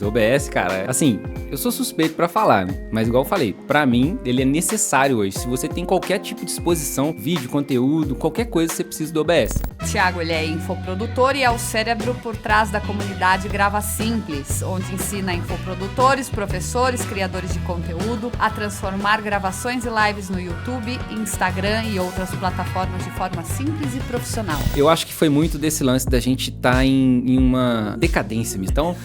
O OBS, cara, assim, eu sou suspeito pra falar, né? Mas igual eu falei, pra mim, ele é necessário hoje. Se você tem qualquer tipo de exposição, vídeo, conteúdo, qualquer coisa, você precisa do OBS. Thiago, ele é infoprodutor e é o cérebro por trás da comunidade Grava Simples, onde ensina infoprodutores, professores, criadores de conteúdo a transformar gravações e lives no YouTube, Instagram e outras plataformas de forma simples e profissional. Eu acho que foi muito desse lance da gente estar em uma decadência mesmo. Então,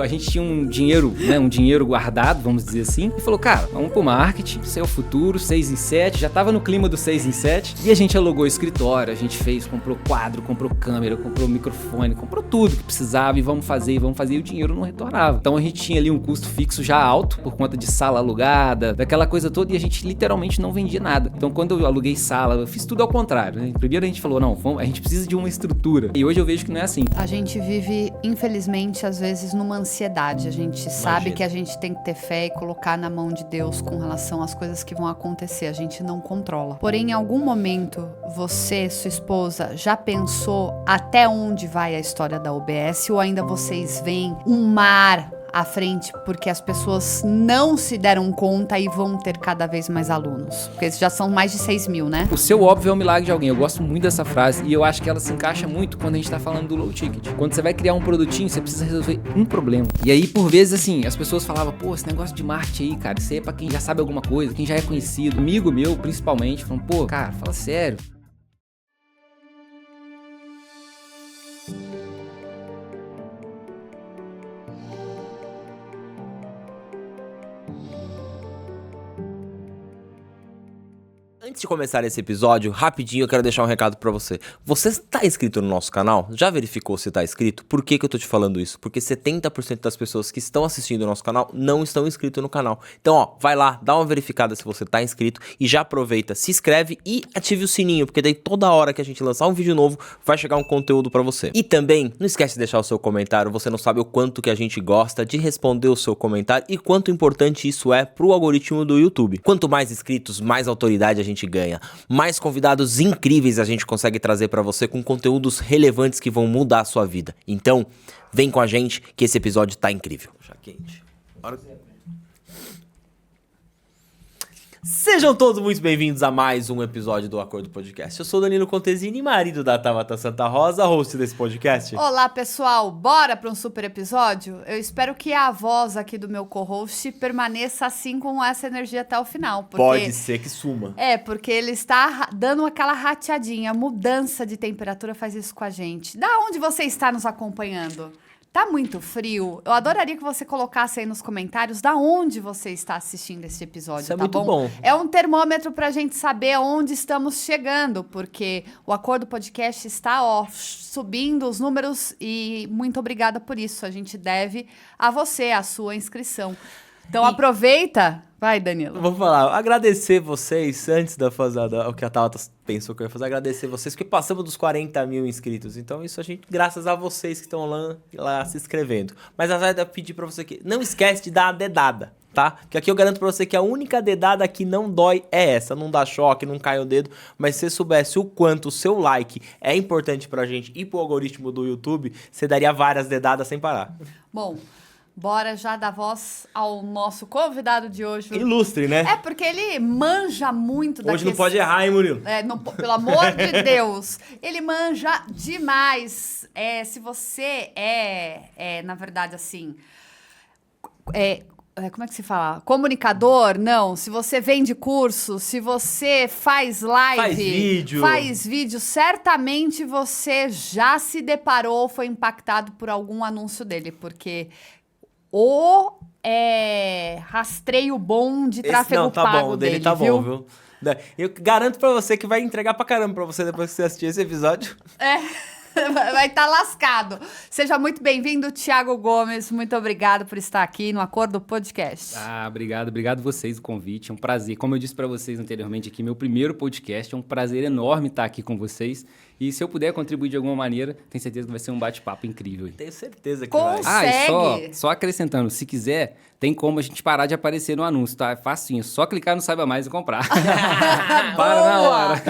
a gente tinha um dinheiro, né, um dinheiro guardado, vamos dizer assim, e falou, cara, vamos pro marketing, isso é o futuro, 6 em 7, já tava no clima do 6 em 7, e a gente alugou o escritório, a gente comprou quadro, comprou câmera, comprou microfone, comprou tudo que precisava, e vamos fazer, e o dinheiro não retornava. Então a gente tinha ali um custo fixo já alto, por conta de sala alugada, daquela coisa toda, e a gente literalmente não vendia nada. Então quando eu aluguei sala, eu fiz tudo ao contrário, né? Primeiro a gente falou, não, a gente precisa de uma estrutura, e hoje eu vejo que não é assim. A gente vive, infelizmente, às vezes numa ansiedade. A gente sabe que a gente tem que ter fé e colocar na mão de Deus com relação às coisas que vão acontecer. A gente não controla. Porém, em algum momento, você, sua esposa, já pensou até onde vai a história da OBS? Ou ainda vocês veem um mar à frente porque as pessoas não se deram conta e vão ter cada vez mais alunos? Porque já são mais de 6 mil, né? O seu óbvio é um milagre de alguém. Eu gosto muito dessa frase e eu acho que ela se encaixa muito quando a gente tá falando do low ticket. Quando você vai criar um produtinho, você precisa resolver um problema. E aí, por vezes, assim, as pessoas falavam, pô, esse negócio de marketing aí, cara, isso aí é pra quem já sabe alguma coisa, quem já é conhecido. Amigo meu, principalmente, falando, pô, cara, fala sério. Antes de começar esse episódio, rapidinho eu quero deixar um recado pra você. Você está inscrito no nosso canal? Já verificou se está inscrito? Por que eu tô te falando isso? Porque 70% das pessoas que estão assistindo o nosso canal não estão inscritos no canal. Então, ó, vai lá, dá uma verificada se você tá inscrito e já aproveita, se inscreve e ative o sininho, porque daí toda hora que a gente lançar um vídeo novo, vai chegar um conteúdo pra você. E também, não esquece de deixar o seu comentário, você não sabe o quanto que a gente gosta de responder o seu comentário e quanto importante isso é pro algoritmo do YouTube. Quanto mais inscritos, mais autoridade a gente ganha, mais convidados incríveis a gente consegue trazer pra você com conteúdos relevantes que vão mudar a sua vida. Então, vem com a gente que esse episódio tá incrível. Já quente. Sejam todos muito bem-vindos a mais um episódio do Acordo Podcast. Eu sou Danilo Contesini, marido da Tabata Santa Rosa, host desse podcast. Olá, pessoal. Bora para um super episódio? Eu espero que a voz aqui do meu co-host permaneça assim com essa energia até o final. Porque... Pode ser que suma. Porque ele está dando aquela rateadinha. A mudança de temperatura faz isso com a gente. Da onde você está nos acompanhando? Tá muito frio? Eu adoraria que você colocasse aí nos comentários da onde você está assistindo esse episódio, Isso é tá muito bom. É um termômetro pra gente saber onde estamos chegando, porque o Acordo Podcast está, subindo os números e muito obrigada por isso. A gente deve a você, a sua inscrição. Então aproveita. Vai, Danilo. Vou falar, agradecer vocês, antes da fazada, o que a Tabata pensou que eu ia fazer, agradecer vocês, porque passamos dos 40 mil inscritos. Então isso a gente, graças a vocês que estão lá se inscrevendo. Mas a vai pedir pra você que não esquece de dar a dedada, tá? Porque aqui eu garanto pra você que a única dedada que não dói é essa, não dá choque, não cai o dedo. Mas se você soubesse o quanto o seu like é importante pra gente e pro algoritmo do YouTube, você daria várias dedadas sem parar. Bom... Bora já dar voz ao nosso convidado de hoje. Ilustre, né? Porque ele manja muito Hoje não pode errar, hein, Murilo? Pelo amor de Deus. Ele manja demais. Se você na verdade, assim... como é que se fala? Comunicador? Não. Se você vende curso, se você faz live... Faz vídeo. Certamente você já se deparou, foi impactado por algum anúncio dele. Porque... rastreio bom de tráfego pago bom, dele tá bom, viu? Eu garanto pra você que vai entregar pra caramba pra você depois que você assistir esse episódio. Vai estar lascado. Seja muito bem-vindo, Thiago Gomes. Muito obrigado por estar aqui no Acordo Podcast. Obrigado vocês o convite. É um prazer. Como eu disse pra vocês anteriormente aqui, meu primeiro podcast. É um prazer enorme estar aqui com vocês. E se eu puder contribuir de alguma maneira, tenho certeza que vai ser um bate-papo incrível. Tenho certeza que vai. E só acrescentando, se quiser, tem como a gente parar de aparecer no anúncio, tá? É facinho, só clicar no Saiba Mais e comprar. Para na hora.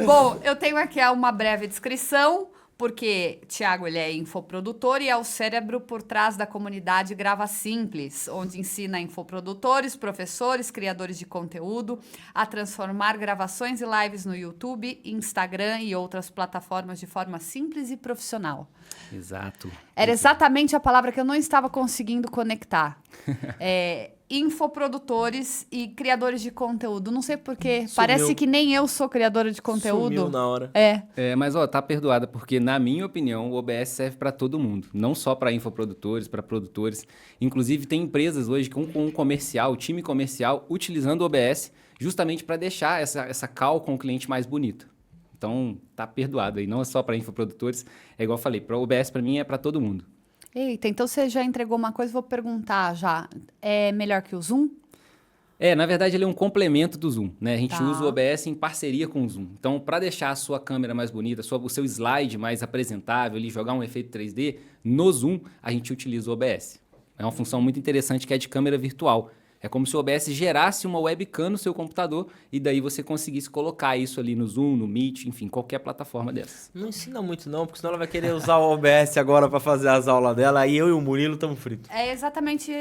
Bom, eu tenho aqui uma breve descrição. Porque Thiago, ele é infoprodutor e é o cérebro por trás da comunidade Grava Simples, onde ensina infoprodutores, professores, criadores de conteúdo a transformar gravações e lives no YouTube, Instagram e outras plataformas de forma simples e profissional. Exato. Era exatamente a palavra que eu não estava conseguindo conectar. Infoprodutores e criadores de conteúdo. Não sei porquê, parece que nem eu sou criadora de conteúdo. Sumiu na hora. Mas, tá perdoada, porque, na minha opinião, o OBS serve para todo mundo. Não só para infoprodutores, para produtores. Inclusive, tem empresas hoje com um comercial, time comercial, utilizando o OBS justamente para deixar essa call com o cliente mais bonita. Então, tá perdoado aí. Não é só para infoprodutores. É igual eu falei, o OBS para mim é para todo mundo. Eita, então você já entregou uma coisa, vou perguntar já. É melhor que o Zoom? Na verdade, ele é um complemento do Zoom, né? A gente usa o Tá. OBS em parceria com o Zoom. Então, para deixar a sua câmera mais bonita, o seu slide mais apresentável, ali, jogar um efeito 3D, no Zoom, a gente utiliza o OBS. É uma função muito interessante que é de câmera virtual. É como se o OBS gerasse uma webcam no seu computador e daí você conseguisse colocar isso ali no Zoom, no Meet, enfim, qualquer plataforma dessas. Não ensina muito não, porque senão ela vai querer usar o OBS agora pra fazer as aulas dela, aí eu e o Murilo estamos fritos. É exatamente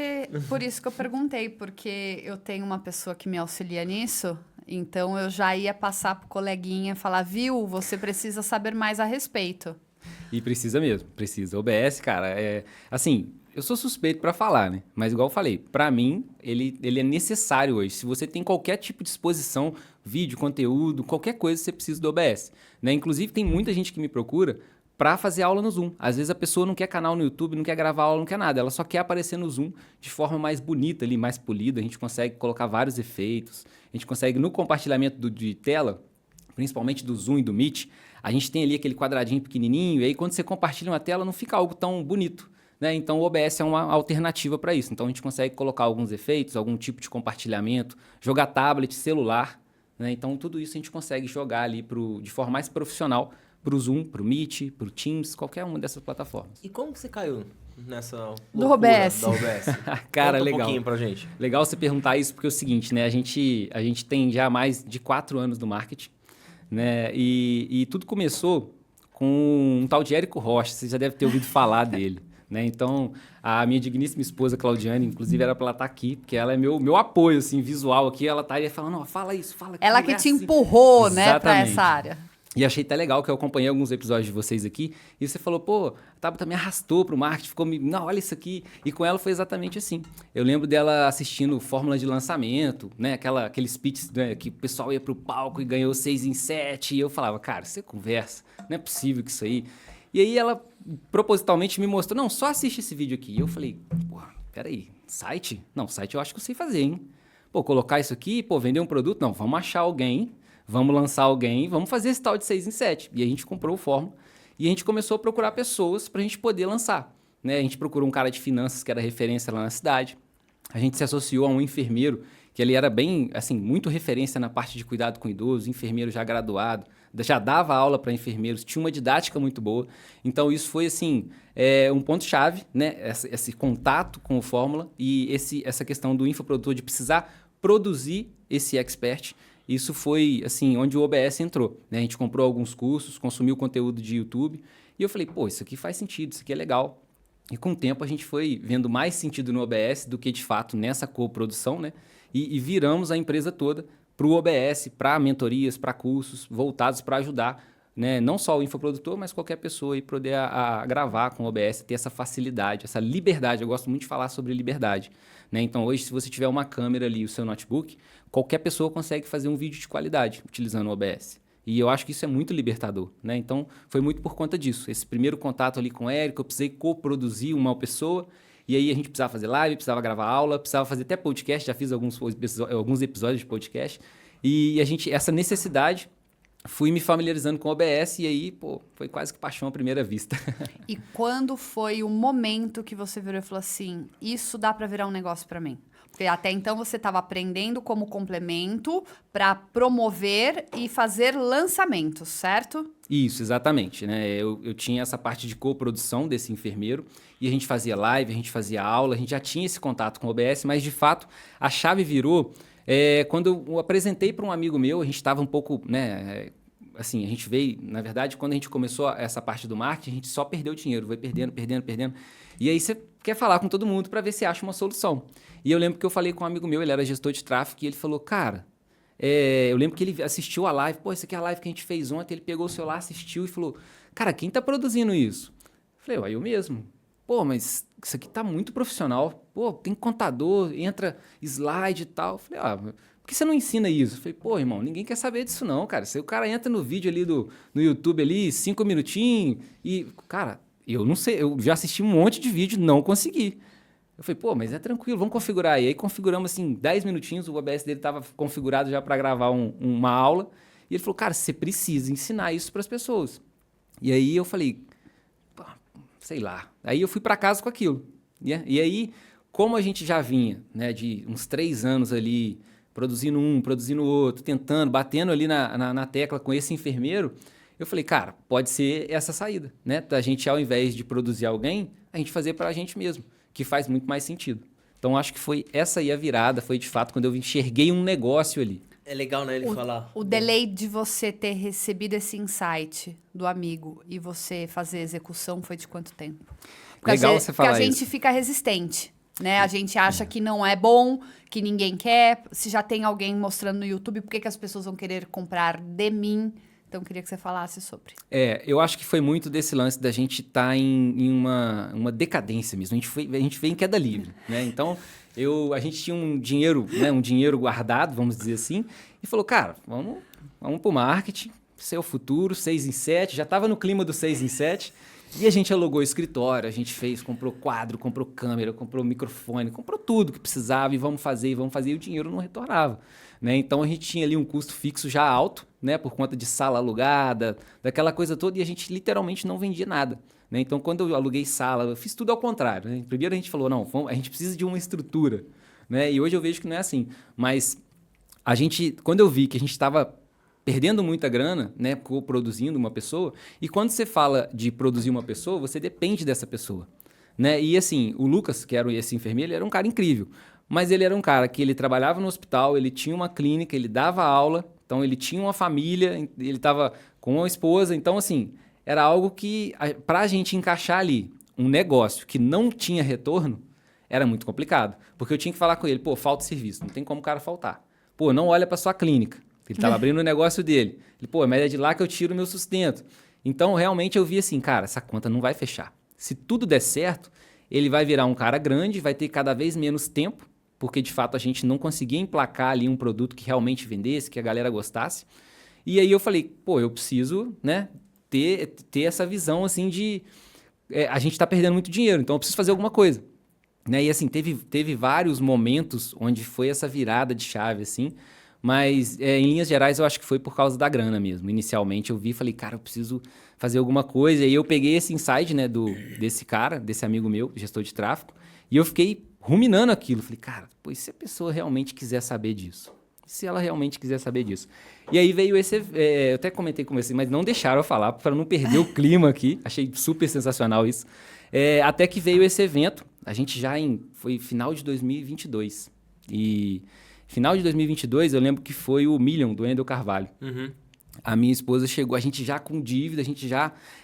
por isso que eu perguntei, porque eu tenho uma pessoa que me auxilia nisso, então eu já ia passar pro coleguinha e falar, viu, você precisa saber mais a respeito. E precisa mesmo, precisa. O OBS, cara, assim, eu sou suspeito para falar, né? Mas igual eu falei, para mim, ele é necessário hoje. Se você tem qualquer tipo de exposição, vídeo, conteúdo, qualquer coisa, você precisa do OBS, né? Inclusive, tem muita gente que me procura para fazer aula no Zoom. Às vezes a pessoa não quer canal no YouTube, não quer gravar aula, não quer nada. Ela só quer aparecer no Zoom de forma mais bonita ali, mais polida. A gente consegue colocar vários efeitos. A gente consegue, no compartilhamento de tela, principalmente do Zoom e do Meet, a gente tem ali aquele quadradinho pequenininho, e aí quando você compartilha uma tela, não fica algo tão bonito, né? Então o OBS é uma alternativa para isso. Então a gente consegue colocar alguns efeitos, algum tipo de compartilhamento, jogar tablet, celular, né? Então tudo isso a gente consegue jogar ali de forma mais profissional para o Zoom, para o Meet, para o Teams, qualquer uma dessas plataformas. E como que você caiu nessa Do loucura OBS. da OBS? Cara, Conta legal. um pouquinho pra gente. Legal você perguntar isso, porque é o seguinte, né? A gente tem já mais de 4 anos no marketing, né? E tudo começou com um tal de Érico Rocha, você já deve ter ouvido falar dele, né? Então, a minha digníssima esposa, Claudiane, inclusive era para ela estar aqui, porque ela é meu apoio, assim, visual aqui, ela tá aí falando, ó, fala isso, fala aquilo. Ela que é te assim. empurrou, né, pra Exatamente. essa área. E achei até legal que eu acompanhei alguns episódios de vocês aqui e você falou, pô, a Tabata me arrastou pro marketing, não, olha isso aqui. E com ela foi exatamente assim. Eu lembro dela assistindo Fórmula de Lançamento, né, aqueles pitches, né, que o pessoal ia pro palco e ganhou 6 em 7. E eu falava, cara, você conversa, não é possível que isso aí. E aí ela propositalmente me mostrou, não, só assiste esse vídeo aqui. E eu falei, pô, peraí, site? Não, site eu acho que eu sei fazer, hein? Pô, colocar isso aqui, pô, vender um produto? Não, vamos achar alguém. Vamos lançar alguém, vamos fazer esse tal de 6 em 7. E a gente comprou o Fórmula e a gente começou a procurar pessoas para a gente poder lançar, né? A gente procurou um cara de finanças que era referência lá na cidade. A gente se associou a um enfermeiro que ele era bem, assim, muito referência na parte de cuidado com idosos, enfermeiro já graduado, já dava aula para enfermeiros, tinha uma didática muito boa. Então isso foi, assim, um ponto-chave, né? Esse contato com o Fórmula e essa questão do infoprodutor de precisar produzir esse expert. Isso foi, assim, onde o OBS entrou, né? A gente comprou alguns cursos, consumiu conteúdo de YouTube e eu falei, pô, isso aqui faz sentido, isso aqui é legal. E com o tempo a gente foi vendo mais sentido no OBS do que, de fato, nessa coprodução, né? E viramos a empresa toda para o OBS, para mentorias, para cursos voltados para ajudar, né? Não só o infoprodutor, mas qualquer pessoa aí poder a gravar com o OBS, ter essa facilidade, essa liberdade. Eu gosto muito de falar sobre liberdade, né? Então, hoje, se você tiver uma câmera ali, o seu notebook, qualquer pessoa consegue fazer um vídeo de qualidade utilizando o OBS. E eu acho que isso é muito libertador, né? Então, foi muito por conta disso. Esse primeiro contato ali com o Érico, eu precisei coproduzir uma pessoa, e aí a gente precisava fazer live, precisava gravar aula, precisava fazer até podcast, já fiz alguns episódios de podcast. E essa necessidade, fui me familiarizando com o OBS, e aí, pô, foi quase que paixão à primeira vista. E quando foi o momento que você virou e falou assim, isso dá para virar um negócio para mim? Porque até então você estava aprendendo como complemento para promover e fazer lançamentos, certo? Isso, exatamente, né? Eu tinha essa parte de coprodução desse enfermeiro e a gente fazia live, a gente fazia aula, a gente já tinha esse contato com o OBS, mas de fato a chave virou quando eu apresentei para um amigo meu, a gente estava um pouco, né, assim, a gente veio, na verdade, quando a gente começou essa parte do marketing, a gente só perdeu dinheiro, foi perdendo, perdendo, perdendo. E aí você quer falar com todo mundo para ver se acha uma solução. E eu lembro que eu falei com um amigo meu, ele era gestor de tráfego, e ele falou, cara, eu lembro que ele assistiu a live, pô, essa aqui é a live que a gente fez ontem, ele pegou o celular, assistiu e falou, cara, quem tá produzindo isso? Eu falei, eu mesmo. Pô, mas isso aqui tá muito profissional. Pô, tem contador, entra slide e tal. Eu falei, por que você não ensina isso? Eu falei, pô, irmão, ninguém quer saber disso não, cara. Se o cara entra no vídeo ali no YouTube ali, 5 minutinhos e... Cara, eu não sei, eu já assisti um monte de vídeo, não consegui. Eu falei, pô, mas é tranquilo, vamos configurar aí. Aí configuramos assim, 10 minutinhos, o OBS dele tava configurado já para gravar uma aula. E ele falou, cara, você precisa ensinar isso para as pessoas. E aí eu falei, sei lá. Aí eu fui para casa com aquilo. Né? E aí, como a gente já vinha, né, de uns 3 anos ali, produzindo um, produzindo outro, tentando, batendo ali na tecla com esse enfermeiro, eu falei, cara, pode ser essa saída, né? Da gente, ao invés de produzir alguém, a gente fazer para a gente mesmo, que faz muito mais sentido. Então, acho que foi essa aí a virada, foi de fato quando eu enxerguei um negócio ali. É legal, né, ele falar. O delay de você ter recebido esse insight do amigo e você fazer a execução foi de quanto tempo? Porque legal você falar isso. Porque a gente fica resistente, né? A gente acha que não é bom, que ninguém quer. Se já tem alguém mostrando no YouTube, por que as pessoas vão querer comprar de mim? Então, eu queria que você falasse sobre. Eu acho que foi muito desse lance da gente estar em uma decadência mesmo. A gente veio em queda livre, né? Então, a gente tinha um dinheiro, né? Um dinheiro guardado, vamos dizer assim, e falou, cara, vamos pro marketing, esse é o futuro, 6 em 7, já estava no clima do 6 em 7, e a gente alugou escritório, a gente comprou quadro, comprou câmera, comprou microfone, comprou tudo que precisava, e vamos fazer, e o dinheiro não retornava. Né? Então, a gente tinha ali um custo fixo já alto, né? Por conta de sala alugada, daquela coisa toda, e a gente literalmente não vendia nada. Né? Então, quando eu aluguei sala, eu fiz tudo ao contrário. Né? Primeiro a gente falou, não, a gente precisa de uma estrutura. Né? E hoje eu vejo que não é assim. Mas quando eu vi que a gente estava perdendo muita grana, né, produzindo uma pessoa, e quando você fala de produzir uma pessoa, você depende dessa pessoa. Né? E assim, o Lucas, que era esse enfermeiro, ele era um cara incrível. Mas ele era um cara que ele trabalhava no hospital, ele tinha uma clínica, ele dava aula, então ele tinha uma família, ele estava com uma esposa. Então, assim, era algo que, para a gente encaixar ali um negócio que não tinha retorno, era muito complicado. Porque eu tinha que falar com ele, pô, falta serviço, não tem como o cara faltar. Pô, não olha para sua clínica. Ele estava abrindo o negócio dele. Ele, pô, mas é de lá que eu tiro o meu sustento. Então, realmente, eu vi assim, cara, essa conta não vai fechar. Se tudo der certo, ele vai virar um cara grande, vai ter cada vez menos tempo, porque de fato a gente não conseguia emplacar ali um produto que realmente vendesse, que a galera gostasse. E aí eu falei, pô, eu preciso, né, ter essa visão assim de... a gente está perdendo muito dinheiro, então eu preciso fazer alguma coisa. Né? E assim, teve vários momentos onde foi essa virada de chave, assim, mas em linhas gerais eu acho que foi por causa da grana mesmo. Inicialmente eu vi e falei, cara, eu preciso fazer alguma coisa. E aí eu peguei esse insight, né, desse amigo meu, gestor de tráfego, e eu fiquei ruminando aquilo. Falei, cara, pô, e se a pessoa realmente quiser saber disso? Se ela realmente quiser saber disso? E aí veio esse... eu até comentei com você, mas não deixaram eu falar para não perder o clima aqui. Achei super sensacional isso. Até que veio esse evento. A gente foi final de 2022. E final de 2022, eu lembro que foi o Million, do Wendel Carvalho. Uhum. A minha esposa chegou, a gente já com dívida,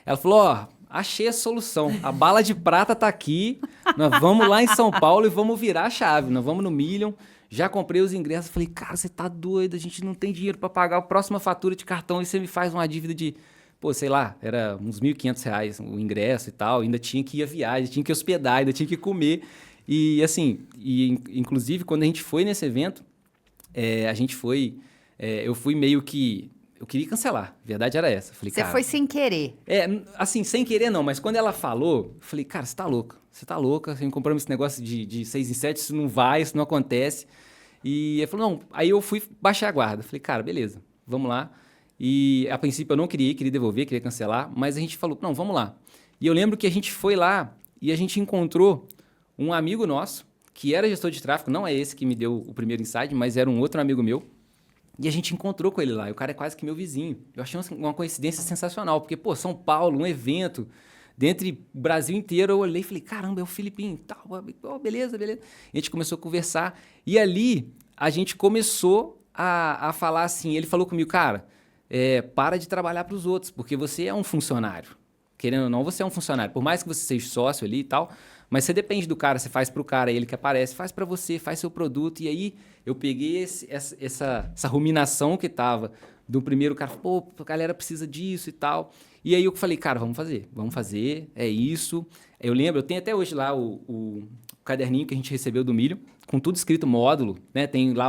ela falou, achei a solução. A bala de prata tá aqui. Nós vamos lá em São Paulo e vamos virar a chave. Nós vamos no Million. Já comprei os ingressos. Falei, cara, você tá doido. A gente não tem dinheiro para pagar a próxima fatura de cartão. E você me faz uma dívida de, pô, sei lá, era uns R$1.500 o ingresso e tal. Ainda tinha que ir a viagem, tinha que hospedar, ainda tinha que comer. E assim, inclusive quando a gente foi nesse evento, eu fui meio que... Eu queria cancelar, a verdade era essa. Falei, você foi sem querer? Assim, sem querer não, mas quando ela falou, eu falei, cara, você tá louca, assim, compramos esse negócio de 6 em 7, isso não vai, isso não acontece. E ele falou, não, aí eu fui baixar a guarda. Falei, cara, beleza, vamos lá. E a princípio eu não queria ir, queria devolver, queria cancelar, mas a gente falou, não, vamos lá. E eu lembro que a gente foi lá e a gente encontrou um amigo nosso, que era gestor de tráfego, não é esse que me deu o primeiro insight, mas era um outro amigo meu. E a gente encontrou com ele lá, e o cara é quase que meu vizinho. Eu achei uma coincidência sensacional, porque, pô, São Paulo, um evento, dentre o Brasil inteiro, eu olhei e falei, caramba, é o Filipinho, tal, beleza. E a gente começou a conversar, e ali a gente começou a falar assim, ele falou comigo, cara, para de trabalhar para os outros, porque você é um funcionário. Querendo ou não, você é um funcionário. Por mais que você seja sócio ali e tal, mas você depende do cara, você faz para o cara, ele que aparece, faz para você, faz seu produto. E aí eu peguei essa ruminação que tava do primeiro cara, pô, a galera precisa disso e tal. E aí eu falei, cara, vamos fazer, é isso. Eu lembro, eu tenho até hoje lá o caderninho que a gente recebeu do Milho, com tudo escrito módulo, né? Tem lá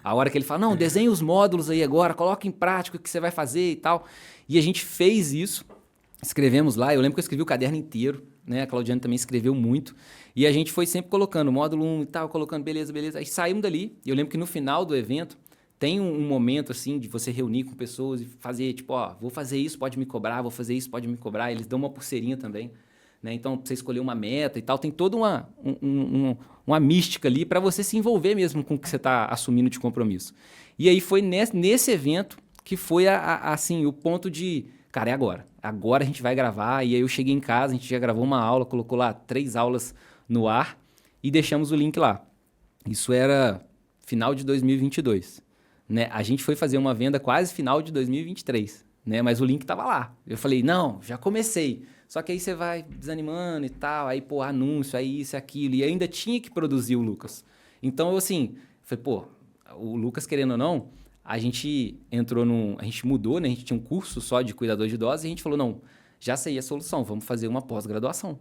a hora que ele fala, não, desenha os módulos aí agora, coloca em prática o que você vai fazer e tal. E a gente fez isso, escrevemos lá, eu lembro que eu escrevi o caderno inteiro, né? A Claudiane também escreveu muito. E a gente foi sempre colocando módulo 1 e tal, colocando beleza. Aí saímos dali, e eu lembro que no final do evento, tem um momento, assim, de você reunir com pessoas e fazer, tipo, ó, vou fazer isso, pode me cobrar, vou fazer isso, pode me cobrar. Eles dão uma pulseirinha também, né? Então, você escolher uma meta e tal, tem toda uma mística ali para você se envolver mesmo com o que você está assumindo de compromisso. E aí foi nesse evento que foi, assim, o ponto de, cara, é agora. Agora a gente vai gravar. E aí eu cheguei em casa, a gente já gravou uma aula, colocou lá 3 aulas no ar e deixamos o link lá. Isso era final de 2022. Né? A gente foi fazer uma venda quase final de 2023, né? Mas o link estava lá. Eu falei, não, já comecei. Só que aí você vai desanimando e tal, aí, pô, anúncio, aí isso, aquilo. E ainda tinha que produzir o Lucas. Então, eu assim, falei, pô, o Lucas, querendo ou não, a gente entrou a gente mudou, né? A gente tinha um curso só de cuidador de idosos e a gente falou, não, já sei a solução, vamos fazer uma pós-graduação.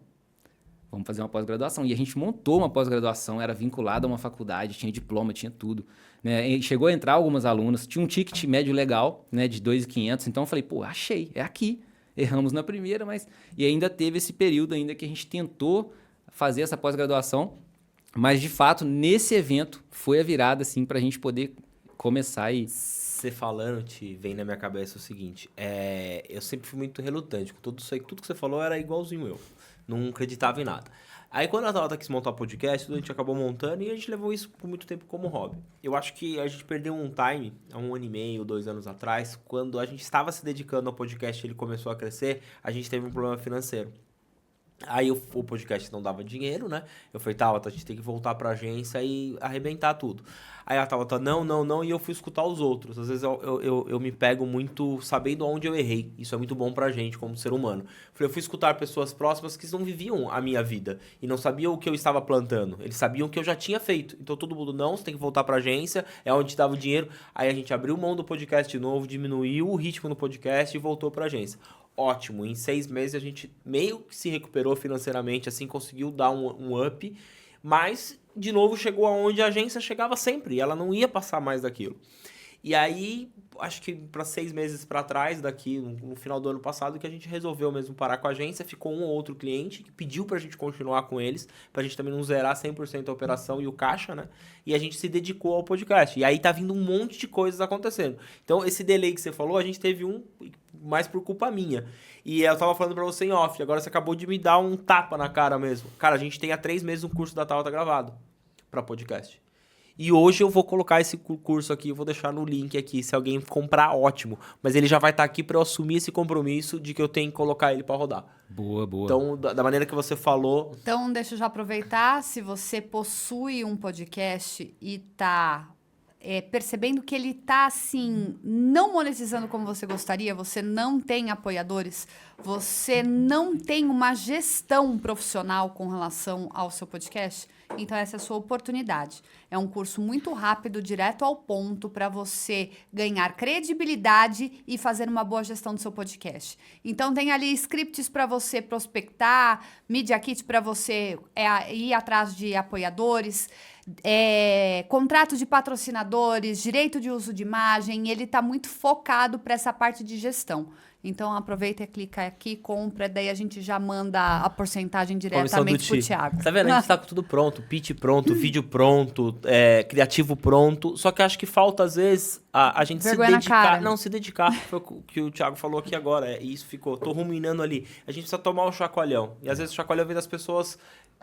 E a gente montou uma pós-graduação, era vinculada a uma faculdade, tinha diploma, tinha tudo. Né? E chegou a entrar algumas alunas, tinha um ticket médio legal, né, de 2.500. Então eu falei, pô, achei, é aqui. Erramos na primeira, mas... E ainda teve esse período ainda que a gente tentou fazer essa pós-graduação, mas de fato, nesse evento, foi a virada, assim, pra gente poder começar e... Você falando, vem na minha cabeça o seguinte, eu sempre fui muito relutante, com tudo isso aí, tudo que você falou era igualzinho eu. Não acreditava em nada. Aí quando a Tabata quis montar o podcast, a gente acabou montando e a gente levou isso por muito tempo como hobby. Eu acho que a gente perdeu um time, há 1 ano e meio, 2 anos atrás, quando a gente estava se dedicando ao podcast e ele começou a crescer, a gente teve um problema financeiro. Aí o podcast não dava dinheiro, né? Eu falei, Tabata, a gente tem que voltar pra agência e arrebentar tudo. Aí a Tabata, não, e eu fui escutar os outros. Às vezes eu me pego muito sabendo onde eu errei. Isso é muito bom pra gente, como ser humano. Eu fui escutar pessoas próximas que não viviam a minha vida e não sabiam o que eu estava plantando. Eles sabiam o que eu já tinha feito. Então todo mundo, não, você tem que voltar pra agência, é onde dava o dinheiro. Aí a gente abriu mão do podcast de novo, diminuiu o ritmo no podcast e voltou pra agência. Ótimo, em 6 meses a gente meio que se recuperou financeiramente, assim, conseguiu dar um up, mas, de novo, chegou aonde a agência chegava sempre, e ela não ia passar mais daquilo. E aí, acho que para 6 meses para trás, daqui no final do ano passado, que a gente resolveu mesmo parar com a agência, ficou um ou outro cliente que pediu pra gente continuar com eles, pra gente também não zerar 100% a operação e o caixa, né? E a gente se dedicou ao podcast. E aí tá vindo um monte de coisas acontecendo. Então, esse delay que você falou, a gente teve mais por culpa minha. E eu tava falando pra você em off, agora você acabou de me dar um tapa na cara mesmo. Cara, a gente tem há 3 meses um curso da Tabata gravado pra podcast. E hoje eu vou colocar esse curso aqui, eu vou deixar no link aqui, se alguém comprar, ótimo. Mas ele já vai estar aqui para eu assumir esse compromisso de que eu tenho que colocar ele para rodar. Boa. Então, da maneira que você falou... Então, deixa eu já aproveitar, se você possui um podcast e tá percebendo que ele tá, assim, não monetizando como você gostaria, você não tem apoiadores, você não tem uma gestão profissional com relação ao seu podcast, então essa é a sua oportunidade. É um curso muito rápido, direto ao ponto, para você ganhar credibilidade e fazer uma boa gestão do seu podcast. Então tem ali scripts para você prospectar, Media Kit para você ir atrás de apoiadores, contrato de patrocinadores, direito de uso de imagem, ele está muito focado para essa parte de gestão. Então aproveita e clica aqui, compra, daí a gente já manda a porcentagem diretamente pro Thiago. Tá vendo? A gente tá com tudo pronto, pitch pronto, vídeo pronto, criativo pronto, só que acho que falta às vezes a gente vergonha se dedicar. Na cara. Não, se dedicar, foi o que o Thiago falou aqui agora, e isso ficou, tô ruminando ali. A gente precisa tomar o chacoalhão, e às vezes o chacoalhão vem das pessoas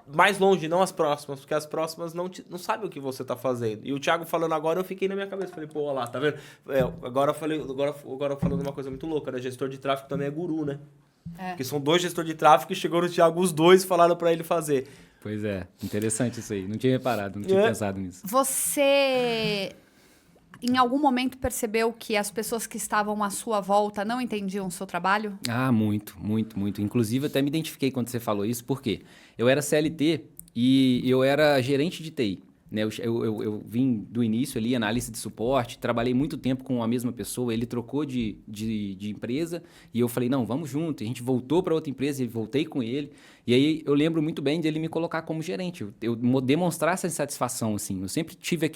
mais longe, não as próximas, porque as próximas não sabem o que você tá fazendo. E o Thiago falando agora, eu fiquei na minha cabeça, falei, pô, olha lá, tá vendo? Agora falando uma coisa muito louca, né? Gestor de tráfego também é guru, né? Porque são 2 gestores de tráfego e chegou no Thiago, os 2 falaram pra ele fazer. Pois é, interessante isso aí. Não tinha reparado, não tinha pensado nisso. Você em algum momento percebeu que as pessoas que estavam à sua volta não entendiam o seu trabalho? Ah, muito, muito, muito. Inclusive, até me identifiquei quando você falou isso, porque eu era CLT e eu era gerente de TI. Né? Eu vim do início ali, analista de suporte, trabalhei muito tempo com a mesma pessoa, ele trocou de empresa e eu falei, não, vamos junto. E a gente voltou para outra empresa e voltei com ele. E aí eu lembro muito bem dele me colocar como gerente, eu demonstrar essa insatisfação, assim. Eu sempre tive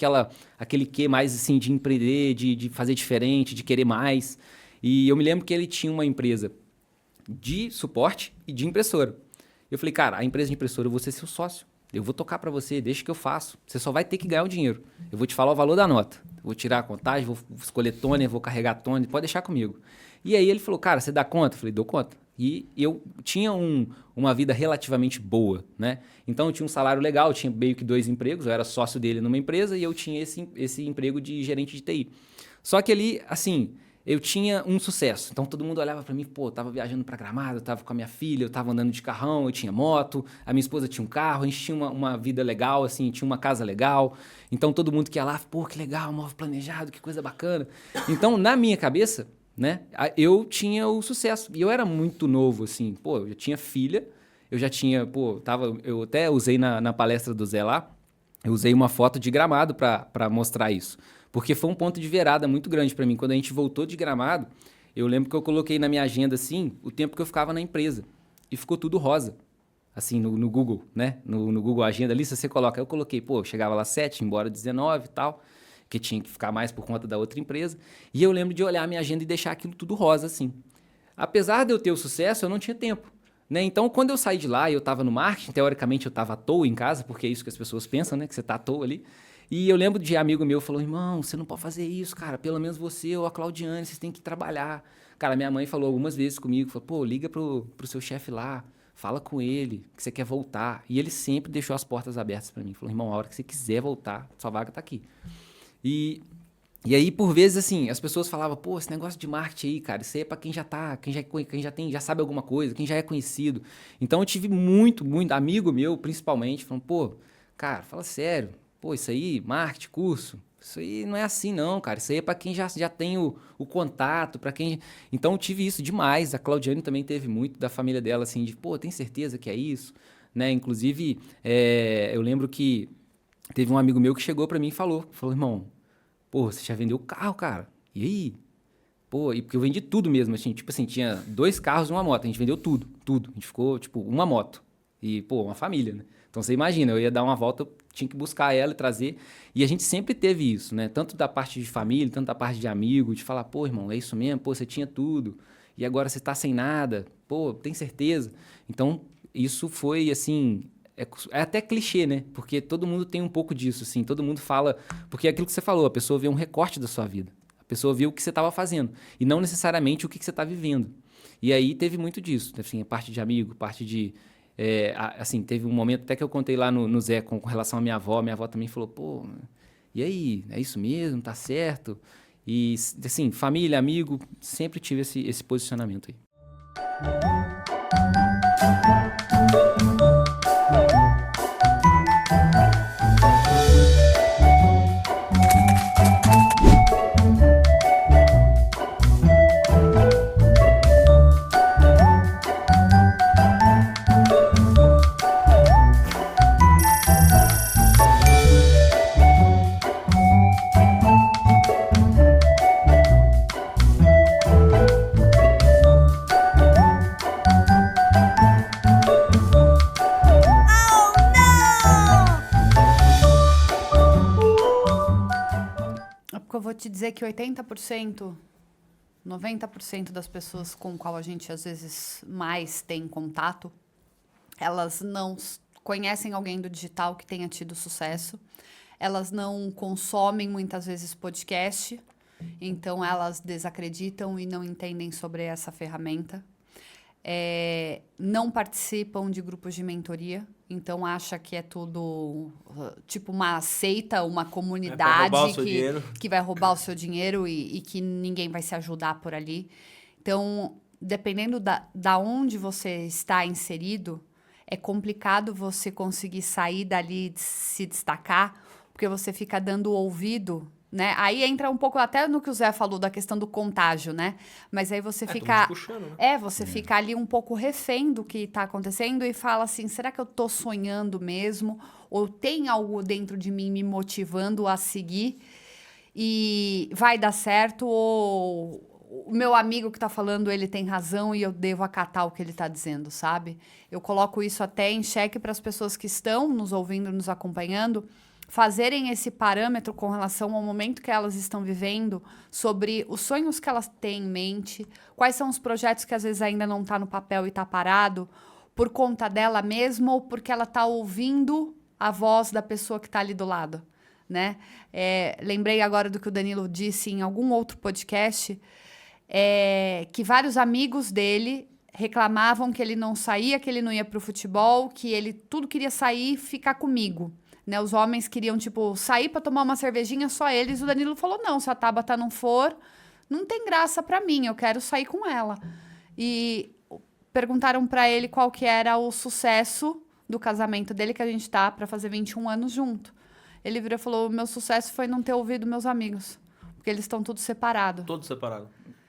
aquele quê mais, assim, de empreender, de fazer diferente, de querer mais. E eu me lembro que ele tinha uma empresa de suporte e de impressora. Eu falei, cara, a empresa de impressora eu vou ser seu sócio. Eu vou tocar para você, deixa que eu faço. Você só vai ter que ganhar o dinheiro. Eu vou te falar o valor da nota. Eu vou tirar a contagem, vou escolher toner, vou carregar toner, pode deixar comigo. E aí ele falou, cara, você dá conta? Eu falei, dou conta. E eu tinha uma vida relativamente boa, né? Então eu tinha um salário legal, eu tinha meio que 2 empregos, eu era sócio dele numa empresa e eu tinha esse emprego de gerente de TI. Só que ali, assim, eu tinha um sucesso. Então todo mundo olhava para mim, pô, eu tava viajando para Gramado, eu tava com a minha filha, eu tava andando de carrão, eu tinha moto, a minha esposa tinha um carro, a gente tinha uma vida legal, assim, tinha uma casa legal. Então todo mundo que ia lá, pô, que legal, móvel planejado, que coisa bacana. Então, na minha cabeça, né, eu tinha o sucesso. E eu era muito novo, assim, pô, eu já tinha filha, eu já tinha, pô, eu até usei na palestra do Zé lá, eu usei uma foto de Gramado para mostrar isso. Porque foi um ponto de virada muito grande para mim. Quando a gente voltou de Gramado, eu lembro que eu coloquei na minha agenda, assim, o tempo que eu ficava na empresa. E ficou tudo rosa, assim, no Google, né? No Google Agenda ali, se você coloca... Eu coloquei, pô, eu chegava lá 7, embora 19 e tal, que tinha que ficar mais por conta da outra empresa. E eu lembro de olhar a minha agenda e deixar aquilo tudo rosa, assim. Apesar de eu ter o sucesso, eu não tinha tempo. Né? Então, quando eu saí de lá e eu estava no marketing, teoricamente eu estava à toa em casa, porque é isso que as pessoas pensam, né? Que você está à toa ali. E eu lembro de amigo meu falou, irmão, você não pode fazer isso, cara. Pelo menos você ou a Claudiane, vocês têm que trabalhar. Cara, minha mãe falou algumas vezes comigo, falou, pô, liga pro seu chefe lá, fala com ele, que você quer voltar. E ele sempre deixou as portas abertas para mim. Falou, irmão, a hora que você quiser voltar, sua vaga tá aqui. E aí, por vezes, assim, as pessoas falavam, pô, esse negócio de marketing aí, cara, isso aí é pra quem já tá, já sabe alguma coisa, quem já é conhecido. Então, eu tive muito amigo meu, principalmente, falando, pô, cara, fala sério, pô, isso aí, marketing, curso, isso aí não é assim não, cara, isso aí é pra quem já tem o contato, pra quem... Então, eu tive isso demais, a Claudiane também teve muito da família dela, assim, de, pô, tem certeza que é isso? Né? Inclusive, eu lembro que teve um amigo meu que chegou pra mim e falou, irmão, pô, você já vendeu o carro, cara. E aí? Pô, porque eu vendi tudo mesmo, assim, tipo assim, tinha 2 carros e uma moto, a gente vendeu tudo. A gente ficou, tipo, uma moto. E, pô, uma família, né? Então, você imagina, eu ia dar uma volta, eu tinha que buscar ela e trazer. E a gente sempre teve isso, né? Tanto da parte de família, tanto da parte de amigo, de falar, pô, irmão, é isso mesmo? Pô, você tinha tudo. E agora você tá sem nada. Pô, tem certeza? Então, isso foi, assim... É até clichê, né? Porque todo mundo tem um pouco disso, assim. Todo mundo fala... Porque é aquilo que você falou, a pessoa vê um recorte da sua vida. A pessoa vê o que você estava fazendo. E não necessariamente o que você está vivendo. E aí teve muito disso. Assim, a parte de amigo, parte de... assim, teve um momento até que eu contei lá no Zé com relação à minha avó. Minha avó também falou, pô, e aí? É isso mesmo? Tá certo? E, assim, família, amigo, sempre tive esse posicionamento aí. Eu vou te dizer que 80%, 90% das pessoas com qual a gente às vezes mais tem contato, elas não conhecem alguém do digital que tenha tido sucesso, elas não consomem muitas vezes podcast, então elas desacreditam e não entendem sobre essa ferramenta. Não participam de grupos de mentoria, então acha que é tudo tipo uma seita, uma comunidade que vai roubar o seu dinheiro e que ninguém vai se ajudar por ali. Então, dependendo da onde você está inserido, é complicado você conseguir sair dali e se destacar, porque você fica dando ouvido né? Aí entra um pouco até no que o Zé falou da questão do contágio, né? Mas aí você fica... puxando, né? Você fica ali um pouco refém do que tá acontecendo e fala assim, será que eu tô sonhando mesmo? Ou tem algo dentro de mim me motivando a seguir? E vai dar certo? Ou o meu amigo que tá falando, ele tem razão e eu devo acatar o que ele tá dizendo, sabe? Eu coloco isso até em xeque para as pessoas que estão nos ouvindo, nos acompanhando, fazerem esse parâmetro com relação ao momento que elas estão vivendo, sobre os sonhos que elas têm em mente, quais são os projetos que às vezes ainda não tá no papel e tá parado, por conta dela mesma ou porque ela tá ouvindo a voz da pessoa que tá ali do lado, né? Lembrei agora do que o Danilo disse em algum outro podcast, que vários amigos dele reclamavam que ele não saía, que ele não ia pro futebol, que ele tudo queria sair e ficar comigo. Né, os homens queriam, tipo, sair para tomar uma cervejinha, só eles. O Danilo falou, não, se a Tabata não for, não tem graça para mim, eu quero sair com ela. E perguntaram para ele qual que era o sucesso do casamento dele, que a gente tá para fazer 21 anos junto. Ele virou e falou, meu sucesso foi não ter ouvido meus amigos, porque eles estão todos separados. Todos separados.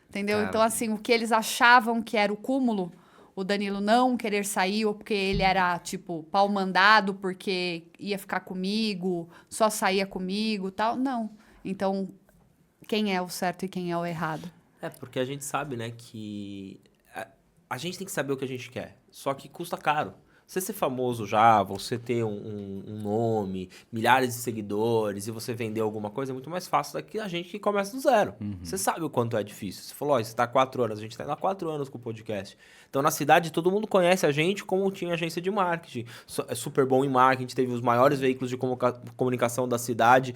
Entendeu? Cara. Então, assim, o que eles achavam que era o cúmulo, o Danilo não querer sair, ou porque ele era, tipo, pau mandado, porque ia ficar comigo, só saía comigo, tal. Não. Então, quem é o certo e quem é o errado? Porque a gente sabe, né, que a gente tem que saber o que a gente quer. Só que custa caro. Você ser famoso já, você ter um nome, milhares de seguidores e você vender alguma coisa é muito mais fácil do que a gente que começa do zero. Você sabe o quanto é difícil. Você falou, você está há 4 anos, a gente está há 4 anos com o podcast. Então, na cidade, todo mundo conhece a gente como tinha agência de marketing. É super bom em marketing, teve os maiores veículos de comunicação da cidade.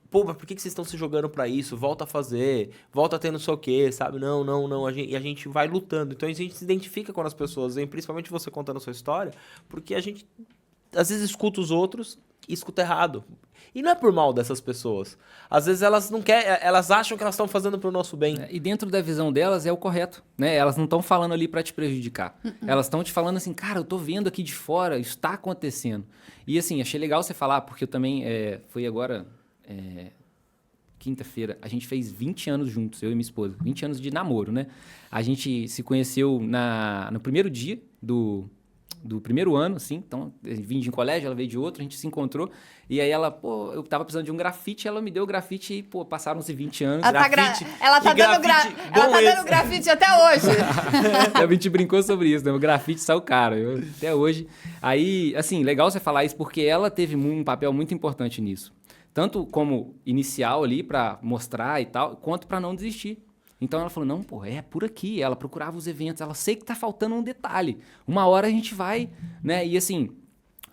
Pô, mas por que vocês estão se jogando pra isso? Volta a fazer, volta a ter não sei o quê, sabe? Não. E a gente vai lutando. Então a gente se identifica quando as pessoas vêm, principalmente você contando a sua história, porque a gente às vezes escuta os outros e escuta errado. E não é por mal dessas pessoas. Às vezes elas não querem, elas acham que elas estão fazendo pro nosso bem. E dentro da visão delas é o correto, né? Elas não estão falando ali para te prejudicar. Elas estão te falando assim, cara, eu tô vendo aqui de fora, isso tá acontecendo. E assim, achei legal você falar, porque eu também, foi agora... quinta-feira, a gente fez 20 anos juntos, eu e minha esposa, 20 anos de namoro, né? A gente se conheceu no primeiro dia do primeiro ano, assim, então, eu vim de um colégio, ela veio de outro, a gente se encontrou, e aí ela, eu tava precisando de um grafite, ela me deu o grafite e, passaram-se 20 anos. Ela tá dando grafite até hoje. A gente brincou sobre isso, né? O grafite saiu caro, até hoje. Aí, assim, legal você falar isso, porque ela teve um papel muito importante nisso. Tanto como inicial ali para mostrar e tal, quanto para não desistir. Então ela falou, não, é por aqui. Ela procurava os eventos, ela sei que tá faltando um detalhe. Uma hora a gente vai, né? E assim,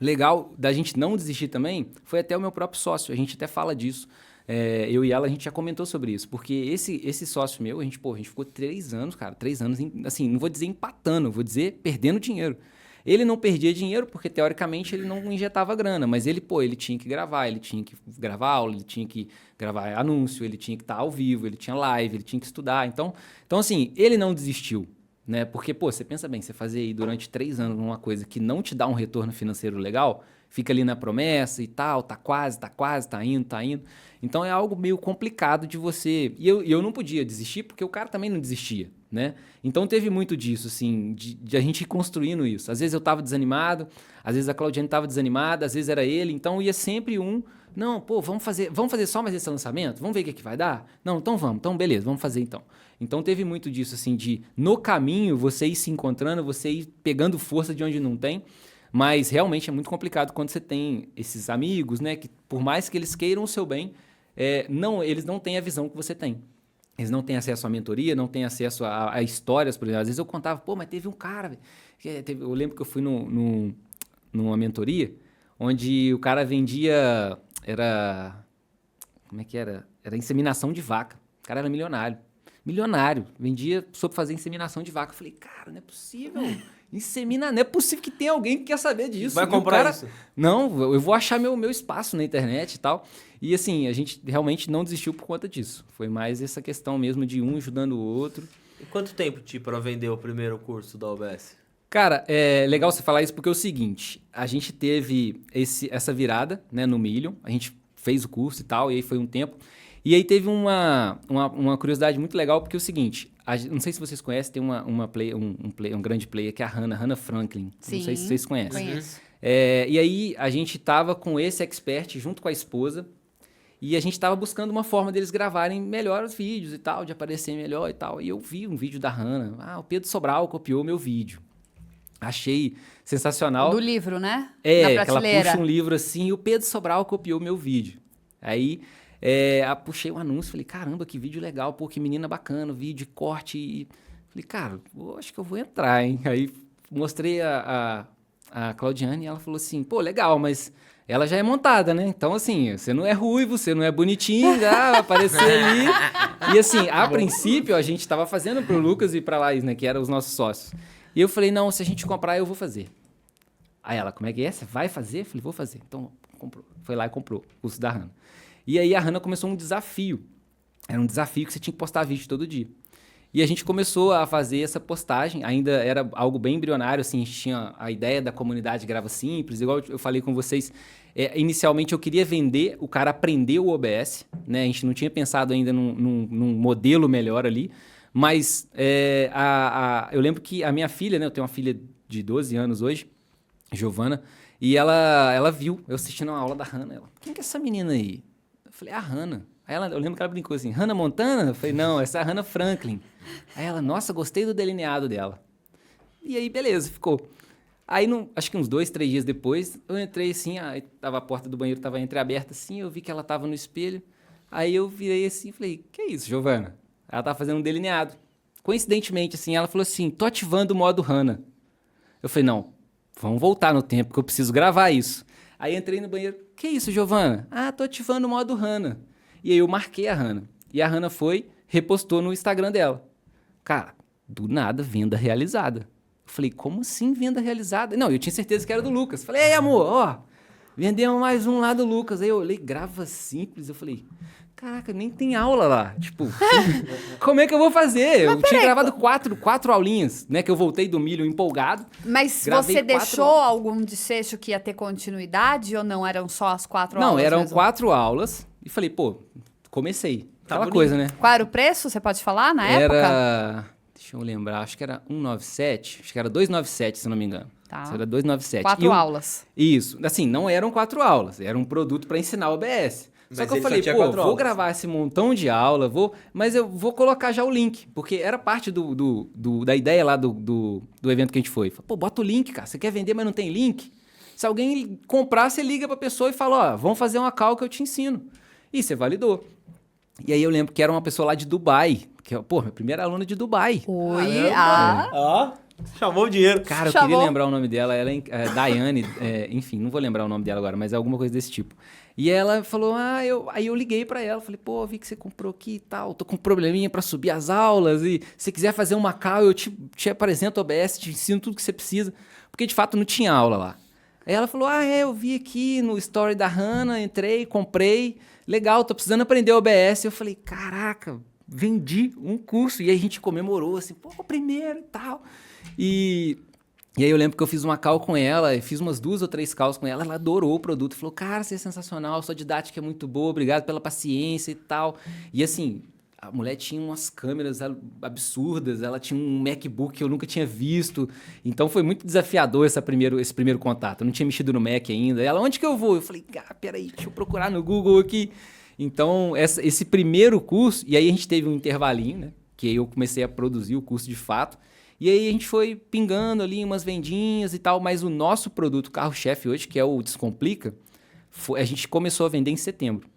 legal da gente não desistir também, foi até o meu próprio sócio, a gente até fala disso. Eu e ela, a gente já comentou sobre isso, porque esse sócio meu, a gente ficou 3 anos, cara, 3 anos, assim, não vou dizer empatando, vou dizer perdendo dinheiro. Ele não perdia dinheiro porque, teoricamente, ele não injetava grana. Mas ele tinha que gravar, ele tinha que gravar aula, ele tinha que gravar anúncio, ele tinha que estar ao vivo, ele tinha live, ele tinha que estudar. Então assim, ele não desistiu, né? Porque, você pensa bem, você fazer aí durante 3 anos uma coisa que não te dá um retorno financeiro legal, fica ali na promessa e tal, tá quase, tá indo. Então é algo meio complicado de você... E eu não podia desistir porque o cara também não desistia, né? Então teve muito disso, assim, de a gente ir construindo isso. Às vezes eu tava desanimado, às vezes a Claudiane tava desanimada, às vezes era ele, então ia sempre não, vamos fazer só mais esse lançamento? Vamos ver o que vai dar? Não, então vamos, então beleza, vamos fazer então. Então teve muito disso, assim, de no caminho você ir se encontrando, você ir pegando força de onde não tem, mas realmente é muito complicado quando você tem esses amigos, né, que por mais que eles queiram o seu bem, eles não têm a visão que você tem. Eles não têm acesso à mentoria, não têm acesso a histórias, por exemplo. Às vezes eu contava, mas teve um cara, eu lembro que eu fui numa mentoria, onde o cara vendia, como é que era? Era inseminação de vaca. O cara era milionário, vendia, soube fazer inseminação de vaca. Eu falei, cara, não é possível, não é possível que tenha alguém que quer saber disso. Vai comprar isso? Não, eu vou achar meu espaço na internet e tal. E assim, a gente realmente não desistiu por conta disso. Foi mais essa questão mesmo de um ajudando o outro. E quanto tempo, para vender o primeiro curso da OBS? Cara, é legal você falar isso porque é o seguinte, a gente teve essa virada, né, no Million, a gente fez o curso e tal, e aí foi um tempo. E aí teve uma curiosidade muito legal, porque é o seguinte, não sei se vocês conhecem, tem um grande player que é a Hannah Franklin. Sim, não sei se vocês conhecem. Conheço. E aí a gente tava com esse expert junto com a esposa, e a gente tava buscando uma forma deles gravarem melhor os vídeos e tal, de aparecer melhor e tal. E eu vi um vídeo da Hannah, o Pedro Sobral copiou meu vídeo. Achei sensacional. Do livro, né? Na que ela prateleira. puxa um livro assim e o Pedro Sobral copiou meu vídeo. Aí puxei um anúncio, falei, caramba, que vídeo legal, pô, que menina bacana, vídeo, corte. E falei, cara, acho que eu vou entrar, hein? Aí mostrei a Claudiane e ela falou assim, pô, legal, mas ela já é montada, né? Então, assim, você não é ruivo, você não é bonitinho, já vai aparecer ali. E assim, a princípio, a gente tava fazendo pro Lucas e pra Laís, né, que eram os nossos sócios. E eu falei, não, se a gente comprar, eu vou fazer. Aí ela, como é que é? Você vai fazer? Eu falei, vou fazer. Então, comprou. Foi lá e comprou o curso da Hannah. E aí a Hannah começou um desafio. Era um desafio que você tinha que postar vídeo todo dia. E a gente começou a fazer essa postagem. Ainda era algo bem embrionário, assim, a gente tinha a ideia da comunidade Grava Simples. Igual eu falei com vocês, inicialmente eu queria vender, o cara aprender o OBS, né? A gente não tinha pensado ainda num modelo melhor ali. Mas eu lembro que a minha filha, né? Eu tenho uma filha de 12 anos hoje, Giovana, e ela viu eu assistindo uma aula da Hannah. Ela, quem que é essa menina aí? Eu falei, a Hannah. Aí eu lembro que ela brincou assim, Hannah Montana? Eu falei, não, essa é a Hannah Franklin. Aí ela, nossa, gostei do delineado dela. E aí, beleza, ficou. Aí, acho que uns 2, 3 dias depois, eu entrei assim, aí a porta do banheiro estava entreaberta assim, eu vi que ela estava no espelho. Aí eu virei assim e falei, que é isso, Giovana? Ela tava fazendo um delineado. Coincidentemente, assim, ela falou assim, tô ativando o modo Hannah. Eu falei, não, vamos voltar no tempo que eu preciso gravar isso. Aí entrei no banheiro, que isso, Giovana? Tô ativando o modo Hannah. E aí eu marquei a Hannah. E a Hannah repostou no Instagram dela. Cara, do nada, venda realizada. Eu falei, como assim venda realizada? Não, eu tinha certeza que era do Lucas. Falei, ei, amor, vendemos mais um lá do Lucas. Aí eu olhei, Grava Simples. Eu falei, caraca, nem tem aula lá. Tipo, como é que eu vou fazer? Eu tinha gravado quatro aulinhas, né? Que eu voltei do milho empolgado. Mas você deixou algum desfecho que ia ter continuidade ou não? Eram só as 4 aulas? Não, eram mesmo? 4 aulas. E falei, pô, comecei. Aquela coisa, né? Qual era o preço? Você pode falar na época? Deixa eu lembrar, acho que era 197. Acho que era 297, se não me engano. Tá. Era 297. 4 aulas. Isso. Assim, não eram 4 aulas. Era um produto para ensinar o OBS. Só que eu falei, pô, vou gravar esse montão de aula, mas eu vou colocar já o link, porque era parte da ideia lá do evento que a gente foi. Pô, bota o link, cara, você quer vender, mas não tem link? Se alguém comprar, você liga pra pessoa e fala, vamos fazer uma call que eu te ensino. E você validou. E aí eu lembro que era uma pessoa lá de Dubai, que é, pô, minha primeira aluna de Dubai. Oi, chamou o dinheiro. Cara, eu queria lembrar o nome dela, ela é Daiane, enfim, não vou lembrar o nome dela agora, mas é alguma coisa desse tipo. E ela falou, aí eu liguei pra ela, falei, pô, vi que você comprou aqui e tal, tô com um probleminha pra subir as aulas, e se quiser fazer uma call, eu te apresento o OBS, te ensino tudo que você precisa, porque de fato não tinha aula lá. Aí ela falou, eu vi aqui no story da Hannah, entrei, comprei, legal, tô precisando aprender o OBS. Eu falei, caraca, vendi um curso, e aí a gente comemorou, assim, pô, o primeiro e tal. E aí eu lembro que eu fiz uma call com ela, fiz umas 2 ou 3 calls com ela, ela adorou o produto, falou, cara, você é sensacional, sua didática é muito boa, obrigado pela paciência e tal. E assim, a mulher tinha umas câmeras absurdas, ela tinha um MacBook que eu nunca tinha visto, então foi muito desafiador esse primeiro contato, eu não tinha mexido no Mac ainda. Ela, onde que eu vou? Eu falei, peraí, deixa eu procurar no Google aqui. Então, esse primeiro curso, e aí a gente teve um intervalinho, né, que aí eu comecei a produzir o curso de fato. E aí a gente foi pingando ali umas vendinhas e tal, mas o nosso produto carro-chefe hoje, que é o Descomplica, a gente começou a vender em setembro.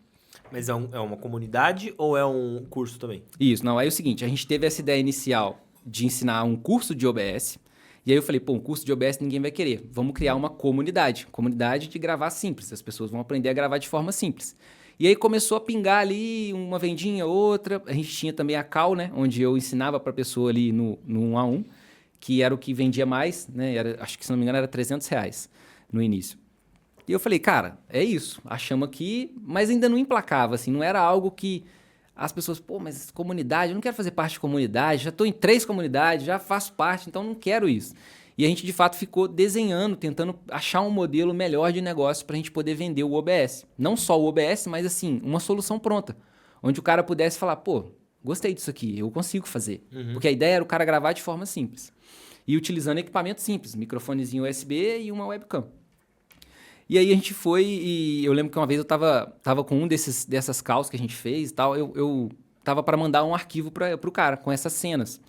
Mas é uma comunidade ou é um curso também? Isso, não, aí é o seguinte, a gente teve essa ideia inicial de ensinar um curso de OBS, e aí eu falei, pô, um curso de OBS ninguém vai querer, vamos criar uma comunidade de gravar simples, as pessoas vão aprender a gravar de forma simples. E aí começou a pingar ali uma vendinha, outra. A gente tinha também a call, né? Onde eu ensinava para a pessoa ali no 1 a 1, que era o que vendia mais, né? Acho que, se não me engano, era R$300 no início. E eu falei, cara, é isso. Achamos aqui, mas ainda não emplacava, assim. Não era algo que as pessoas, pô, mas comunidade, eu não quero fazer parte de comunidade. Já estou em 3 comunidades, já faço parte, então não quero isso. E a gente, de fato, ficou desenhando, tentando achar um modelo melhor de negócio para a gente poder vender o OBS. Não só o OBS, mas assim, uma solução pronta. Onde o cara pudesse falar, pô, gostei disso aqui, eu consigo fazer. Porque a ideia era o cara gravar de forma simples. E utilizando equipamento simples, microfonezinho USB e uma webcam. E aí a gente foi e eu lembro que uma vez eu tava com dessas calls que a gente fez e tal, eu tava para mandar um arquivo pro cara com essas cenas.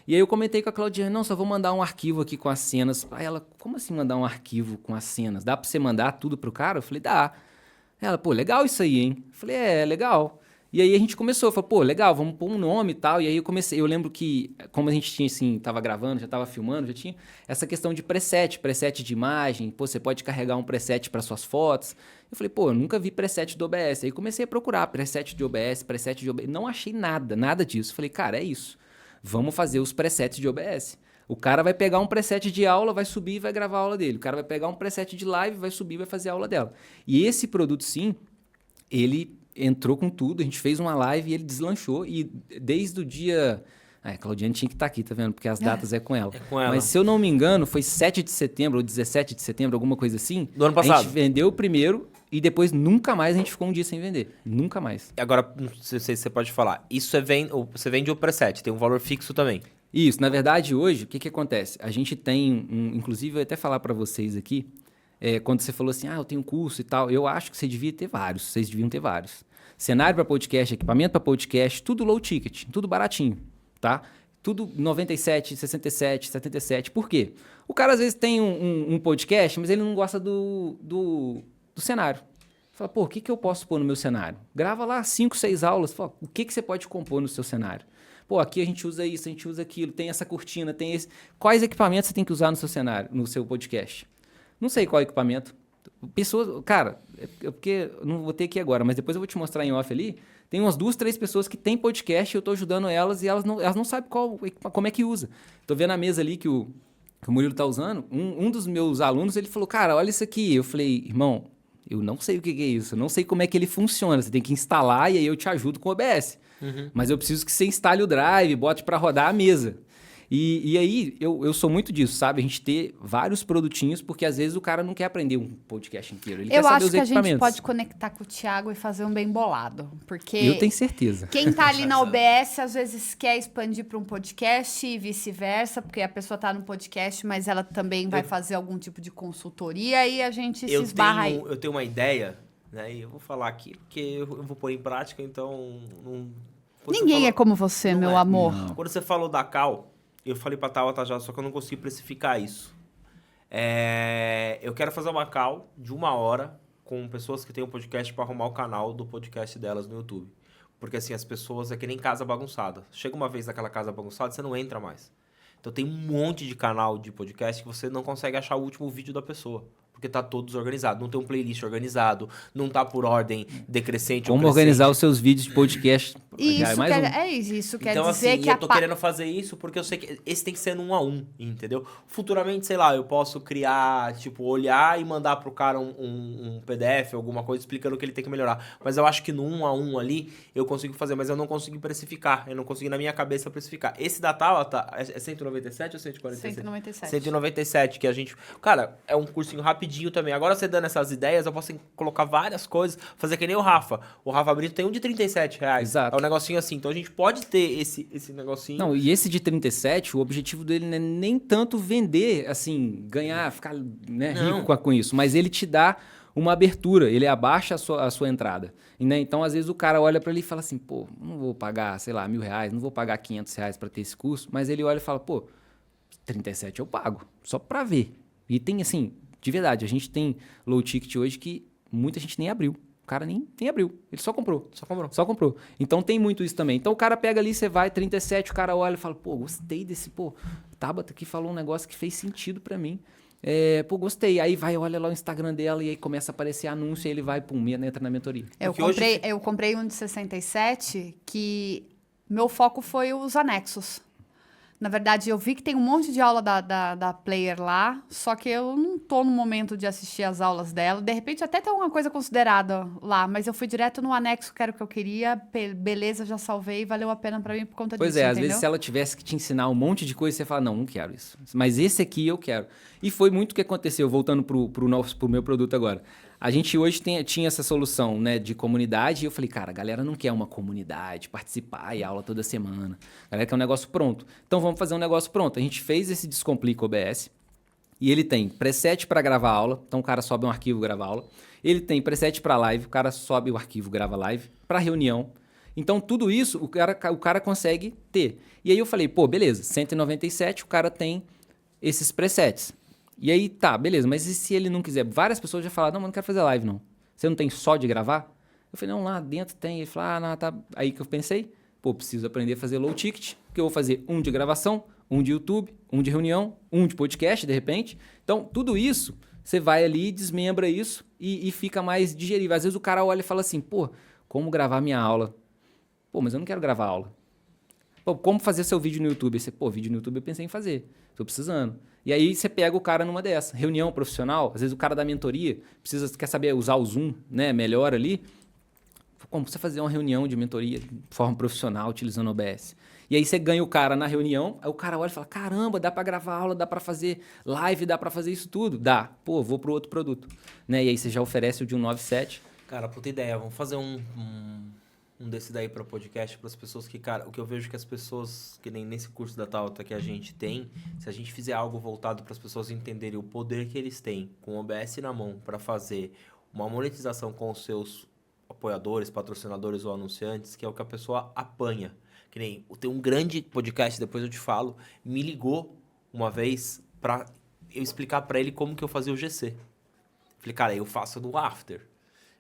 E aí eu comentei com a Claudiane, não, só vou mandar um arquivo aqui com as cenas. Aí ela, como assim mandar um arquivo com as cenas? Dá pra você mandar tudo pro cara? Eu falei, dá. Ela, pô, legal isso aí, hein? Eu falei, legal. E aí a gente começou, falou, pô, legal, vamos pôr um nome e tal. E aí eu lembro que, como a gente tinha assim, tava gravando, já tava filmando, já tinha essa questão de preset de imagem. Pô, você pode carregar um preset para suas fotos. Eu falei, pô, eu nunca vi preset do OBS. Aí comecei a procurar preset de OBS. Não achei nada disso. Falei, cara, é isso. Vamos fazer os presets de OBS. O cara vai pegar um preset de aula, vai subir e vai gravar a aula dele. O cara vai pegar um preset de live, vai subir e vai fazer a aula dela. E esse produto, sim, ele entrou com tudo. A gente fez uma live e ele deslanchou. E desde o dia... a Claudiane tinha que estar aqui, tá vendo? Porque as datas é com ela. É com ela. Mas se eu não me engano, foi 7 de setembro ou 17 de setembro, alguma coisa assim. Do ano passado. A gente vendeu o primeiro e depois nunca mais a gente ficou um dia sem vender. Nunca mais. Agora, não sei se você pode falar. Isso você vende o preset, tem um valor fixo também. Isso. Na verdade, hoje, o que acontece? A gente tem... inclusive, eu ia até falar para vocês aqui, quando você falou assim, eu tenho curso e tal, eu acho que você devia ter vários. Vocês deviam ter vários. Cenário para podcast, equipamento para podcast, tudo low ticket, tudo baratinho, tá? Tudo 97, 67, 77. Por quê? O cara às vezes tem um podcast, mas ele não gosta do cenário. Fala, pô, o que eu posso pôr no meu cenário? Grava lá 5, 6 aulas. Fala, o que você pode compor no seu cenário? Pô, aqui a gente usa isso, a gente usa aquilo, tem essa cortina, tem esse... Quais equipamentos você tem que usar no seu cenário, no seu podcast? Não sei qual equipamento. Pessoas... Cara, porque não vou ter aqui agora, mas depois eu vou te mostrar em off ali. Tem umas 2, 3 pessoas que têm podcast e eu estou ajudando elas e elas não sabem como é que usa. Tô vendo a mesa ali que o Murilo tá usando. Um dos meus alunos, ele falou, cara, olha isso aqui. Eu falei, irmão, eu não sei o que é isso. Eu não sei como é que ele funciona. Você tem que instalar e aí eu te ajudo com o OBS. Mas eu preciso que você instale o drive, bote para rodar a mesa. E aí, eu sou muito disso, sabe? A gente ter vários produtinhos, porque às vezes o cara não quer aprender um podcast inteiro. Ele quer saber os equipamentos. Eu acho que a gente pode conectar com o Thiago e fazer um bem bolado. Porque eu tenho certeza. Quem tá ali na OBS, às vezes quer expandir para um podcast e vice-versa, porque a pessoa tá no podcast, mas ela também vai fazer algum tipo de consultoria e a gente se esbarra aí. Eu tenho uma ideia, né? E eu vou falar aqui, porque eu vou pôr em prática, então... Ninguém é como você, meu amor. Não. Quando você falou da Cal... Eu falei pra Tabata já, só que eu não consegui precificar isso. Eu quero fazer uma call de 1 hora com pessoas que têm um podcast para arrumar o canal do podcast delas no YouTube. Porque assim, as pessoas é que nem casa bagunçada. Chega uma vez naquela casa bagunçada, você não entra mais. Então tem um monte de canal de podcast que você não consegue achar o último vídeo da pessoa. Porque tá todo desorganizado. Não tem um playlist organizado, não tá por ordem decrescente ou crescente. Como organizar os seus vídeos de podcast. Isso quer então, dizer assim, que eu tô querendo fazer isso porque eu sei que esse tem que ser no 1 a 1, entendeu? Futuramente, sei lá, eu posso criar, tipo, olhar e mandar pro cara um PDF, alguma coisa explicando o que ele tem que melhorar. Mas eu acho que no 1 a 1 ali eu consigo fazer, mas eu não consigo precificar. Eu não consigo na minha cabeça precificar. Esse da Tabata é 197 ou 147? 197. 197, que a gente... Cara, é um cursinho rapidinho também. Agora você dando essas ideias, eu posso colocar várias coisas, fazer que nem o Rafa. O Rafa Brito tem um de R$37. Exato. É um negocinho assim. Então a gente pode ter esse negocinho. Não, e esse de 37, o objetivo dele não é nem tanto vender, assim, ganhar, ficar rico com isso, mas ele te dá uma abertura, ele abaixa a sua entrada. Né? Então, às vezes, o cara olha para ele e fala assim, pô, não vou pagar, sei lá, R$1.000, não vou pagar R$500 para ter esse curso, mas ele olha e fala, pô, 37 eu pago, só para ver. E tem, assim, de verdade, a gente tem low ticket hoje que muita gente nem abriu. O cara nem abriu. Ele só comprou. Só comprou. Então tem muito isso também. Então o cara pega ali, você vai, 37, o cara olha e fala, pô, gostei desse, pô, Tabata aqui falou um negócio que fez sentido pra mim. Pô, gostei. Aí vai, olha lá o Instagram dela e aí começa a aparecer anúncio e ele vai, pum, entra na mentoria. Eu comprei um de 67 que meu foco foi os anexos. Na verdade, eu vi que tem um monte de aula da Player lá, só que eu não tô no momento de assistir as aulas dela. De repente, até tem alguma coisa considerada lá, mas eu fui direto no anexo, que era o que eu queria. Beleza, já salvei, valeu a pena pra mim por conta Pois disso, é, entendeu? às vezes se ela tivesse que te ensinar um monte de coisa, você fala, não quero isso. Mas esse aqui eu quero. E foi muito o que aconteceu, voltando pro meu produto agora. A gente hoje tinha essa solução, né, de comunidade, e eu falei, cara, a galera não quer uma comunidade, participar e aula toda semana. A galera quer um negócio pronto. Então vamos fazer um negócio pronto. A gente fez esse Descomplica OBS, e ele tem preset para gravar aula, então o cara sobe um arquivo e grava aula. Ele tem preset para live, o cara sobe o arquivo, grava live, para reunião. Então tudo isso o cara consegue ter. E aí eu falei, pô, beleza, 197 o cara tem esses presets. E aí, tá, beleza, mas e se ele não quiser? Várias pessoas já falaram, não, mas não quero fazer live, não. Você não tem só de gravar? Eu falei, não, lá dentro tem. Ele falou, não, tá. Aí que eu pensei, pô, preciso aprender a fazer low ticket, porque eu vou fazer um de gravação, um de YouTube, um de reunião, um de podcast, de repente. Então, tudo isso, você vai ali, desmembra isso e fica mais digerível. Às vezes o cara olha e fala assim, pô, como gravar minha aula? Pô, mas eu não quero gravar aula. Pô, como fazer seu vídeo no YouTube? Aí você, pô, vídeo no YouTube eu pensei em fazer, tô precisando. E aí você pega o cara numa dessa, reunião profissional, às vezes o cara da mentoria quer saber usar o Zoom, né, melhor ali. Como você fazer uma reunião de mentoria de forma profissional utilizando o OBS? E aí você ganha o cara na reunião, aí o cara olha e fala, caramba, dá para gravar aula, dá para fazer live, dá para fazer isso tudo? Dá. Pô, vou pro outro produto. Né? E aí você já oferece o de 197. Cara, puta ideia, vamos fazer um desse daí para podcast, para as pessoas que, cara, o que eu vejo que as pessoas, que nem nesse curso da Tauta que a gente tem, se a gente fizer algo voltado para as pessoas entenderem o poder que eles têm com o OBS na mão para fazer uma monetização com os seus apoiadores, patrocinadores ou anunciantes, que é o que a pessoa apanha. Que nem, tem um grande podcast, depois eu te falo, me ligou uma vez para eu explicar para ele como que eu fazia o GC. Falei, cara, eu faço no After.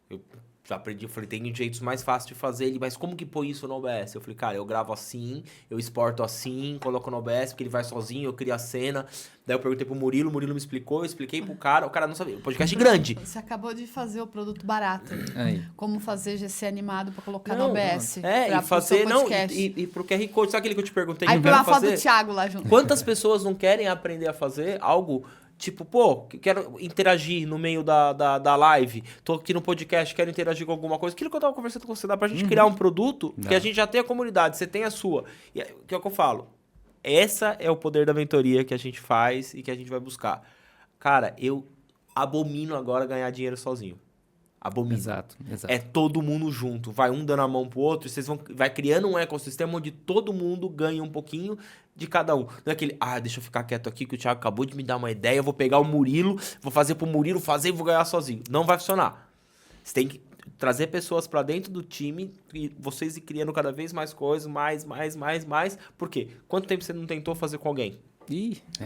Eu já aprendi, eu falei, tem jeitos mais fáceis de fazer ele, mas como que põe isso no OBS? Eu falei, cara, eu gravo assim, eu exporto assim, coloco no OBS, porque ele vai sozinho, eu crio a cena. Daí eu perguntei pro Murilo me explicou, eu expliquei pro cara, o cara não sabia. O podcast grande. Você acabou de fazer o produto barato. Aí. Como fazer GC animado pra colocar no OBS. E fazer, e pro QR Code, sabe aquele que eu te perguntei? Aí põe uma foto do Thiago lá junto. Quantas pessoas não querem aprender a fazer algo... Tipo, pô, quero interagir no meio da live, tô aqui no podcast, quero interagir com alguma coisa. Aquilo que eu tava conversando com você, dá pra gente criar um produto que a gente já tem a comunidade, você tem a sua. E que é o que eu falo. Essa é o poder da mentoria que a gente faz e que a gente vai buscar. Cara, eu abomino agora ganhar dinheiro sozinho. Abomino. Exato. É todo mundo junto. Vai um dando a mão pro outro e vocês vai criando um ecossistema onde todo mundo ganha um pouquinho de cada um. Não é aquele, deixa eu ficar quieto aqui que o Thiago acabou de me dar uma ideia, eu vou pegar o Murilo, vou fazer pro Murilo fazer e vou ganhar sozinho. Não vai funcionar. Você tem que trazer pessoas pra dentro do time e vocês ir criando cada vez mais coisas, mais. Por quê? Quanto tempo você não tentou fazer com alguém?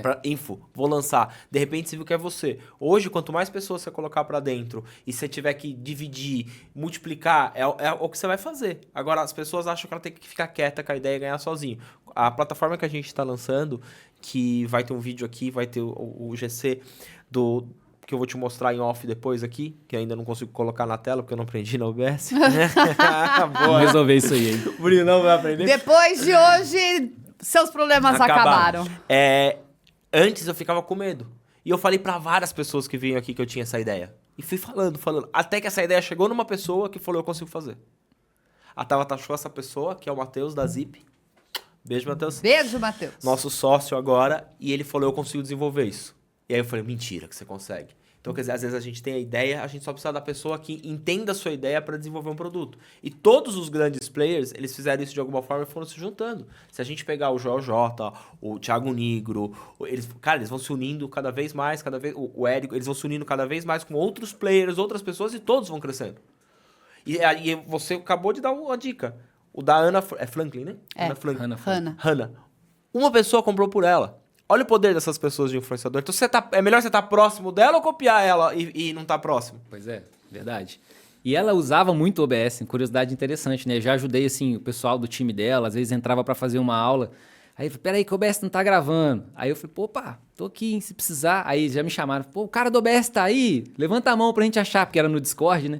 Pra info, vou lançar. De repente você viu que é você. Hoje, quanto mais pessoas você colocar pra dentro e você tiver que dividir, multiplicar, é o que você vai fazer. Agora, as pessoas acham que ela tem que ficar quieta com a ideia e ganhar sozinho. A plataforma que a gente tá lançando, que vai ter um vídeo aqui, vai ter o GC que eu vou te mostrar em off depois aqui, que ainda não consigo colocar na tela, porque eu não aprendi na OBS. Vamos resolver isso aí, hein? O Bruno não vai aprender. Depois de hoje... Seus problemas acabaram. Antes eu ficava com medo. E eu falei pra várias pessoas que vinham aqui que eu tinha essa ideia. E fui falando. Até que essa ideia chegou numa pessoa que falou, eu consigo fazer. A Tabata achou essa pessoa, que é o Matheus da Zip. Beijo, Matheus. Beijo, Matheus. Nosso sócio agora. E ele falou, eu consigo desenvolver isso. E aí eu falei, mentira que você consegue. Então, quer dizer, às vezes a gente tem a ideia, a gente só precisa da pessoa que entenda a sua ideia para desenvolver um produto. E todos os grandes players, eles fizeram isso de alguma forma e foram se juntando. Se a gente pegar o Joel J, o Thiago Nigro, eles vão se unindo cada vez mais, o Érico, eles vão se unindo cada vez mais com outros players, outras pessoas e todos vão crescendo. E você acabou de dar uma dica. O da Ana... É Franklin, né? Hannah. Uma pessoa comprou por ela. Olha o poder dessas pessoas de influenciador. Então, é melhor você estar próximo dela ou copiar ela e não estar próximo? Pois é, verdade. E ela usava muito o OBS, curiosidade interessante, né? Já ajudei, assim, o pessoal do time dela, às vezes entrava pra fazer uma aula. Aí eu falei, peraí que o OBS não tá gravando. Aí eu falei, opa, tô aqui, hein, se precisar. Aí já me chamaram, pô, o cara do OBS tá aí? Levanta a mão pra gente achar, porque era no Discord, né?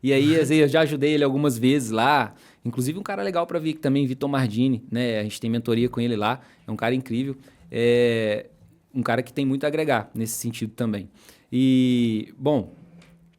E aí, às vezes, eu já ajudei ele algumas vezes lá. Inclusive um cara legal para vir também, Vitor Mardini, né? A gente tem mentoria com ele lá, é um cara incrível. É um cara que tem muito a agregar nesse sentido também. E, bom,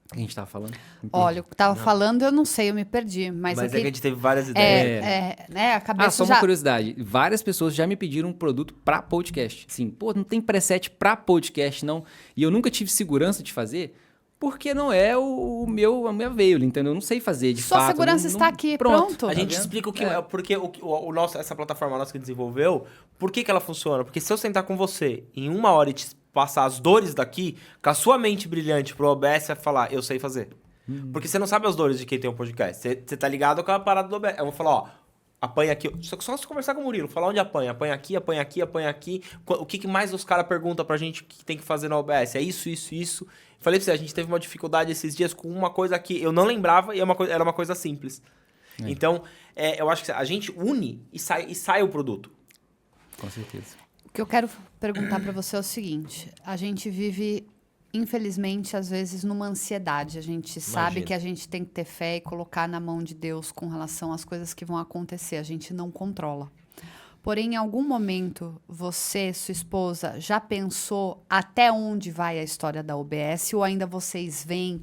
o que a gente estava falando? Olha, o que estava falando eu não sei, eu me perdi. Mas é que a gente teve várias ideias. Né, a cabeça só uma curiosidade. Várias pessoas já me pediram um produto para podcast. Sim, pô, não tem preset para podcast, não. E eu nunca tive segurança de fazer, porque não é a minha veia, entendeu? Eu não sei fazer, de fato. Sua segurança está aqui, pronto. A gente explica o que é, porque o nosso, essa plataforma nossa que desenvolveu, por que ela funciona? Porque se eu sentar com você em 1 hora e te passar as dores daqui, com a sua mente brilhante pro OBS, vai falar, eu sei fazer. Porque você não sabe as dores de quem tem um podcast. Você tá ligado com a parada do OBS. Eu vou falar, ó, apanha aqui. Só se conversar com o Murilo, falar onde apanha. Apanha aqui, apanha aqui, apanha aqui. O que mais os caras perguntam pra gente que tem que fazer no OBS? É isso, isso, isso. Falei pra você, a gente teve uma dificuldade esses dias com uma coisa que eu não lembrava e era uma coisa simples. Então, eu acho que a gente une e sai o produto. Com certeza. O que eu quero perguntar pra você é o seguinte. A gente vive, infelizmente, às vezes numa ansiedade. A gente sabe que a gente tem que ter fé e colocar na mão de Deus com relação às coisas que vão acontecer. A gente não controla. Porém, em algum momento, você, sua esposa, já pensou até onde vai a história da OBS? Ou ainda vocês veem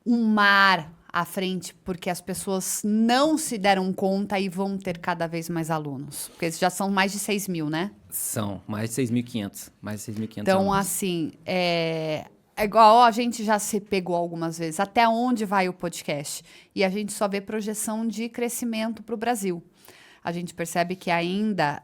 um mar à frente porque as pessoas não se deram conta e vão ter cada vez mais alunos? Porque já são mais de 6 mil, né? São mais de 6.500. Mais de 6.500 Então, alunos. assim, é igual a gente já se pegou algumas vezes. Até onde vai o podcast? E a gente só vê projeção de crescimento para o Brasil. A gente percebe que ainda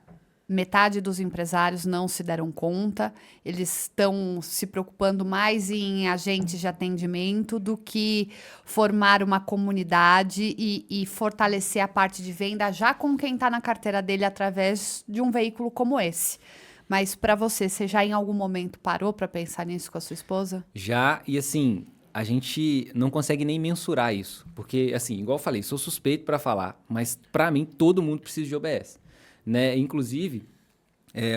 metade dos empresários não se deram conta. Eles estão se preocupando mais em agentes de atendimento do que formar uma comunidade e fortalecer a parte de venda já com quem está na carteira dele através de um veículo como esse. Mas para você já em algum momento parou para pensar nisso com a sua esposa? Já, e assim, a gente não consegue nem mensurar isso. Porque, assim, igual eu falei, sou suspeito para falar, mas para mim todo mundo precisa de OBS. Né? Inclusive,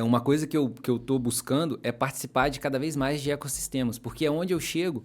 uma coisa que eu tô buscando é participar de cada vez mais de ecossistemas. Porque onde eu chego,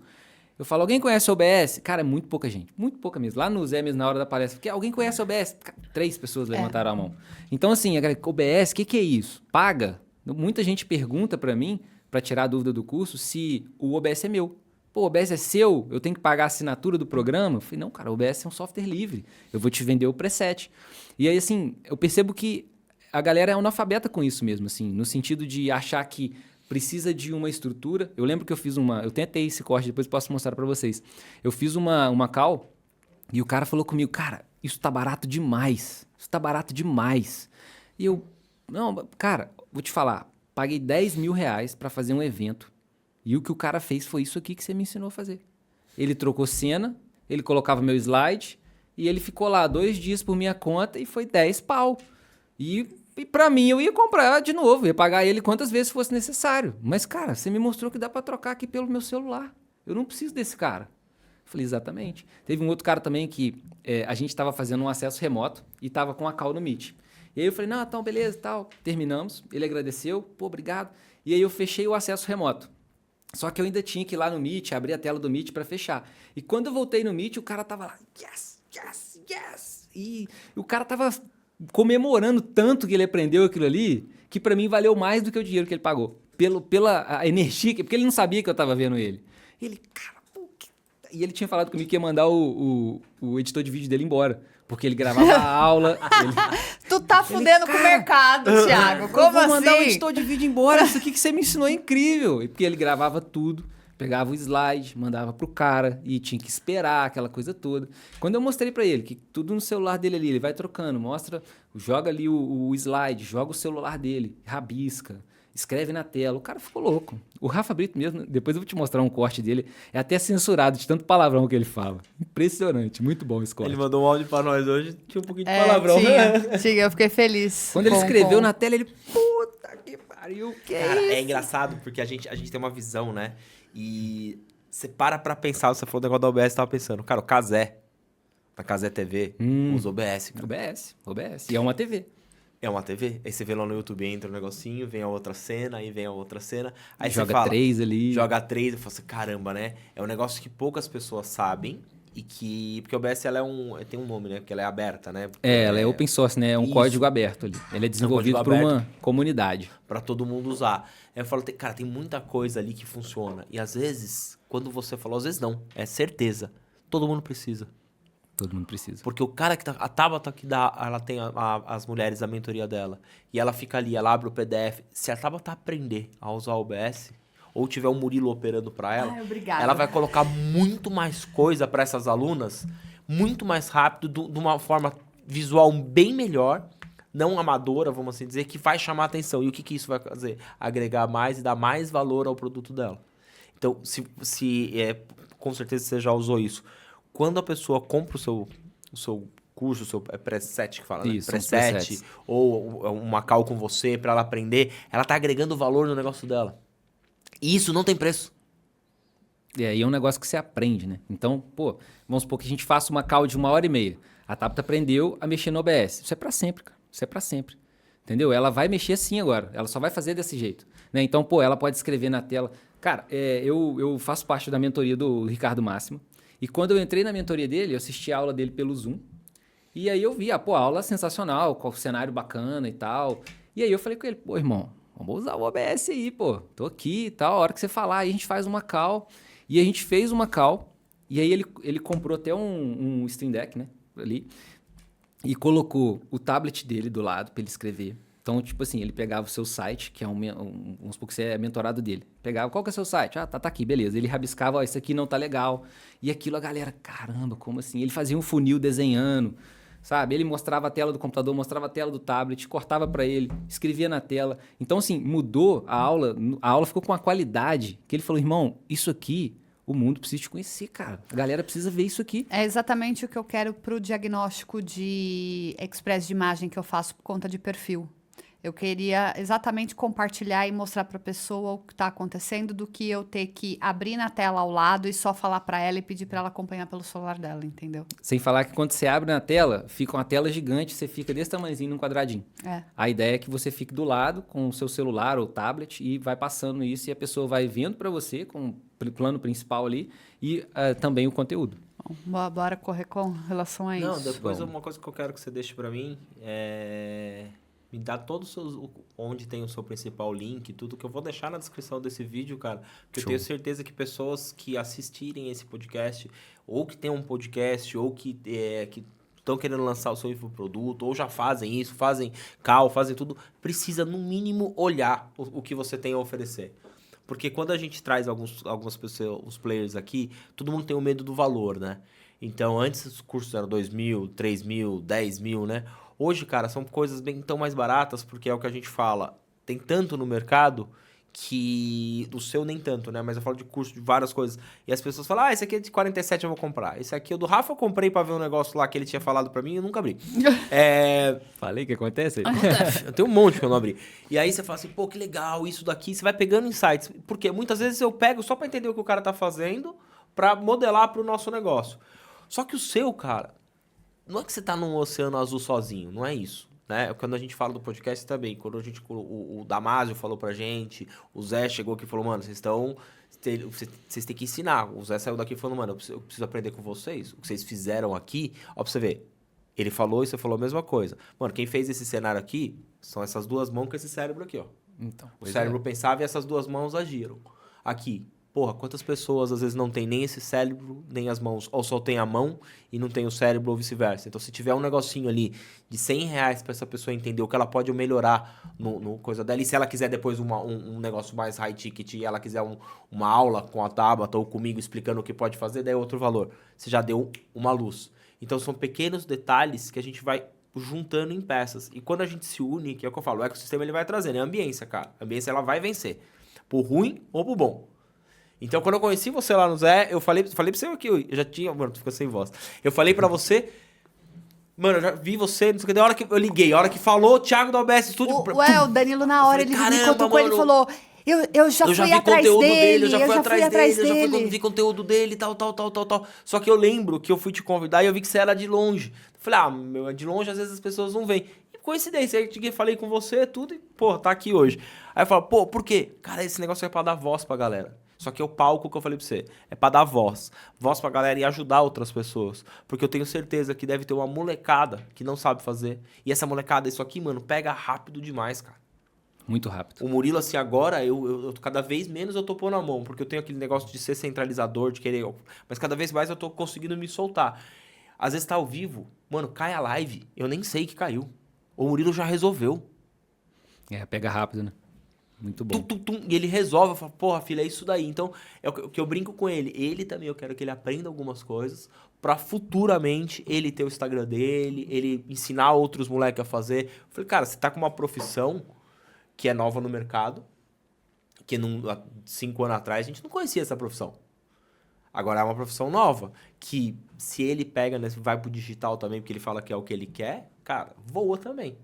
eu falo, alguém conhece OBS? Cara, é muito pouca gente. Muito pouca mesmo. Lá no Zé mesmo, na hora da palestra, porque alguém conhece OBS? 3 pessoas levantaram a mão. Então, assim, OBS, o que é isso? Paga? Muita gente pergunta para mim, para tirar a dúvida do curso, se o OBS é meu. Pô, o OBS é seu? Eu tenho que pagar a assinatura do programa? Eu falei, não, cara, o OBS é um software livre. Eu vou te vender o preset. E aí, assim, eu percebo que a galera é analfabeta com isso mesmo, assim, no sentido de achar que precisa de uma estrutura. Eu lembro que eu tentei esse corte, depois posso mostrar para vocês. Eu fiz uma call e o cara falou comigo, cara, isso tá barato demais. Isso tá barato demais. E eu, não, cara, vou te falar, paguei 10 mil reais para fazer um evento. E o que o cara fez foi isso aqui que você me ensinou a fazer. Ele trocou cena, ele colocava meu slide e ele ficou lá 2 dias por minha conta e foi 10 pau. E pra mim eu ia comprar de novo, ia pagar ele quantas vezes fosse necessário. Mas, cara, você me mostrou que dá pra trocar aqui pelo meu celular. Eu não preciso desse cara. Eu falei, exatamente. Teve um outro cara também que a gente tava fazendo um acesso remoto e tava com a call no Meet. E aí eu falei, não, então beleza e tal. Terminamos, ele agradeceu, pô, obrigado. E aí eu fechei o acesso remoto. Só que eu ainda tinha que ir lá no Meet, abrir a tela do Meet pra fechar. E quando eu voltei no Meet, o cara tava lá, yes, yes, yes. E o cara tava comemorando tanto que ele aprendeu aquilo ali, que pra mim valeu mais do que o dinheiro que ele pagou. Pela energia, porque ele não sabia que eu tava vendo ele. E ele, cara, pô, e ele tinha falado comigo que ia mandar o editor de vídeo dele embora. Porque ele gravava a aula. Tu tá fudendo com o mercado, Thiago. Como assim? Eu vou mandar o editor de vídeo embora. Isso aqui que você me ensinou é incrível. E porque ele gravava tudo, pegava o slide, mandava pro cara e tinha que esperar aquela coisa toda. Quando eu mostrei pra ele que tudo no celular dele ali, ele vai trocando, mostra, joga ali o slide, joga o celular dele, rabisca, escreve na tela. O cara ficou louco. O Rafa Brito mesmo, depois eu vou te mostrar um corte dele, é até censurado de tanto palavrão que ele fala. Impressionante, muito bom esse corte. Ele mandou um áudio pra nós hoje, tinha um pouquinho de palavrão. Tinha, eu fiquei feliz. Quando ele escreveu na tela, ele, puta que pariu, que cara, é isso? É engraçado, porque a gente tem uma visão, né? E você para pra pensar, você falou do negócio da OBS, tava pensando, cara, o Cazé, na Cazé TV, usa OBS, cara. OBS. E é uma TV. É uma TV. Aí você vê lá no YouTube, entra um negocinho, vem a outra cena, aí vem a outra cena. Aí joga você fala, 3 ali. Joga 3, eu falo assim, caramba, né? É um negócio que poucas pessoas sabem Porque a OBS ela tem um nome, né? Porque ela é aberta, né? Ela é open source, né? É um código aberto ali. Ele é desenvolvido por uma comunidade. Para todo mundo usar. Aí eu falo, cara, tem muita coisa ali que funciona. E às vezes, quando você falou, às vezes não, é certeza. Todo mundo precisa. Todo mundo precisa. Porque o cara que a Tabata que dá, ela tem as mulheres, a mentoria dela. E ela fica ali, ela abre o PDF. Se a Tabata aprender a usar o OBS, ou tiver um Murilo operando para ela, ela vai colocar muito mais coisa para essas alunas, muito mais rápido, de uma forma visual bem melhor, não amadora, vamos assim dizer, que vai chamar a atenção. E o que isso vai fazer? Agregar mais e dar mais valor ao produto dela. Então, com certeza você já usou isso. Quando a pessoa compra o seu curso, o seu preset que fala, né? Preset, ou uma call com você para ela aprender, ela tá agregando valor no negócio dela. E isso não tem preço. E é um negócio que você aprende, né? Então, vamos supor que a gente faça uma call de 1h30. A Tabata aprendeu a mexer no OBS. Isso é para sempre, cara. Isso é para sempre. Entendeu? Ela vai mexer assim agora. Ela só vai fazer desse jeito. Né? Então, ela pode escrever na tela. Cara, eu faço parte da mentoria do Ricardo Máximo. E quando eu entrei na mentoria dele, eu assisti a aula dele pelo Zoom. E aí eu vi, a aula sensacional, com o cenário bacana e tal. E aí eu falei com ele, irmão, vamos usar o OBS aí, tô aqui e tal. A hora que você falar, aí a gente faz uma call. E a gente fez uma call. E aí ele comprou até um Stream Deck, né? Ali. E colocou o tablet dele do lado para ele escrever. Então, tipo assim, ele pegava o seu site, que é vamos supor que você é mentorado dele. Pegava, qual que é o seu site? Tá aqui, beleza. Ele rabiscava, isso aqui não tá legal. E aquilo a galera, caramba, como assim? Ele fazia um funil desenhando, sabe? Ele mostrava a tela do computador, mostrava a tela do tablet, cortava para ele, escrevia na tela. Então, assim, mudou a aula ficou com uma qualidade que ele falou, irmão, isso aqui... O mundo precisa te conhecer, cara. A galera precisa ver isso aqui. É exatamente o que eu quero pro diagnóstico de express de imagem que eu faço por conta de perfil. Eu queria exatamente compartilhar e mostrar para a pessoa o que está acontecendo do que eu ter que abrir na tela ao lado e só falar para ela e pedir para ela acompanhar pelo celular dela, entendeu? Sem falar que quando você abre na tela, fica uma tela gigante, você fica desse tamanhozinho num quadradinho. A ideia é que você fique do lado com o seu celular ou tablet e vai passando isso e a pessoa vai vendo para você com o plano principal ali e também o conteúdo. Bom, bora correr com relação a isso. Não, depois uma coisa que eu quero que você deixe para mim é... Me dá todos os seus... Onde tem o seu principal link, tudo que eu vou deixar na descrição desse vídeo, cara. Porque eu tenho certeza que pessoas que assistirem esse podcast, ou que tem um podcast, ou que estão querendo lançar o seu infoproduto, ou já fazem isso, fazem call, fazem tudo, precisa, no mínimo, olhar o que você tem a oferecer. Porque quando a gente traz algumas pessoas, os players aqui, todo mundo tem o medo do valor, né? Então, antes os cursos eram 2 mil, 3 mil, 10 mil, né? Hoje, cara, são coisas bem tão mais baratas, porque é o que a gente fala. Tem tanto no mercado que... O seu nem tanto, né? Mas eu falo de curso de várias coisas. E as pessoas falam, esse aqui é de 47 eu vou comprar. Esse aqui é do Rafa, eu comprei pra ver um negócio lá que ele tinha falado pra mim e eu nunca abri. Falei que acontece? Eu tenho um monte que eu não abri. E aí você fala assim, que legal, isso daqui. Você vai pegando insights. Porque muitas vezes eu pego só pra entender o que o cara tá fazendo, pra modelar pro nosso negócio. Só que o seu, cara... Não é que você tá num oceano azul sozinho, não é isso, né? Quando a gente fala do podcast também, quando a gente, o Damásio falou pra gente, o Zé chegou aqui e falou, mano, vocês têm que ensinar. O Zé saiu daqui e falou, mano, eu preciso aprender com vocês. O que vocês fizeram aqui, ó, pra você ver. Ele falou e você falou a mesma coisa. Mano, quem fez esse cenário aqui são essas duas mãos com esse cérebro aqui, ó. Então, o cérebro pensava e essas duas mãos agiram. Aqui. Porra, quantas pessoas às vezes não tem nem esse cérebro, nem as mãos, ou só tem a mão e não tem o cérebro ou vice-versa. Então, se tiver um negocinho ali de R$100 para essa pessoa entender o que ela pode melhorar no coisa dela, e se ela quiser depois um negócio mais high ticket e ela quiser uma aula com a Tabata ou comigo explicando o que pode fazer, daí é outro valor. Você já deu uma luz. Então, são pequenos detalhes que a gente vai juntando em peças. E quando a gente se une, que é o que eu falo, o ecossistema ele vai trazendo, é a ambiência, cara. A ambiência ela vai vencer, por ruim ou por bom. Então, quando eu conheci você lá no Zé, eu falei pra você aqui, eu já tinha... Mano, tu ficou sem voz. Eu falei pra você... Mano, eu já vi você, não sei o que, da hora que eu liguei, a hora que falou, Thiago da OBS Studio... O Danilo na hora, ele me cutucou, ele falou... Eu já fui atrás dele, eu já fui atrás dele. Eu já vi conteúdo dele, tal. Só que eu lembro que eu fui te convidar e eu vi que você era de longe. Eu falei, de longe às vezes as pessoas não vêm. E coincidência, aí eu falei com você, tudo, e, tá aqui hoje. Aí eu falo, por quê? Cara, esse negócio é pra dar voz pra galera. Só que é o palco que eu falei pra você. É pra dar voz. Voz pra galera e ajudar outras pessoas. Porque eu tenho certeza que deve ter uma molecada que não sabe fazer. E essa molecada, isso aqui, mano, pega rápido demais, cara. Muito rápido. O Murilo, assim, agora, eu cada vez menos eu tô pondo a mão. Porque eu tenho aquele negócio de ser centralizador, de querer... Mas cada vez mais eu tô conseguindo me soltar. Às vezes tá ao vivo, mano, cai a live, eu nem sei que caiu. O Murilo já resolveu. Pega rápido, né? Muito bom. E ele resolve, eu falo, porra, filho, é isso daí. Então, é o que eu brinco com ele. Ele também, eu quero que ele aprenda algumas coisas pra futuramente ele ter o Instagram dele, ele ensinar outros moleques a fazer. Eu falei, cara, você tá com uma profissão que é nova no mercado, que há 5 anos atrás a gente não conhecia essa profissão. Agora é uma profissão nova, que se ele pega, né, vai pro digital também, porque ele fala que é o que ele quer, cara, voa também.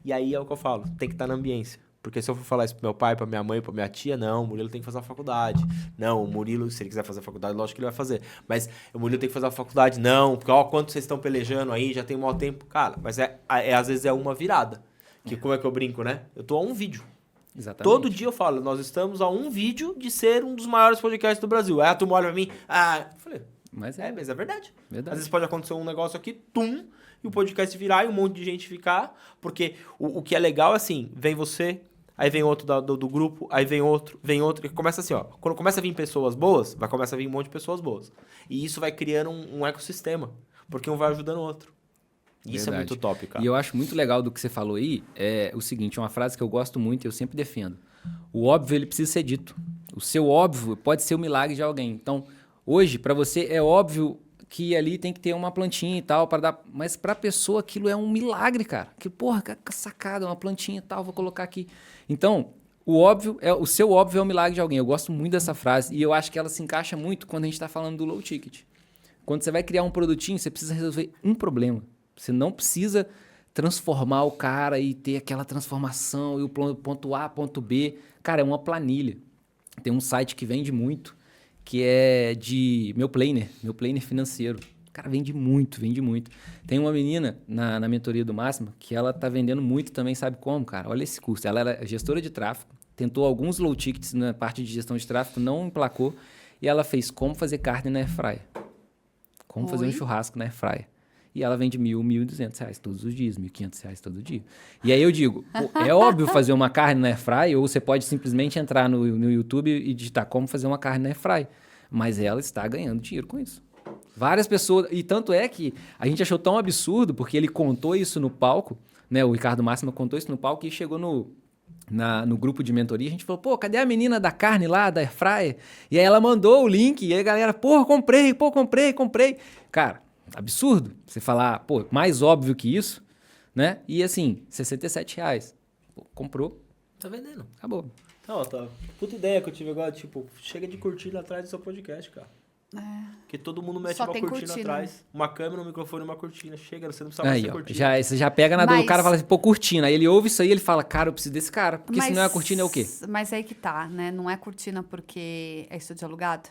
E aí é o que eu falo, tem que estar na ambiência. Porque se eu for falar isso pro meu pai, pra minha mãe, pra minha tia, não, o Murilo tem que fazer a faculdade. Não, o Murilo, se ele quiser fazer a faculdade, lógico que ele vai fazer. Mas o Murilo tem que fazer a faculdade, não, porque ó, quanto vocês estão pelejando aí, já tem um mau tempo. Cara, mas às vezes é uma virada. Que como é que eu brinco, né? Eu tô a um vídeo. Exatamente. Todo dia eu falo, nós estamos a um vídeo de ser um dos maiores podcasts do Brasil. Aí a turma olha pra mim, eu falei, mas é verdade. Às vezes pode acontecer um negócio aqui, e o podcast virar e um monte de gente ficar, porque o que é legal, assim, vem você, aí vem outro do grupo, aí vem outro, e começa assim, ó, quando começa a vir pessoas boas, vai começar a vir um monte de pessoas boas. E isso vai criando um ecossistema, porque um vai ajudando o outro. Isso é muito top, cara. E eu acho muito legal do que você falou aí, é o seguinte, uma frase que eu gosto muito e eu sempre defendo. O óbvio, ele precisa ser dito. O seu óbvio pode ser o milagre de alguém. Então, hoje, para você, é óbvio que ali tem que ter uma plantinha e tal, para dar... Mas pra pessoa, aquilo é um milagre, cara. Que, porra, que sacada, uma plantinha e tal, vou colocar aqui. Então, o seu óbvio é o milagre de alguém. Eu gosto muito dessa frase e eu acho que ela se encaixa muito quando a gente tá falando do low ticket. Quando você vai criar um produtinho, você precisa resolver um problema. Você não precisa transformar o cara e ter aquela transformação e o ponto A, ponto B. Cara, é uma planilha. Tem um site que vende muito, que é de meu planner financeiro. Cara, vende muito, vende muito. Tem uma menina na mentoria do Máximo que ela tá vendendo muito também, sabe como, cara? Olha esse curso. Ela era gestora de tráfego, tentou alguns low tickets na parte de gestão de tráfego, não emplacou, e ela fez como fazer carne na airfryer. Como fazer um churrasco na airfryer. E ela vende R$1.000, R$1.200 todos os dias, R$1.500 todo dia. E aí eu digo, é óbvio fazer uma carne na airfryer, ou você pode simplesmente entrar no YouTube e digitar como fazer uma carne na airfryer. Mas ela está ganhando dinheiro com isso. Várias pessoas, e tanto é que a gente achou tão absurdo, porque ele contou isso no palco, né? O Ricardo Máximo contou isso no palco e chegou no grupo de mentoria, a gente falou, pô, cadê a menina da carne lá, da airfryer? E aí ela mandou o link, e aí a galera, comprei. Cara, absurdo você falar, pô, mais óbvio que isso, né? E assim, R$67. Pô, comprou. Tá vendendo. Acabou. Não, tá. Puta ideia que eu tive agora, tipo, chega de curtir atrás do seu podcast, cara. Porque todo mundo mete uma cortina atrás. Uma câmera, um microfone e uma cortina. Chega, você não precisa mais ter cortina. Você já pega na dor do cara e fala assim, pô, cortina. Aí ele ouve isso aí e ele fala, cara, eu preciso desse cara. Porque se não é a cortina, é o quê? Mas aí que tá, né? Não é cortina porque é estúdio alugado?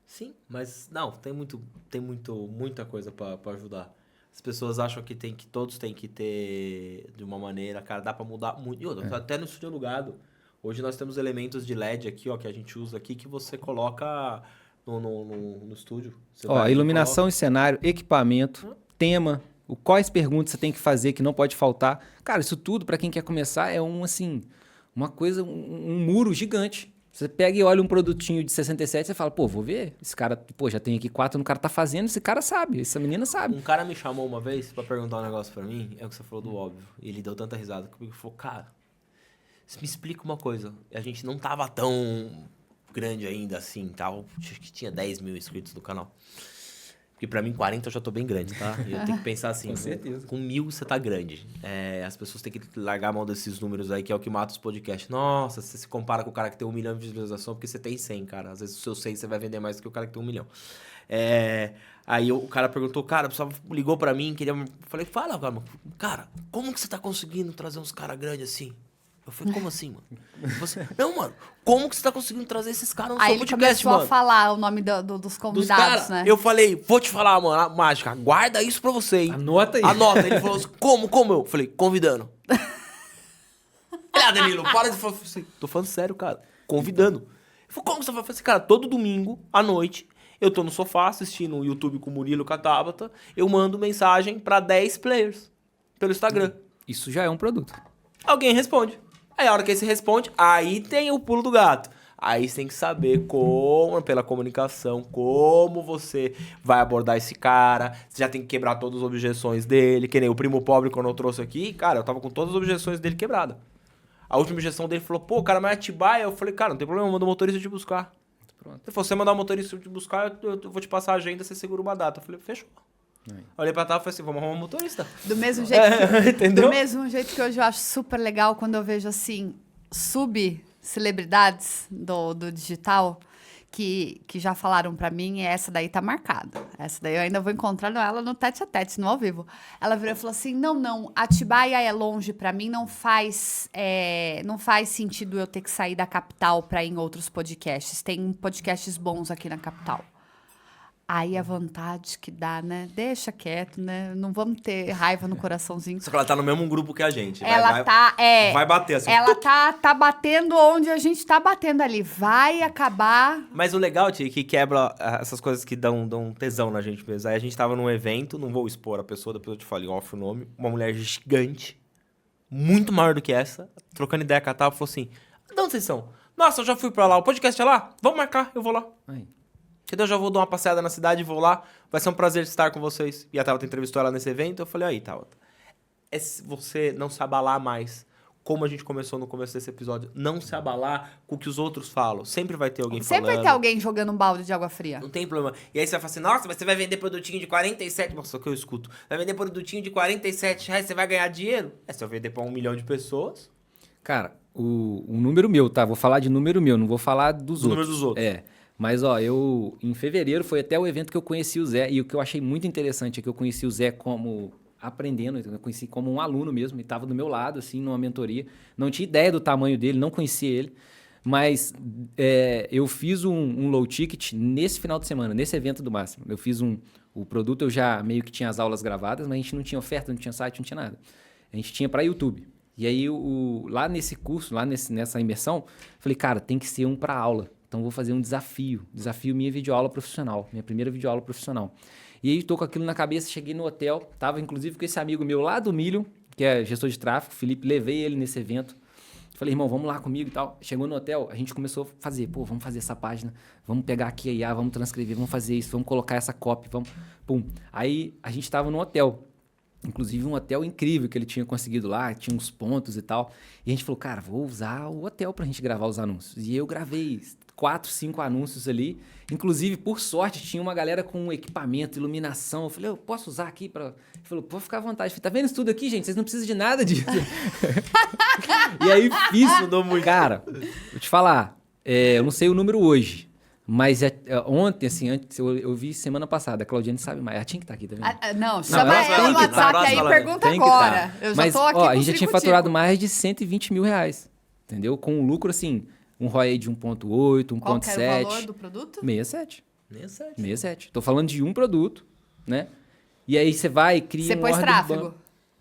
Sim, mas não, tem muita coisa pra ajudar. As pessoas acham que todos têm que ter de uma maneira, cara, dá pra mudar muito. E até no estúdio alugado. Hoje nós temos elementos de LED aqui, ó, que a gente usa aqui, que você coloca no estúdio. Ó, iluminação e cenário, equipamento, tema, quais perguntas você tem que fazer que não pode faltar. Cara, isso tudo, pra quem quer começar, é uma coisa, um muro gigante. Você pega e olha um produtinho de 67, você fala, pô, vou ver. Esse cara, pô, já tem aqui 4, o cara tá fazendo, esse cara sabe, essa menina sabe. Um cara me chamou uma vez pra perguntar um negócio pra mim, é o que você falou do óbvio. E ele deu tanta risada comigo, falou, cara, me explica uma coisa. A gente não tava tão grande ainda assim, tal. Acho que tinha 10 mil inscritos no canal. Porque pra mim, 40 eu já tô bem grande, tá? E eu tenho que pensar assim, com certeza. Com 1.000 você tá grande. As pessoas têm que largar a mão desses números aí, que é o que mata os podcasts. Nossa, você se compara com o cara que tem 1 milhão de visualização, porque você tem 100, cara. Às vezes o seu 100 você vai vender mais do que o cara que tem 1 milhão. Aí o cara perguntou, cara, o pessoal ligou pra mim, queria... Eu falei, fala, cara, como que você tá conseguindo trazer uns caras grandes assim? Eu falei, como assim, mano? Não, mano, como que você tá conseguindo trazer esses caras no seu podcast, mano? Aí ele começou a falar o nome dos convidados, né? Eu falei, vou te falar, mano, a mágica, guarda isso pra você, hein? Anota aí. Anota. Ele falou assim, como? Eu falei, convidando. Danilo, para de falar assim. Tô falando sério, cara. Convidando. Eu Falei, como que você vai fazer? Cara, todo domingo, à noite, eu tô no sofá assistindo o YouTube com o Murilo e com a Tabata, eu mando mensagem pra 10 players pelo Instagram. Isso já é um produto. Alguém responde. Aí a hora que esse responde, aí tem o pulo do gato. Aí você tem que saber como, pela comunicação, como você vai abordar esse cara. Você já tem que quebrar todas as objeções dele. Que nem o primo pobre, quando eu trouxe aqui, cara, eu tava com todas as objeções dele quebradas. A última objeção dele falou, pô, cara, mas é Atibaia? Eu falei, cara, não tem problema, manda o motorista te buscar. Pronto. Se você mandar o motorista te buscar, eu vou te passar a agenda, você segura uma data. Eu falei, fechou. Olhei pra trás e falei assim, vamos arrumar um motorista. Do mesmo jeito entendeu? Do mesmo jeito que hoje eu acho super legal quando eu vejo, assim, celebridades do digital que já falaram pra mim, e essa daí tá marcada. Essa daí eu ainda vou encontrar ela no tete-a-tete, no ao vivo. Ela virou e falou assim, não, Atibaia é longe pra mim, não faz sentido eu ter que sair da capital pra ir em outros podcasts. Tem podcasts bons aqui na capital. Aí a vontade que dá, né? Deixa quieto, né? Não vamos ter raiva no coraçãozinho. Só que ela tá no mesmo grupo que a gente. Vai bater assim. Ela tá batendo onde a gente tá batendo ali. Vai acabar. Mas o legal, Tia, é que quebra essas coisas que dão tesão na gente mesmo. Aí a gente tava num evento, não vou expor a pessoa, depois eu te falo em off o nome. Uma mulher gigante, muito maior do que essa, trocando ideia com a Tava, falou assim, de onde vocês são? Nossa, eu já fui pra lá, o podcast é lá? Vamos marcar, eu vou lá. Aí. Eu já vou dar uma passeada na cidade e vou lá. Vai ser um prazer estar com vocês. E a Tabata entrevistou ela nesse evento. Eu falei, aí, Tabata, é você não se abalar mais. Como a gente começou no começo desse episódio. Não se abalar com o que os outros falam. Sempre vai ter alguém falando. Sempre vai ter alguém jogando um balde de água fria. Não tem problema. E aí você vai falar assim, nossa, mas você vai vender produtinho de 47... Nossa, que eu escuto. Vai vender produtinho de 47 reais, você vai ganhar dinheiro? Se eu vender pra 1 milhão de pessoas... Cara, o número meu, tá? Vou falar de número meu, não vou falar dos outros. Número dos outros. É. Mas, ó, em fevereiro foi até o evento que eu conheci o Zé. E o que eu achei muito interessante é que eu conheci o Zé como aprendendo, eu conheci como um aluno mesmo. Ele estava do meu lado, assim, numa mentoria. Não tinha ideia do tamanho dele, não conhecia ele. Mas eu fiz um low ticket nesse final de semana, nesse evento do Máximo. Eu fiz o produto, eu já meio que tinha as aulas gravadas, mas a gente não tinha oferta, não tinha site, não tinha nada. A gente tinha para YouTube. E aí, lá nesse curso, nessa imersão, falei, cara, tem que ser um para aula. Então, vou fazer um desafio minha videoaula profissional, minha primeira videoaula profissional. E aí, tô com aquilo na cabeça, cheguei no hotel, tava inclusive com esse amigo meu lá do Milho, que é gestor de tráfego, Felipe, levei ele nesse evento. Falei, irmão, vamos lá comigo e tal. Chegou no hotel, a gente começou a fazer, vamos fazer essa página, vamos pegar aqui a IA, vamos transcrever, vamos fazer isso, vamos colocar essa copy, vamos... Pum. Aí, a gente tava no hotel. Inclusive um hotel incrível que ele tinha conseguido lá, tinha uns pontos e tal. E a gente falou, cara, vou usar o hotel pra gente gravar os anúncios. E eu gravei 4, 5 anúncios ali. Inclusive, por sorte, tinha uma galera com equipamento, iluminação. Eu falei, eu posso usar aqui pra... Ele falou, pode ficar à vontade. Eu falei, tá vendo isso tudo aqui, gente? Vocês não precisam de nada disso. E aí fiz... Cara, vou te falar, eu não sei o número hoje. Mas ontem, assim, antes, eu vi semana passada, a Claudiane sabe mais. Ela tinha que estar aqui, tá vendo? Não, chama ela no WhatsApp aí e pergunta agora. Eu já tô aqui a gente já tinha faturado mais de 120 mil reais, entendeu? Com um lucro, assim, um ROI de 1.8, 1.7. Qual que era o valor do produto? 67. Tô falando de um produto, né? E aí você vai e cria Você pôs tráfego?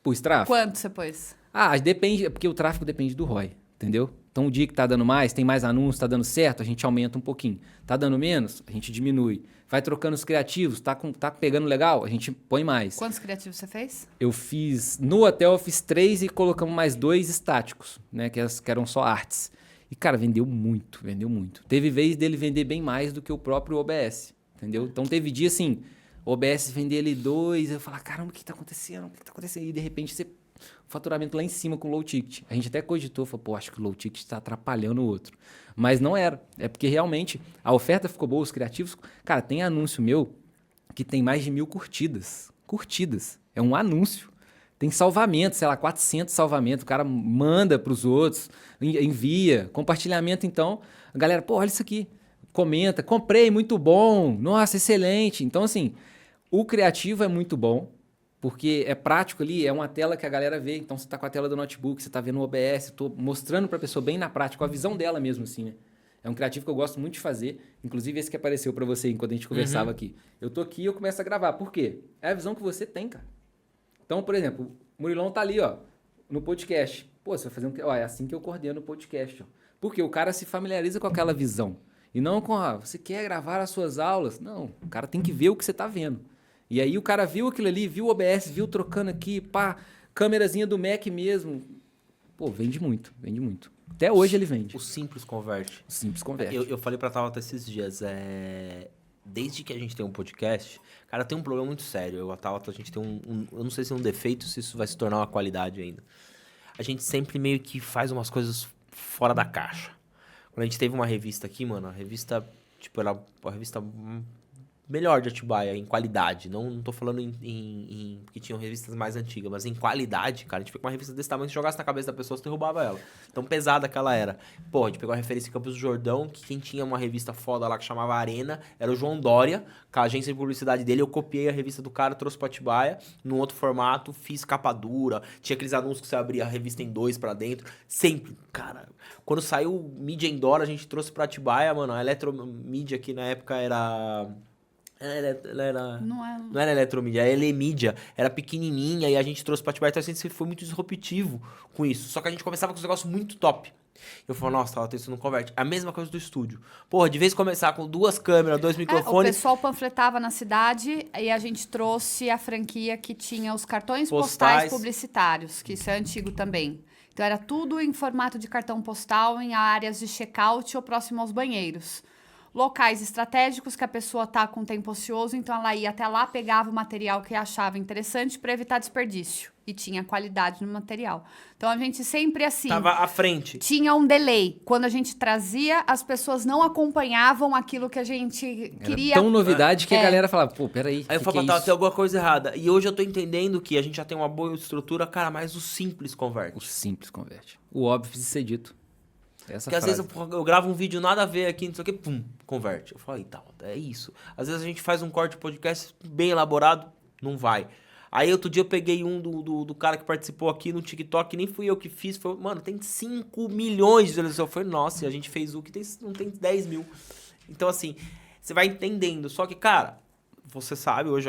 Pus tráfego. Quanto você pôs? Depende, porque o tráfego depende do ROI, entendeu? Então, o dia que tá dando mais, tem mais anúncios, tá dando certo, a gente aumenta um pouquinho. Tá dando menos, a gente diminui. Vai trocando os criativos, tá pegando legal, a gente põe mais. Quantos criativos você fez? No hotel eu fiz 3 e colocamos mais 2 estáticos, né? Que eram só artes. E, cara, vendeu muito. Teve vez dele vender bem mais do que o próprio OBS, entendeu? Então, teve dia assim, o OBS vender ele 2, eu falar, caramba, o que tá acontecendo? E, de repente, você... faturamento lá em cima com low ticket. A gente até cogitou, falou, acho que o low ticket está atrapalhando o outro. Mas não era. É porque realmente a oferta ficou boa, os criativos... Cara, tem anúncio meu que tem mais de 1.000 curtidas. É um anúncio. Tem salvamento, sei lá, 400 salvamentos. O cara manda para os outros, envia. Compartilhamento, então. A galera, olha isso aqui. Comenta, comprei, muito bom. Nossa, excelente. Então, assim, o criativo é muito bom. Porque é prático ali, é uma tela que a galera vê. Então, você está com a tela do notebook, você está vendo o OBS, estou mostrando para a pessoa bem na prática, com a visão dela mesmo, assim, né? É um criativo que eu gosto muito de fazer. Inclusive, esse que apareceu para você enquanto a gente conversava aqui. Eu tô aqui e eu começo a gravar. Por quê? É a visão que você tem, cara. Então, por exemplo, o Murilão tá ali, ó, no podcast. Você vai fazer é assim que eu coordeno o podcast, ó. Porque o cara se familiariza com aquela visão. E não com, você quer gravar as suas aulas? Não, o cara tem que ver o que você tá vendo. E aí o cara viu aquilo ali, viu o OBS, viu trocando aqui, pá, câmerazinha do Mac mesmo. Pô, vende muito, vende muito. Até hoje ele vende. O simples converte. O simples converte. Eu falei pra Tabata esses dias, desde que a gente tem um podcast, cara, tem um problema muito sério. Eu e a Tabata, a gente tem eu não sei se é um defeito, se isso vai se tornar uma qualidade ainda. A gente sempre meio que faz umas coisas fora da caixa. Quando a gente teve uma revista aqui, mano, a revista, tipo, era a revista melhor de Atibaia, em qualidade. Não tô falando que tinham revistas mais antigas, mas em qualidade, cara. A gente pegou uma revista desse tamanho, se jogasse na cabeça da pessoa, você derrubava ela. Tão pesada que ela era. Pô, a gente pegou a referência em Campos do Jordão, que quem tinha uma revista foda lá que chamava Arena era o João Dória, com a agência de publicidade dele. Eu copiei a revista do cara, trouxe pra Atibaia, num outro formato, fiz capa dura. Tinha aqueles anúncios que você abria a revista em 2 pra dentro. Sempre, cara. Quando saiu o Mídia Indoor, a gente trouxe pra Atibaia, mano. A Eletromídia, que na época era... Ela era... Não era eletromídia, era Elemídia. Era pequenininha e a gente trouxe pra Atibaia. Então a gente foi muito disruptivo com isso. Só que a gente começava com uns negócios muito top. Eu falei, nossa, isso não converte. A mesma coisa do estúdio. Porra, de vez começar com 2 câmeras, 2 microfones... O pessoal panfletava na cidade e a gente trouxe a franquia que tinha os cartões postais publicitários, que isso é antigo também. Então era tudo em formato de cartão postal, em áreas de check-out ou próximo aos banheiros. Locais estratégicos que a pessoa tá com tempo ocioso, então ela ia até lá, pegava o material que achava interessante para evitar desperdício. E tinha qualidade no material. Então a gente sempre assim... Tava à frente. Tinha um delay. Quando a gente trazia, as pessoas não acompanhavam aquilo que a gente queria. Era tão novidade que a galera falava, pô, peraí. Aí eu falava, tem alguma coisa errada. E hoje eu tô entendendo que a gente já tem uma boa estrutura, cara, mas o simples converte. O simples converte. O óbvio precisa ser dito. Porque às vezes eu gravo um vídeo nada a ver aqui, não sei o que, pum, converte. Eu falo, então, é isso. Às vezes a gente faz um corte de podcast bem elaborado, não vai. Aí outro dia eu peguei um do cara que participou aqui no TikTok, nem fui eu que fiz, foi, mano, tem 5 milhões de visualizações. Eu falei, nossa, e a gente fez o que não tem 10 mil. Então assim, você vai entendendo. Só que, cara, você sabe, hoje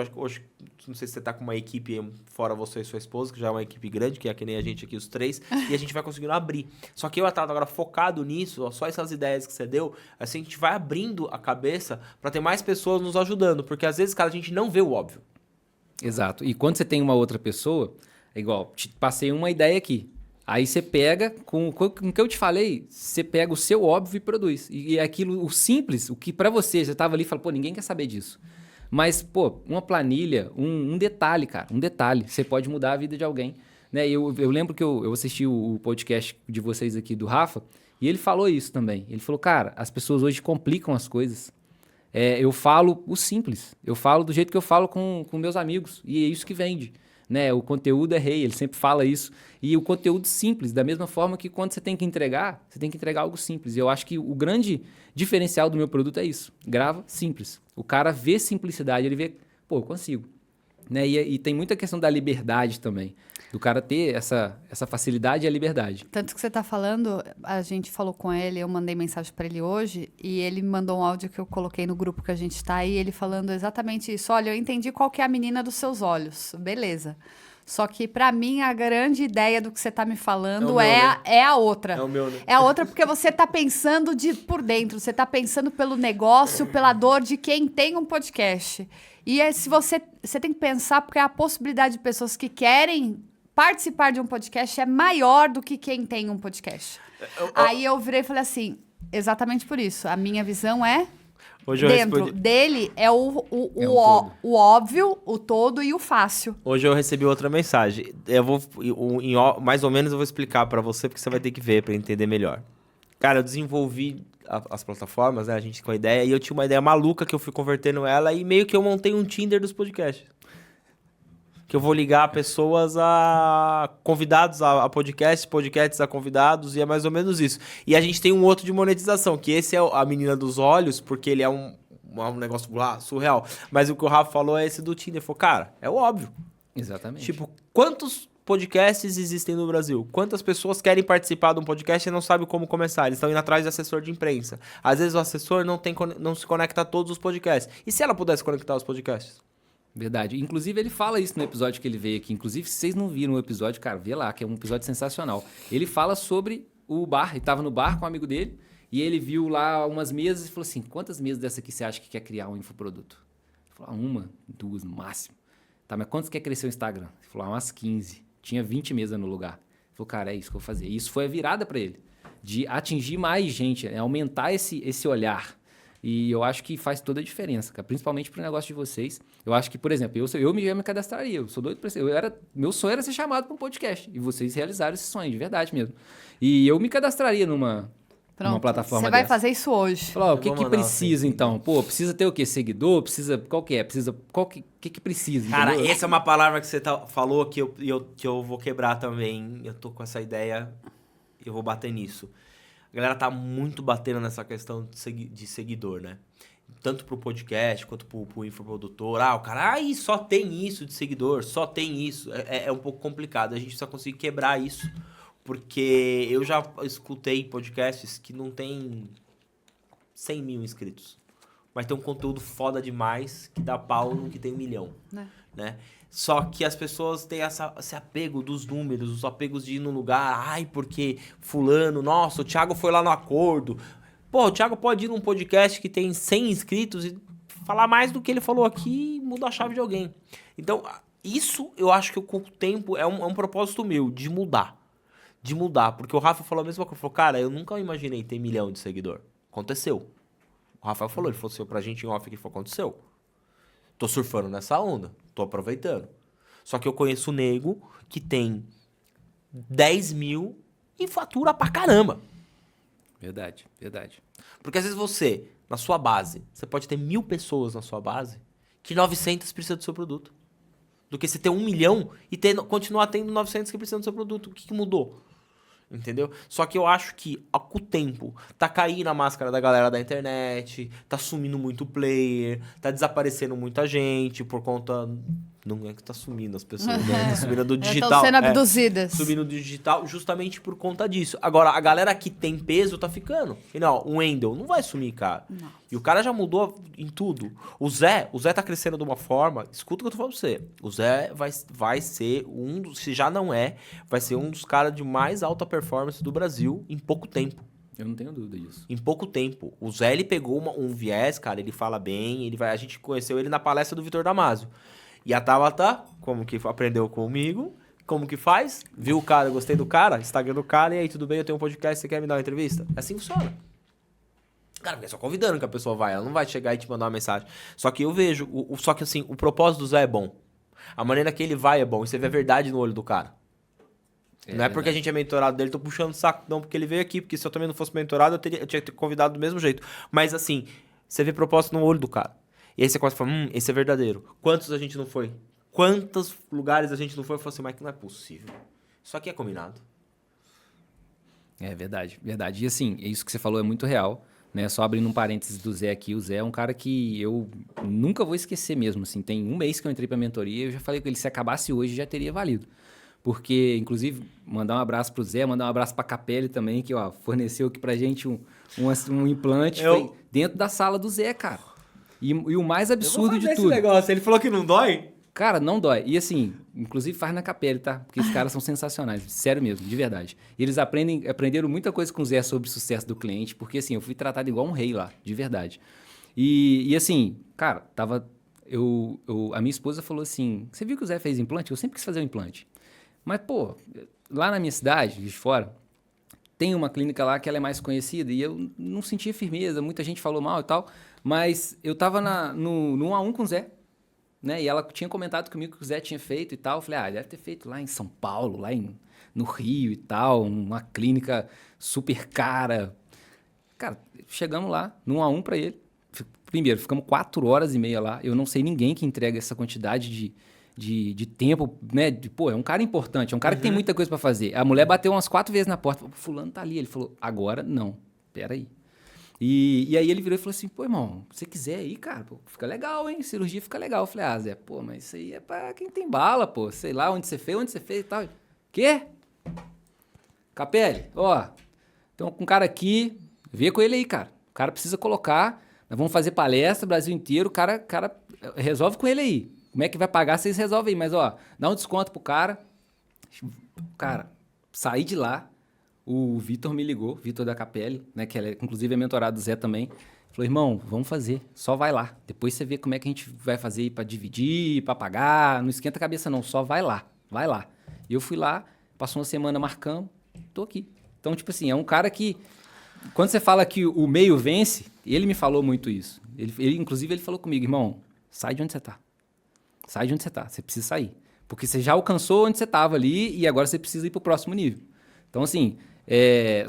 não sei se você tá com uma equipe fora você e sua esposa, que já é uma equipe grande, que é que nem a gente aqui, os 3, e a gente vai conseguindo abrir. Só que eu tava agora focado nisso, ó, só essas ideias que você deu, assim, a gente vai abrindo a cabeça pra ter mais pessoas nos ajudando, porque às vezes, cara, a gente não vê o óbvio. Exato. E quando você tem uma outra pessoa, é igual, te passei uma ideia aqui. Aí você pega, com o que eu te falei, você pega o seu óbvio e produz. E aquilo, o simples, o que pra você tava ali e fala, pô, ninguém quer saber disso. Mas, pô, uma planilha, um detalhe, cara, um detalhe, você pode mudar a vida de alguém. Né? Eu lembro que eu assisti o podcast de vocês aqui, do Rafa, e ele falou isso também. Ele falou, cara, as pessoas hoje complicam as coisas. Eu falo o simples, eu falo do jeito que eu falo com meus amigos, e é isso que vende. Né? O conteúdo é rei, ele sempre fala isso. E o conteúdo simples, da mesma forma que quando você tem que entregar algo simples. E eu acho que o grande diferencial do meu produto é isso. Grava simples. O cara vê simplicidade, ele vê, pô, eu consigo. Né? E tem muita questão da liberdade também. Do cara ter essa facilidade e a liberdade. Tanto que você tá falando, a gente falou com ele, eu mandei mensagem para ele hoje, e ele me mandou um áudio que eu coloquei no grupo que a gente tá aí, ele falando exatamente isso. Olha, eu entendi qual que é a menina dos seus olhos. Beleza. Só que, para mim, a grande ideia do que você tá me falando é a outra. É o meu, né? É a outra porque você tá pensando por dentro, você tá pensando pelo negócio, pela dor de quem tem um podcast. E se você tem que pensar, porque a possibilidade de pessoas que querem participar de um podcast é maior do que quem tem um podcast. Aí eu virei e falei assim, exatamente por isso. A minha visão é... Hoje dentro dele é o óbvio, o todo e o fácil. Hoje eu recebi outra mensagem. Eu vou, mais ou menos eu vou explicar pra você, porque você vai ter que ver pra entender melhor. Cara, eu desenvolvi as plataformas, né? A gente com a ideia, e eu tinha uma ideia maluca que eu fui convertendo ela, e meio que eu montei um Tinder dos podcasts. Que eu vou ligar pessoas a convidados a podcasts a convidados, e é mais ou menos isso. E a gente tem um outro de monetização, que esse é a menina dos olhos, porque ele é um negócio lá surreal. Mas o que o Rafa falou é esse do Tinder. Ele falou, cara, é o óbvio. Exatamente. Tipo, quantos podcasts existem no Brasil? Quantas pessoas querem participar de um podcast e não sabem como começar? Eles estão indo atrás de assessor de imprensa. Às vezes o assessor não se conecta a todos os podcasts. E se ela pudesse conectar os podcasts? Verdade. Inclusive, ele fala isso no episódio que ele veio aqui. Inclusive, se vocês não viram o episódio, cara, vê lá, que é um episódio sensacional. Ele fala sobre o bar. Ele estava no bar com um amigo dele E ele viu lá umas mesas e falou assim, quantas mesas dessa aqui você acha que quer criar um infoproduto? Ele falou, 1, 2 no máximo. Tá, mas quantos quer crescer o Instagram? Ele falou, umas 15. Tinha 20 mesas no lugar. Ele falou, cara, é isso que eu vou fazer. E isso foi a virada para ele, de atingir mais gente, aumentar esse olhar. E eu acho que faz toda a diferença, cara, principalmente pro negócio de vocês. Eu acho que, por exemplo, eu me cadastraria, eu sou doido pra ser. Meu sonho era ser chamado para um podcast. E vocês realizaram esse sonho, de verdade mesmo. E eu me cadastraria numa plataforma Você vai dessa. fazer isso hoje. Falar, o que precisa, então? Pô, precisa ter o quê? Seguidor? Precisa... Qual que é? Precisa... O que precisa? Cara, entendeu? essa é uma palavra que você falou que eu vou quebrar também. Eu tô com essa ideia, eu vou bater nisso. A galera tá muito batendo nessa questão de seguidor, né? Tanto pro podcast quanto pro infoprodutor. O cara, só tem isso de seguidor, só tem isso. É um pouco complicado. A gente só conseguir quebrar isso. Porque eu já escutei podcasts que não tem 100 mil inscritos. Mas tem um conteúdo foda demais que dá pau no que tem 1 milhão. Né? Só que as pessoas têm esse apego dos números, os apegos de ir no lugar. Porque fulano, nossa, o Thiago foi lá no acordo. Pô, o Thiago pode ir num podcast que tem 100 inscritos e falar mais do que ele falou aqui e muda a chave de alguém. Então, isso eu acho que com o tempo é um propósito meu, de mudar. De mudar, porque o Rafa falou a mesma coisa. Ele falou, cara, eu nunca imaginei ter 1 milhão de seguidor. Aconteceu. O Rafael falou, ele falou assim pra gente em off que aconteceu. Tô surfando nessa onda, tô aproveitando. Só que eu conheço um nego que tem 10 mil e fatura pra caramba. Verdade, verdade. Porque às vezes você, na sua base, você pode ter 1.000 pessoas na sua base que 900 precisam do seu produto. Do que você ter 1 milhão e continuar tendo 900 que precisam do seu produto. O que mudou? Entendeu? Só que eu acho que, com o tempo, tá caindo a máscara da galera da internet, tá sumindo muito player, tá desaparecendo muita gente por conta... Não é que tá sumindo as pessoas, né? Tá sumindo do digital. Estão sendo abduzidas. Subindo do digital justamente por conta disso. Agora, a galera que tem peso tá ficando. E não, o Wendel não vai sumir, cara. Não. E o cara já mudou em tudo. O Zé tá crescendo de uma forma... Escuta o que eu tô falando pra você. O Zé vai ser um dos... Se já não é, vai ser um dos caras de mais alta performance do Brasil em pouco tempo. Eu não tenho dúvida disso. Em pouco tempo. O Zé, ele pegou um viés, cara. Ele fala bem. A gente conheceu ele na palestra do Vitor Damasio. E a Tabata, como que aprendeu comigo, como que faz? Viu o cara, eu gostei do cara, Instagram do cara, e aí, tudo bem, eu tenho um podcast, você quer me dar uma entrevista? Assim funciona. Cara, porque é só convidando que a pessoa vai, ela não vai chegar e te mandar uma mensagem. Só que eu vejo, só que assim, o propósito do Zé é bom. A maneira que ele vai é bom, e você vê a verdade no olho do cara. Não é porque a gente é mentorado dele, tô puxando o saco, não, porque ele veio aqui, porque se eu também não fosse mentorado, eu tinha que ter convidado do mesmo jeito. Mas assim, você vê propósito no olho do cara. E aí você começa a falar, esse é verdadeiro. Quantos a gente não foi? Quantos lugares a gente não foi? Eu falei assim, mas que não é possível. Isso aqui é combinado. É verdade, verdade. E assim, isso que você falou é muito real, né? Só abrindo um parênteses do Zé aqui, o Zé é um cara que eu nunca vou esquecer mesmo, assim. Tem 1 mês que eu entrei pra mentoria, eu já falei com ele, se acabasse hoje já teria valido. Porque, inclusive, mandar um abraço pro Zé, mandar um abraço pra Capelli também, que ó, forneceu aqui pra gente um implante foi dentro da sala do Zé, cara. E o mais absurdo de tudo... negócio. Ele falou que não dói? Cara, não dói. E assim, inclusive faz na Capelli, tá? Porque os caras são sensacionais. Sério mesmo, de verdade. E eles aprenderam muita coisa com o Zé sobre o sucesso do cliente, porque assim, eu fui tratado igual um rei lá, de verdade. E assim, cara, a minha esposa falou assim, você viu que o Zé fez implante? Eu sempre quis fazer um implante. Mas, pô, lá na minha cidade, de fora, tem uma clínica lá que ela é mais conhecida e eu não sentia firmeza, muita gente falou mal e tal, mas eu tava no 1 a 1 com o Zé, né? E ela tinha comentado comigo que o Zé tinha feito e tal. Eu falei, deve ter feito lá em São Paulo, lá no Rio e tal, uma clínica super cara. Cara, chegamos lá, no 1 a 1 pra ele. Primeiro, ficamos 4 horas e meia lá. Eu não sei ninguém que entrega essa quantidade de tempo, né? Pô, é um cara importante, é um cara que tem muita coisa pra fazer. A mulher bateu umas 4 vezes na porta, falou, fulano tá ali. Ele falou, agora não, peraí. E aí ele virou e falou assim, pô, irmão, se você quiser aí, cara, pô, fica legal, hein? Cirurgia fica legal. Eu falei, Zé, pô, mas isso aí é pra quem tem bala, pô. Sei lá onde você fez e tal. Quê? Capelli, ó, então com um cara aqui, vê com ele aí, cara. O cara precisa colocar, nós vamos fazer palestra, Brasil inteiro, o cara resolve com ele aí. Como é que vai pagar, vocês resolvem aí. Mas, ó, dá um desconto pro cara. Cara, saí de lá, o Vitor me ligou, Vitor da Capelli, né? Que inclusive é mentorado do Zé também. Falou, irmão, vamos fazer, só vai lá. Depois você vê como é que a gente vai fazer para dividir, para pagar. Não esquenta a cabeça não, só vai lá, vai lá. E eu fui lá, passou uma semana marcando, tô aqui. Então, tipo assim, é um cara que... Quando você fala que o meio vence, ele me falou muito isso. Inclusive, ele falou comigo, irmão, sai de onde você tá. Sai de onde você tá, você precisa sair. Porque você já alcançou onde você tava ali e agora você precisa ir pro próximo nível. Então, assim,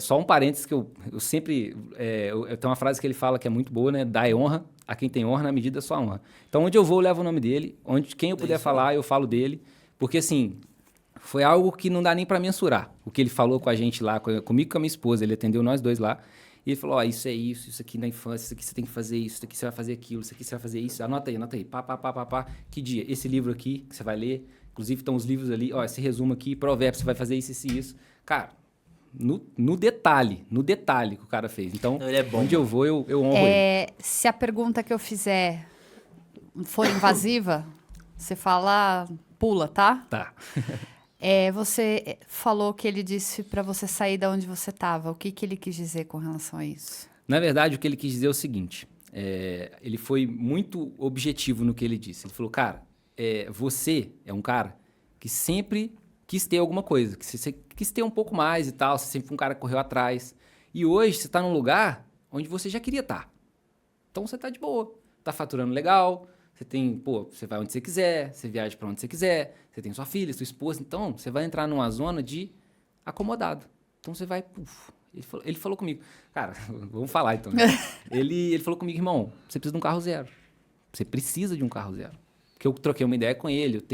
só um parênteses que eu sempre... eu tenho uma frase que ele fala que é muito boa, né? Dai honra a quem tem honra na medida da sua honra. Então, onde eu vou, eu levo o nome dele. Quem eu puder falar, eu falo dele. Porque, assim... Foi algo que não dá nem para mensurar. O que ele falou com a gente lá, comigo e com a minha esposa, ele atendeu nós dois lá. E ele falou, isso é isso aqui na infância, isso aqui você tem que fazer isso aqui você vai fazer aquilo, isso aqui você vai fazer isso. Anota aí. Pá. Que dia? Esse livro aqui que você vai ler. Inclusive estão os livros ali, esse resumo aqui, provérbios, você vai fazer isso e isso. Cara, no detalhe que o cara fez. Então, ele é bom, onde eu vou, eu honro ele. Se a pergunta que eu fizer for invasiva, você fala, pula, tá? Tá. Você falou que ele disse para você sair da onde você estava. O que ele quis dizer com relação a isso? Na verdade, o que ele quis dizer é o seguinte. Ele foi muito objetivo no que ele disse. Ele falou, cara, você é um cara que sempre quis ter alguma coisa. Que você quis ter um pouco mais e tal. Você sempre foi um cara que correu atrás. E hoje você está num lugar onde você já queria estar. Então você está de boa. Está faturando legal. Você vai onde você quiser, você viaja para onde você quiser, você tem sua filha, sua esposa, então você vai entrar numa zona de acomodado. Então você vai, ele falou comigo, cara, vamos falar então. Ele falou comigo, irmão, você precisa de um carro zero. Você precisa de um carro zero. Porque eu troquei uma ideia com ele,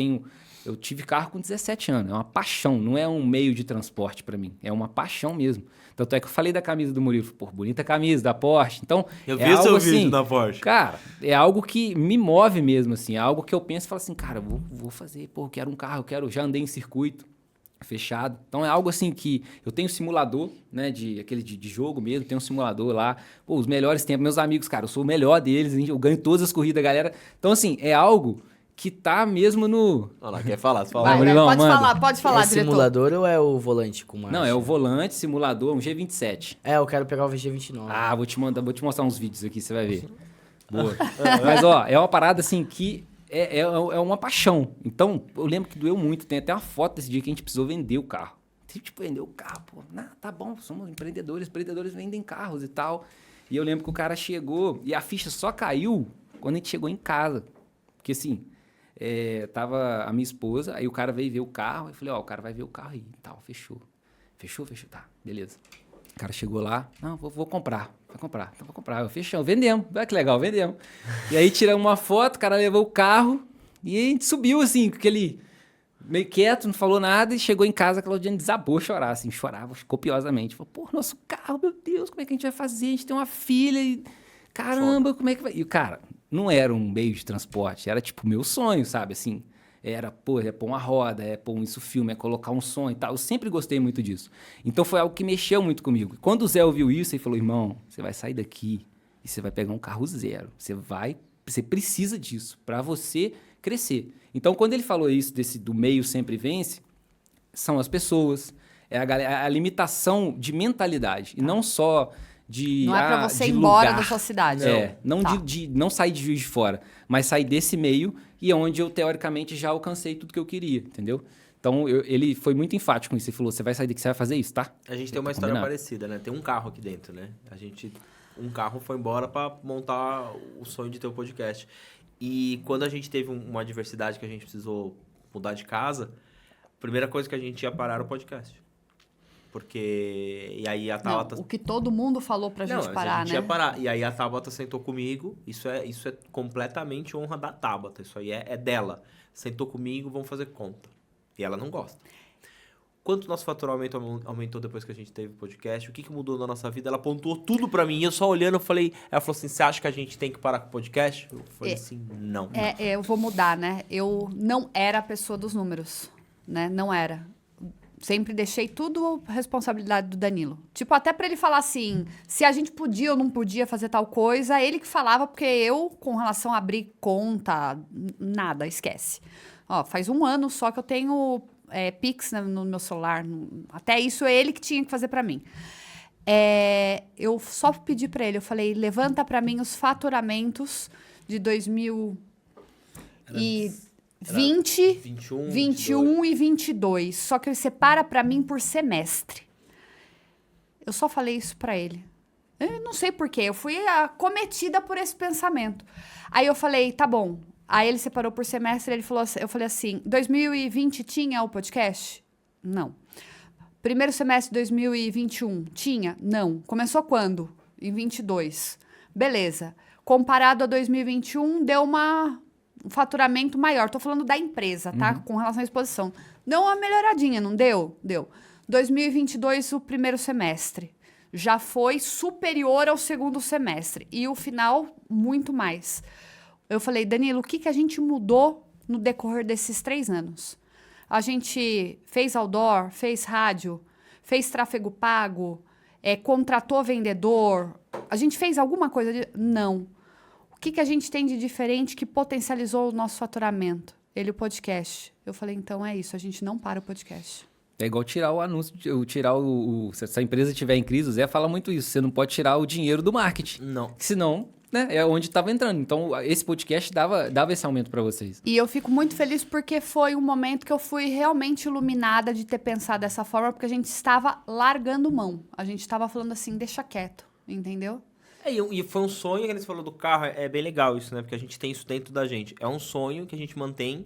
eu tive carro com 17 anos, é uma paixão, não é um meio de transporte para mim, é uma paixão mesmo. Tanto é que eu falei da camisa do Murilo, bonita camisa da Porsche. Então, eu vi o seu vídeo da Porsche. Cara, é algo que me move mesmo, assim, é algo que eu penso e falo assim, cara, vou fazer, eu quero um carro, já andei em circuito fechado. Então é algo assim que eu tenho simulador, né, aquele de jogo mesmo, tenho um simulador lá, os melhores tempos, meus amigos, cara, eu sou o melhor deles, eu ganho todas as corridas, galera. Então assim, é algo que tá mesmo no... Olha lá, quer falar? Pode falar, diretor. Simulador ou é o volante com marcha? Não, é o volante, simulador, um G27. Eu quero pegar o G29. Vou te mostrar uns vídeos aqui, você vai ver. Boa. Mas, é uma parada assim que é uma paixão. Então, eu lembro que doeu muito. Tem até uma foto desse dia que a gente precisou vender o carro. Tipo, vender o carro, tá bom, somos empreendedores vendem carros e tal. E eu lembro que o cara chegou e a ficha só caiu quando a gente chegou em casa. Porque assim... tava a minha esposa, aí o cara veio ver o carro, eu falei, o cara vai ver o carro aí e tal, fechou, tá, beleza. O cara chegou lá, não, vou comprar, então vou comprar, fechamos, vendemos, olha que legal, vendemos. E aí tiramos uma foto, o cara levou o carro e a gente subiu assim, com aquele meio quieto, não falou nada e chegou em casa, a Claudiane desabou a chorar, assim, chorava copiosamente, falou, nosso carro, meu Deus, como é que a gente vai fazer? A gente tem uma filha e caramba, como é que vai? E o cara... Não era um meio de transporte, era tipo meu sonho, sabe? Assim, era pôr uma roda, pôr isso filme, colocar um som e tal. Eu sempre gostei muito disso. Então foi algo que mexeu muito comigo. Quando o Zé ouviu isso, ele falou, irmão, você vai sair daqui e você vai pegar um carro zero. Você precisa disso para você crescer. Então quando ele falou isso do meio sempre vence, são as pessoas, a limitação de mentalidade. E não só... Não é pra você ir embora da sua cidade. Não sair de Juiz de Fora, mas sair desse meio e onde eu, teoricamente, já alcancei tudo que eu queria, entendeu? Então, ele foi muito enfático com isso. Ele falou, você vai sair daqui, você vai fazer isso, tá? A gente tem uma história parecida, né? Tem um carro aqui dentro, né? Um carro foi embora pra montar o sonho de ter o podcast. E quando a gente teve uma adversidade que a gente precisou mudar de casa, a primeira coisa que a gente ia parar era o podcast. Porque... E aí a Tabata... o que todo mundo falou pra gente parar, a gente ia parar. E aí a Tabata sentou comigo. Isso é completamente honra da Tabata. Isso aí é dela. Sentou comigo, vamos fazer conta. E ela não gosta. Quanto nosso faturamento aumentou depois que a gente teve o podcast? O que mudou na nossa vida? Ela pontuou tudo pra mim. E eu só olhando, eu falei... Ela falou assim, você acha que a gente tem que parar com o podcast? Eu falei assim, não. Eu vou mudar, né? Eu não era a pessoa dos números, né? Não era. Sempre deixei tudo a responsabilidade do Danilo. Tipo, até pra ele falar assim, se a gente podia ou não podia fazer tal coisa, ele que falava, porque eu, com relação a abrir conta, nada, esquece. Faz um ano só que eu tenho Pix no meu celular. Até isso é ele que tinha que fazer pra mim. Eu só pedi pra ele, eu falei, levanta pra mim os faturamentos de 2020, 21 e 22. Só que ele separa pra mim por semestre. Eu só falei isso pra ele. Eu não sei porquê, eu fui acometida por esse pensamento. Aí eu falei, tá bom. Aí ele separou por semestre, ele falou, eu falei assim, 2020 tinha o podcast? Não. Primeiro semestre de 2021, tinha? Não. Começou quando? Em 22. Beleza. Comparado a 2021, deu um faturamento maior. Tô falando da empresa, tá? Com relação à exposição. Deu uma melhoradinha, não deu? Deu. 2022, o primeiro semestre. Já foi superior ao segundo semestre. E o final, muito mais. Eu falei, Danilo, o que a gente mudou no decorrer desses 3 anos? A gente fez outdoor, fez rádio, fez tráfego pago, contratou vendedor. A gente fez alguma coisa? Não. O que a gente tem de diferente que potencializou o nosso faturamento? O podcast. Eu falei, então é isso, a gente não para o podcast. É igual tirar o anúncio, se essa empresa estiver em crise, o Zé fala muito isso, você não pode tirar o dinheiro do marketing. Não. Senão, né, é onde estava entrando. Então, esse podcast dava esse aumento para vocês. E eu fico muito feliz porque foi um momento que eu fui realmente iluminada de ter pensado dessa forma, porque a gente estava largando mão. A gente estava falando assim, deixa quieto, entendeu? E foi um sonho que eles falou do carro, é bem legal isso, né? Porque a gente tem isso dentro da gente. É um sonho que a gente mantém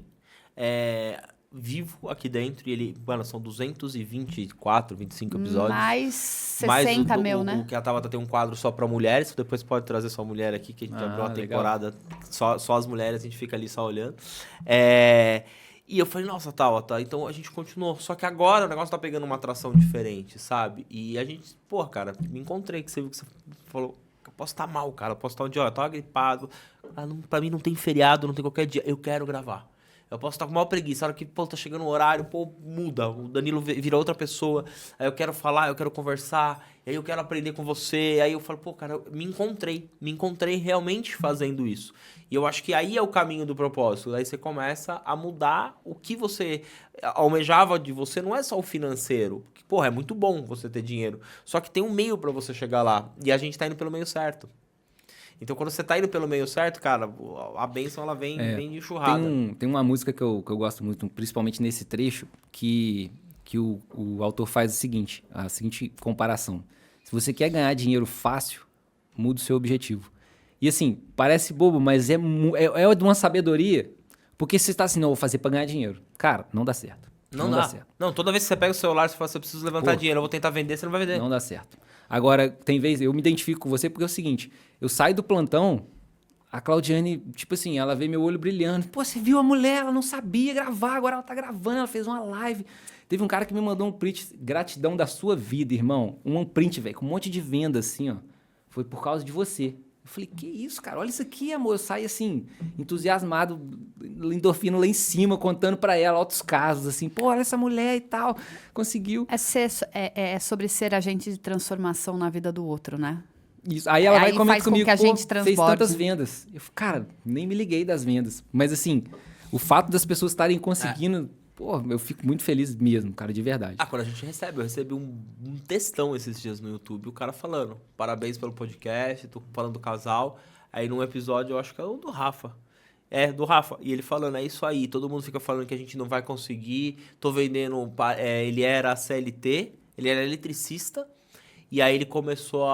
vivo aqui dentro. E ele, mano, são 224, 25 episódios. Mais 60 né? O que a Tabata tem um quadro só pra mulheres. Depois pode trazer sua mulher aqui, que a gente abriu uma temporada só as mulheres, a gente fica ali só olhando. E eu falei, nossa, Tabata, então a gente continuou. Só que agora o negócio tá pegando uma atração diferente, sabe? E a gente, pô, cara, me encontrei, que você falou... Eu posso estar mal, cara. Eu posso estar um dia, eu tô gripado. Pra mim não tem feriado, não tem qualquer dia. Eu quero gravar. Eu posso estar com maior preguiça. A hora que, tá chegando o horário, muda. O Danilo vira outra pessoa. Aí eu quero falar, eu quero conversar. Aí eu quero aprender com você. Aí eu falo, cara, eu me encontrei. Me encontrei realmente fazendo isso. E eu acho que aí é o caminho do propósito. Aí você começa a mudar o que você almejava de você. Não é só o financeiro. Porque, é muito bom você ter dinheiro. Só que tem um meio pra você chegar lá. E a gente tá indo pelo meio certo. Então, quando você tá indo pelo meio certo, cara, a bênção, ela vem de enxurrada. Tem uma música que eu gosto muito, principalmente nesse trecho, que o autor faz a seguinte comparação. Se você quer ganhar dinheiro fácil, muda o seu objetivo. E assim, parece bobo, mas é de uma sabedoria, porque você está assim, não, vou fazer para ganhar dinheiro. Cara, não dá certo. Não dá certo. Não, toda vez que você pega o celular, você fala assim, eu preciso levantar dinheiro, eu vou tentar vender, você não vai vender. Não dá certo. Agora, tem vezes, eu me identifico com você porque é o seguinte, eu saio do plantão, a Claudiane, tipo assim, ela vê meu olho brilhando. Pô, você viu a mulher, ela não sabia gravar, agora ela tá gravando, ela fez uma live. Teve um cara que me mandou um print, gratidão da sua vida, irmão. Um print, velho, com um monte de venda, assim, ó. Foi por causa de você. Eu falei, que isso, cara? Olha isso aqui, amor. Eu saí, assim, entusiasmado, endorfina lá em cima, contando pra ela outros casos, assim. Pô, olha essa mulher e tal. Conseguiu. É sobre ser agente de transformação na vida do outro, né? Isso. Aí ela vai comentar comigo, que a gente fez tantas vendas. Eu falei, cara, nem me liguei das vendas. Mas, assim, o fato das pessoas estarem conseguindo... Pô, eu fico muito feliz mesmo, cara, de verdade. Quando a gente recebe, eu recebi um textão esses dias no YouTube, o cara falando, parabéns pelo podcast, tô falando do casal. Aí num episódio, eu acho que é o do Rafa. Do Rafa. E ele falando, é isso aí, todo mundo fica falando que a gente não vai conseguir, tô vendendo, ele era CLT, ele era eletricista, e aí ele começou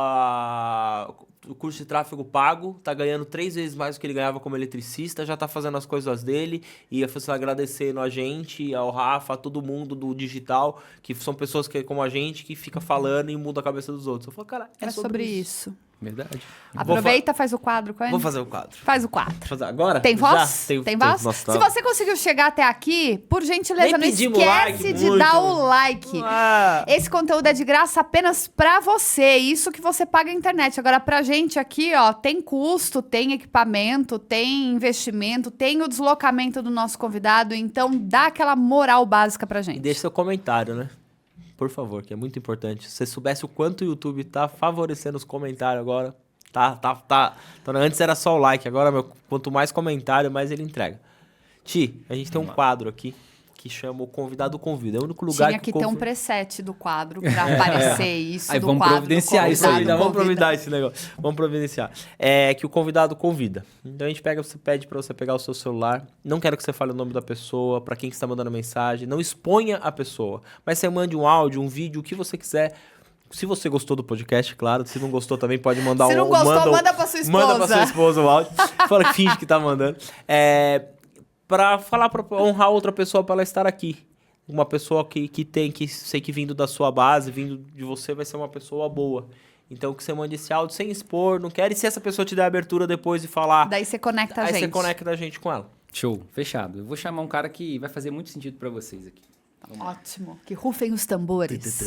o curso de tráfego pago, tá ganhando 3 vezes mais do que ele ganhava como eletricista, já tá fazendo as coisas dele, e agradecendo a gente, ao Rafa, a todo mundo do digital, que são pessoas como a gente, que fica falando e muda a cabeça dos outros. Eu falo, cara, é sobre isso. Verdade. Aproveita, faz o quadro com ele. Vou fazer o quadro. Faz o quadro. Fazer agora? Tem voz? Já? Tem voz? Se você conseguiu chegar até aqui, por gentileza, não esquece de muito. Dar o like. Esse conteúdo é de graça apenas pra você. Isso que você paga a internet. Agora, pra gente aqui, ó, tem custo, tem equipamento, tem investimento, tem o deslocamento do nosso convidado. Então, dá aquela moral básica pra gente. E deixa seu comentário, né? Por favor, que é muito importante. Se você soubesse o quanto o YouTube tá favorecendo os comentários agora, tá. Então, antes era só o like, agora, quanto mais comentário, mais ele entrega. Ti, a gente tem um quadro aqui, que chama O Convidado Convida. É o único lugar Tinha que ter um preset do quadro pra aparecer isso Aí do vamos quadro. providenciar isso aí, Já vamos providenciar esse negócio. Vamos providenciar. É que o convidado convida. Então a gente pede pra você pegar o seu celular. Não quero que você fale o nome da pessoa, pra quem que está mandando mensagem. Não exponha a pessoa. Mas você mande um áudio, um vídeo, o que você quiser. Se você gostou do podcast, claro. Se não gostou também, pode mandar Se não gostou, manda pra sua esposa. Manda pra sua esposa o áudio. Fala que finge que tá mandando. Pra falar, pra honrar outra pessoa pra ela estar aqui. Uma pessoa que sei que vindo da sua base, vindo de você, vai ser uma pessoa boa. Então, que você mande esse áudio sem expor, não quer. E se essa pessoa te der abertura depois de falar... Daí você conecta a gente. Aí você conecta a gente com ela. Show, fechado. Eu vou chamar um cara que vai fazer muito sentido pra vocês aqui. Ótimo. Que rufem os tambores.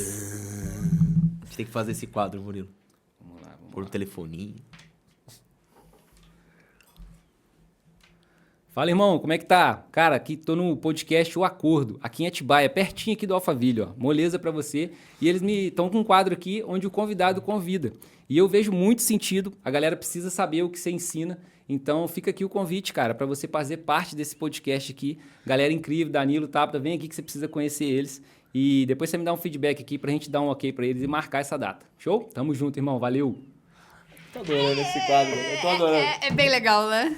A gente tem que fazer esse quadro, Murilo. Vamos lá. Por um telefoninho. Fala, irmão, como é que tá? Cara, aqui tô no podcast O Acordo, aqui em Atibaia, pertinho aqui do Alphaville, ó. Moleza pra você. E eles estão com um quadro aqui onde o convidado convida. E eu vejo muito sentido, a galera precisa saber o que você ensina. Então fica aqui o convite, cara, pra você fazer parte desse podcast aqui. Galera incrível, Danilo, Tabata, vem aqui que você precisa conhecer eles. E depois você me dá um feedback aqui pra gente dar um ok pra eles e marcar essa data. Show? Tamo junto, irmão. Valeu! Tô adorando esse quadro. Eu tô adorando. É bem legal, né?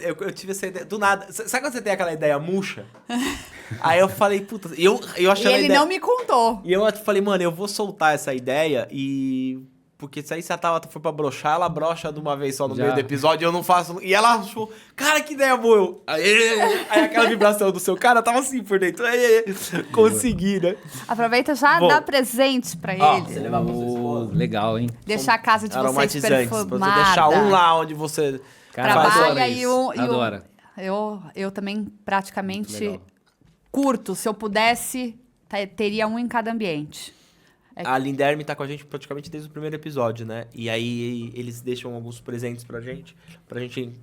Eu tive essa ideia do nada. Sabe quando você tem aquela ideia murcha? Aí eu falei, puta, eu achando E a ele ideia... não me contou. E eu falei, mano, eu vou soltar essa ideia e... Porque se aí se a Tabata for pra broxar, ela brocha de uma vez só no Já. meio do episódio e eu não faço... E ela achou, cara, que ideia boa! Aí aquela vibração do seu cara tava assim por dentro. Consegui, né? Aproveita já, Bom. dá presente pra Ó, ele. você levar pra sua esposa. Legal, hein? Deixar a casa de vocês Aromatizantes. Pra perfumada. você deixar um lá onde você... Cara, Trabalha adora e isso. o... Adora. Eu também praticamente Legal. curto. Se eu pudesse, teria um em cada ambiente. A Linderme tá com a gente praticamente desde o primeiro episódio, né? E aí eles deixam alguns presentes pra gente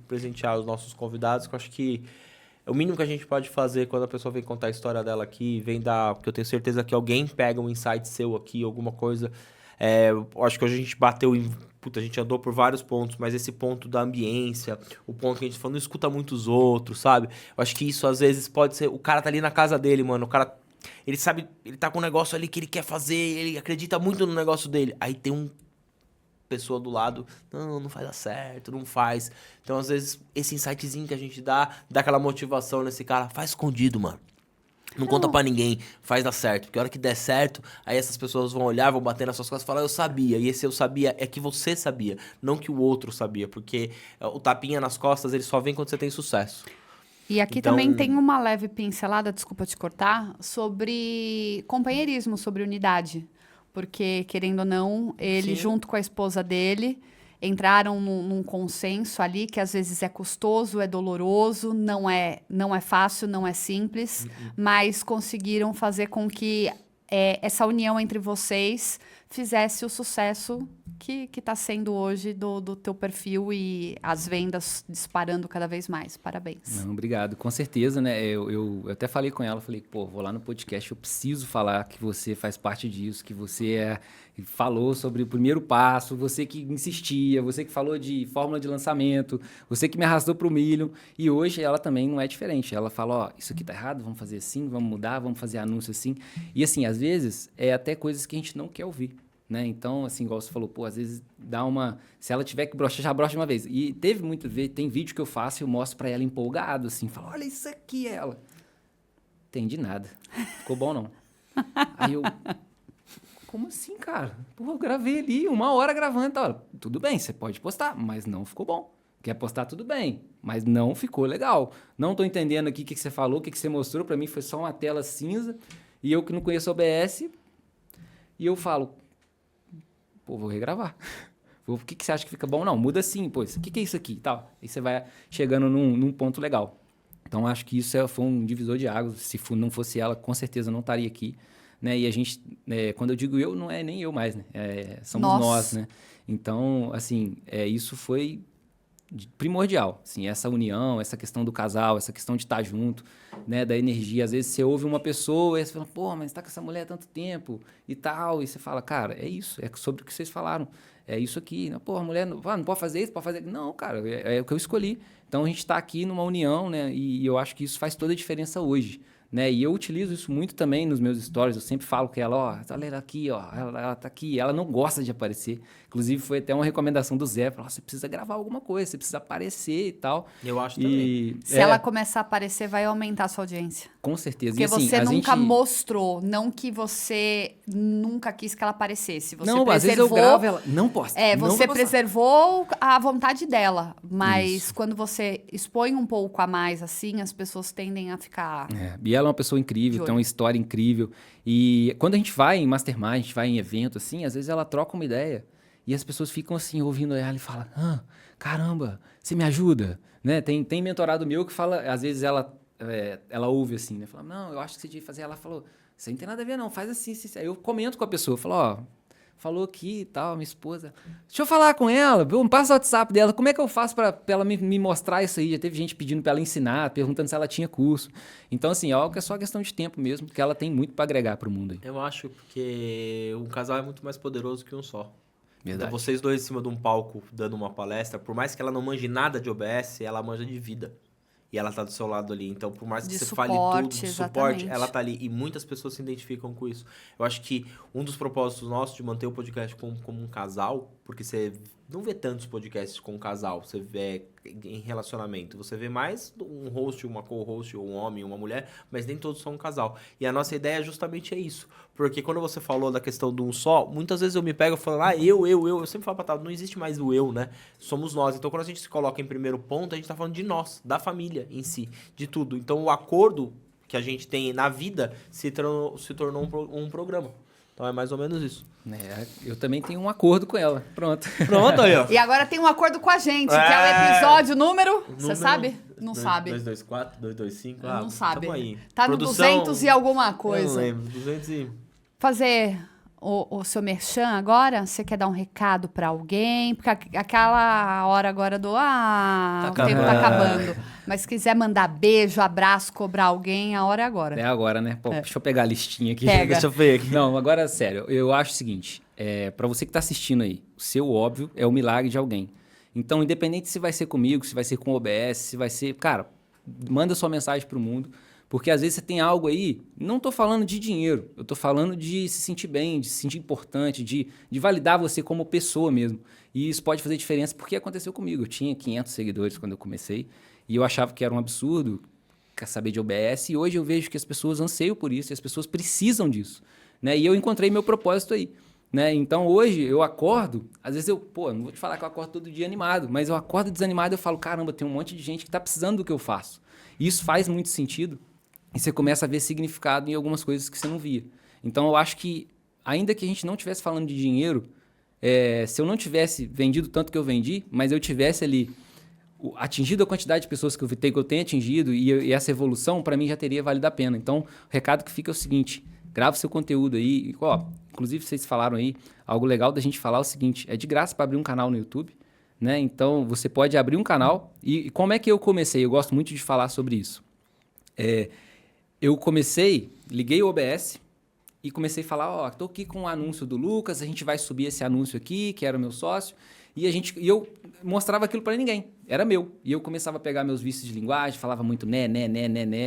presentear os nossos convidados, que eu acho que é o mínimo que a gente pode fazer quando a pessoa vem contar a história dela aqui, vem dar... Porque eu tenho certeza que alguém pega um insight seu aqui, alguma coisa. Eu acho que hoje a gente bateu em... Puta, a gente andou por vários pontos, mas esse ponto da ambiência, o ponto que a gente falou, não escuta muitos outros, sabe? Eu acho que isso às vezes pode ser... O cara tá ali na casa dele, mano, o cara... Ele sabe, ele tá com um negócio ali que ele quer fazer, ele acredita muito no negócio dele. Aí tem uma pessoa do lado, não vai dar certo, não faz. Então, às vezes, esse insightzinho que a gente dá aquela motivação nesse cara, faz escondido, mano. Não conta pra ninguém, faz dar certo. Porque a hora que der certo, aí essas pessoas vão olhar, vão bater nas suas costas e falar, eu sabia. E esse eu sabia é que você sabia, não que o outro sabia. Porque o tapinha nas costas, ele só vem quando você tem sucesso. E aqui Então- também tem uma leve pincelada, desculpa te cortar, sobre companheirismo, sobre unidade. Porque, querendo ou não, ele Sim. junto com a esposa dele entraram num consenso ali que às vezes é custoso, é doloroso, não é fácil, não é simples, mas conseguiram fazer com que essa união entre vocês fizesse o sucesso que está sendo hoje do teu perfil e as vendas disparando cada vez mais. Parabéns. Não, obrigado. Com certeza, né? Eu até falei com ela, falei, pô, vou lá no podcast, eu preciso falar que você faz parte disso, que você falou sobre o primeiro passo, você que insistia, você que falou de fórmula de lançamento, você que me arrastou pro milho. E hoje ela também não é diferente. Ela fala, ó, isso aqui tá errado, vamos fazer assim, vamos mudar, vamos fazer anúncio assim. E assim, às vezes, é até coisas que a gente não quer ouvir. Né? Então, assim, igual você falou, pô, às vezes dá uma... Se ela tiver que brochar, já brocha de uma vez. E teve muito... Tem vídeo que eu faço e eu mostro pra ela empolgado, assim, falo, olha isso aqui, ela. Entendi nada. Ficou bom, não. Aí eu... Como assim, cara? Pô, eu gravei ali 1 hora gravando e tal. Tudo bem, você pode postar, mas não ficou bom. Quer postar, tudo bem, mas não ficou legal. Não tô entendendo aqui o que você falou, o que você mostrou. Pra mim foi só uma tela cinza. E eu que não conheço OBS. E eu falo... Pô, vou regravar. O que você acha que fica bom? Não, muda assim, pô. O que é isso aqui? Tal. Aí você vai chegando num ponto legal. Então, acho que isso foi um divisor de águas. Se não fosse ela, com certeza eu não estaria aqui. Né? E a gente, quando eu digo eu, não é nem eu mais, né? Somos nós, né? Então, assim, isso foi primordial. Assim, essa união, essa questão do casal, essa questão de estar junto, né? Da energia. Às vezes você ouve uma pessoa e você fala, pô, mas tá com essa mulher há tanto tempo e tal. E você fala, cara, é isso, é sobre o que vocês falaram. É isso aqui. Pô, a mulher não pode fazer isso, pode fazer... Não, cara, é o que eu escolhi. Então a gente está aqui numa união, né? E eu acho que isso faz toda a diferença hoje. né? E eu utilizo isso muito também nos meus stories. Eu sempre falo que ela, ó, olha ela aqui, ó, ela tá aqui. Ela não gosta de aparecer. Inclusive, foi até uma recomendação do Zé. Falou, você precisa gravar alguma coisa, você precisa aparecer e tal. Eu acho também. Se ela começar a aparecer, vai aumentar a sua audiência. Com certeza. Porque e, assim, você a nunca gente... mostrou, não que você nunca quis que ela aparecesse. Você não, às vezes eu gravo ela... Não posta. Você preservou a vontade dela. Mas quando você expõe um pouco a mais assim, as pessoas tendem a ficar... E ela é uma pessoa incrível, tem uma história incrível. E quando a gente vai em mastermind, a gente vai em evento, assim, às vezes ela troca uma ideia e as pessoas ficam assim, ouvindo ela e falam, caramba, você me ajuda? Né? Tem mentorado meu que fala, às vezes ela ouve assim, né? Fala, não, eu acho que você devia fazer. Ela falou, isso aí não tem nada a ver não, faz assim, assim. Aí eu comento com a pessoa, falo, ó, falou aqui e tal, minha esposa. Deixa eu falar com ela, passa o WhatsApp dela, como é que eu faço pra ela me mostrar isso aí? Já teve gente pedindo pra ela ensinar, perguntando se ela tinha curso. Então, assim, é algo que é só questão de tempo mesmo, porque ela tem muito pra agregar pro mundo aí. Eu acho porque um casal é muito mais poderoso que um só. Verdade. Então, vocês dois em cima de um palco dando uma palestra, por mais que ela não manje nada de OBS, ela manja de vida. E ela tá do seu lado ali. Então, por mais que você fale tudo de suporte, ela tá ali. E muitas pessoas se identificam com isso. Eu acho que um dos propósitos nossos de manter o podcast como um casal, porque você não vê tantos podcasts com um casal, você vê em relacionamento. Você vê mais um host, uma co-host, ou um homem, uma mulher, mas nem todos são um casal. E a nossa ideia justamente é isso. Porque quando você falou da questão do um só, muitas vezes eu me pego falando, eu sempre falo pra Tata, não existe mais o eu, né? Somos nós. Então, quando a gente se coloca em primeiro ponto, a gente tá falando de nós, da família em si, de tudo. Então, o acordo que a gente tem na vida se tornou um programa. Então, é mais ou menos isso. Eu também tenho um acordo com ela. Pronto. Pronto, aí, ó. E agora tem um acordo com a gente, que é o episódio número... Você sabe? Não sabe. 224, 225. Não sabe. Tamo aí. Tá no 200 e alguma coisa. Eu não lembro. 200 e... Fazer o seu merchan agora? Você quer dar um recado pra alguém? Porque aquela hora agora do... o tempo tá acabando. Mas se quiser mandar beijo, abraço, cobrar alguém, a hora é agora. É agora, né? Pô, deixa eu pegar a listinha aqui. Pega. Deixa eu ver aqui. Não, agora, sério. Eu acho o seguinte. Pra você que tá assistindo aí, o seu óbvio é o milagre de alguém. Então, independente se vai ser comigo, se vai ser com o OBS, se vai ser... Cara, manda sua mensagem pro mundo. Porque às vezes você tem algo aí, não tô falando de dinheiro, eu tô falando de se sentir bem, de se sentir importante, de validar você como pessoa mesmo. E isso pode fazer diferença porque aconteceu comigo. Eu tinha 500 seguidores quando eu comecei e eu achava que era um absurdo saber de OBS e hoje eu vejo que as pessoas anseiam por isso e as pessoas precisam disso. Né? E eu encontrei meu propósito aí. Né? Então hoje eu acordo, às vezes não vou te falar que eu acordo todo dia animado, mas eu acordo desanimado e eu falo, caramba, tem um monte de gente que tá precisando do que eu faço. E isso faz muito sentido. E você começa a ver significado em algumas coisas que você não via. Então, eu acho que, ainda que a gente não estivesse falando de dinheiro, se eu não tivesse vendido tanto que eu vendi, mas eu tivesse ali atingido a quantidade de pessoas que eu tenho atingido e essa evolução, para mim, já teria valido a pena. Então, o recado que fica é o seguinte, grava o seu conteúdo aí. Inclusive, vocês falaram aí, algo legal da gente falar é o seguinte, é de graça para abrir um canal no YouTube. Né? Então, você pode abrir um canal. E como é que eu comecei? Eu gosto muito de falar sobre isso. Eu liguei o OBS e comecei a falar, tô aqui com o anúncio do Lucas, a gente vai subir esse anúncio aqui, que era o meu sócio, e eu mostrava aquilo para ninguém, era meu. E eu começava a pegar meus vícios de linguagem, falava muito né,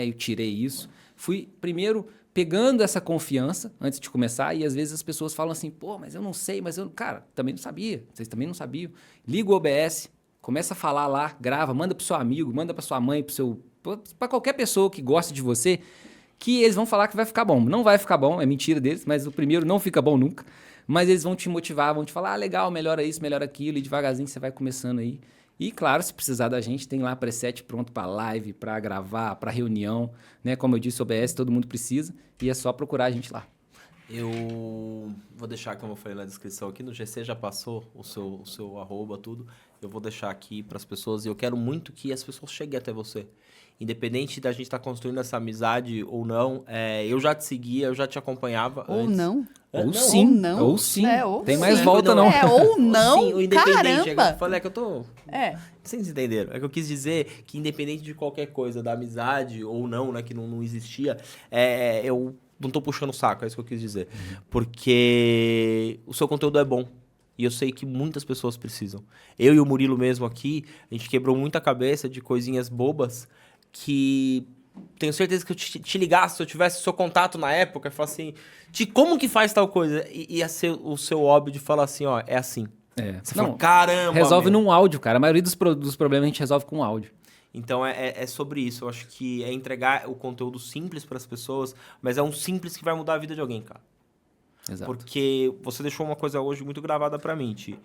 eu tirei isso. Fui primeiro pegando essa confiança antes de começar, e às vezes as pessoas falam assim, mas eu não sei, cara, também não sabia, vocês também não sabiam. Liga o OBS, começa a falar lá, grava, manda pro seu amigo, manda pra sua mãe, para qualquer pessoa que goste de você, que eles vão falar que vai ficar bom. Não vai ficar bom, é mentira deles, mas o primeiro não fica bom nunca. Mas eles vão te motivar, vão te falar, legal, melhora isso, melhora aquilo, e devagarzinho você vai começando aí. E claro, se precisar da gente, tem lá preset pronto para live, para gravar, para reunião, né? Como eu disse, OBS todo mundo precisa, e é só procurar a gente lá. Eu vou deixar, como eu falei na descrição aqui, no GC já passou o seu arroba, tudo. Eu vou deixar aqui para as pessoas e eu quero muito que as pessoas cheguem até você. Independente da gente estar construindo essa amizade ou não, eu já te seguia, eu já te acompanhava ou antes. Não. Ou sim. Ou não. Ou sim. Tem mais volta, não. Ou não. Sim, o independente. Caramba. Eu falei que eu tô... Vocês entenderam. É que eu quis dizer que independente de qualquer coisa, da amizade ou não, né, que não existia, eu não tô puxando o saco, é isso que eu quis dizer. Porque o seu conteúdo é bom. E eu sei que muitas pessoas precisam. Eu e o Murilo mesmo aqui, a gente quebrou muita cabeça de coisinhas bobas que tenho certeza que eu te ligasse, se eu tivesse o seu contato na época, e falar assim, como que faz tal coisa? E ia ser o seu óbvio de falar assim, ó, é assim. Você fala, caramba, resolve meu. num áudio, cara. A maioria dos problemas a gente resolve com áudio. Então é sobre isso. Eu acho que é entregar o conteúdo simples para as pessoas, mas é um simples que vai mudar a vida de alguém, cara. Exato. Porque você deixou uma coisa hoje muito gravada pra mim, Ti.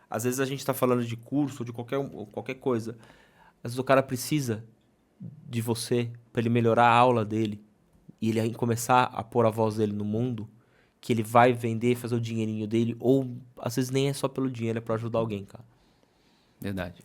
Às vezes a gente tá falando de curso, de qualquer coisa. Às vezes o cara precisa de você pra ele melhorar a aula dele e ele começar a pôr a voz dele no mundo, que ele vai vender, fazer o dinheirinho dele, ou às vezes nem é só pelo dinheiro, é pra ajudar alguém, cara. Verdade.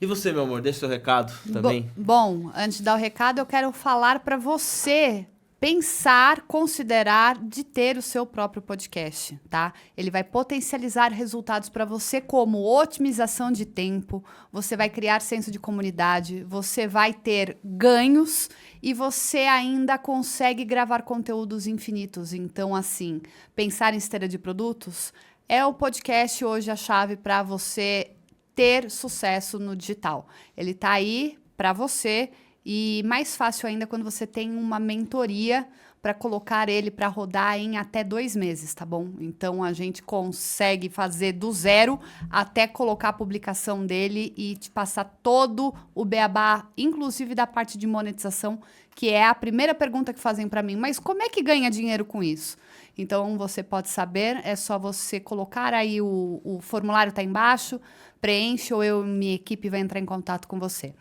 E você, meu amor, deixa seu recado também. Bom, antes de dar o recado, eu quero falar para você pensar, considerar de ter o seu próprio podcast, tá? Ele vai potencializar resultados para você como otimização de tempo, você vai criar senso de comunidade, você vai ter ganhos e você ainda consegue gravar conteúdos infinitos. Então, assim, pensar em esteira de produtos é o podcast hoje a chave para você ter sucesso no digital. Ele tá aí para você. E mais fácil ainda quando você tem uma mentoria para colocar ele para rodar em até 2 meses, tá bom? Então, a gente consegue fazer do zero até colocar a publicação dele e te passar todo o beabá, inclusive da parte de monetização, que é a primeira pergunta que fazem para mim. Mas como é que ganha dinheiro com isso? Então, você pode saber, é só você colocar aí o formulário tá embaixo, preenche ou minha equipe vai entrar em contato com você.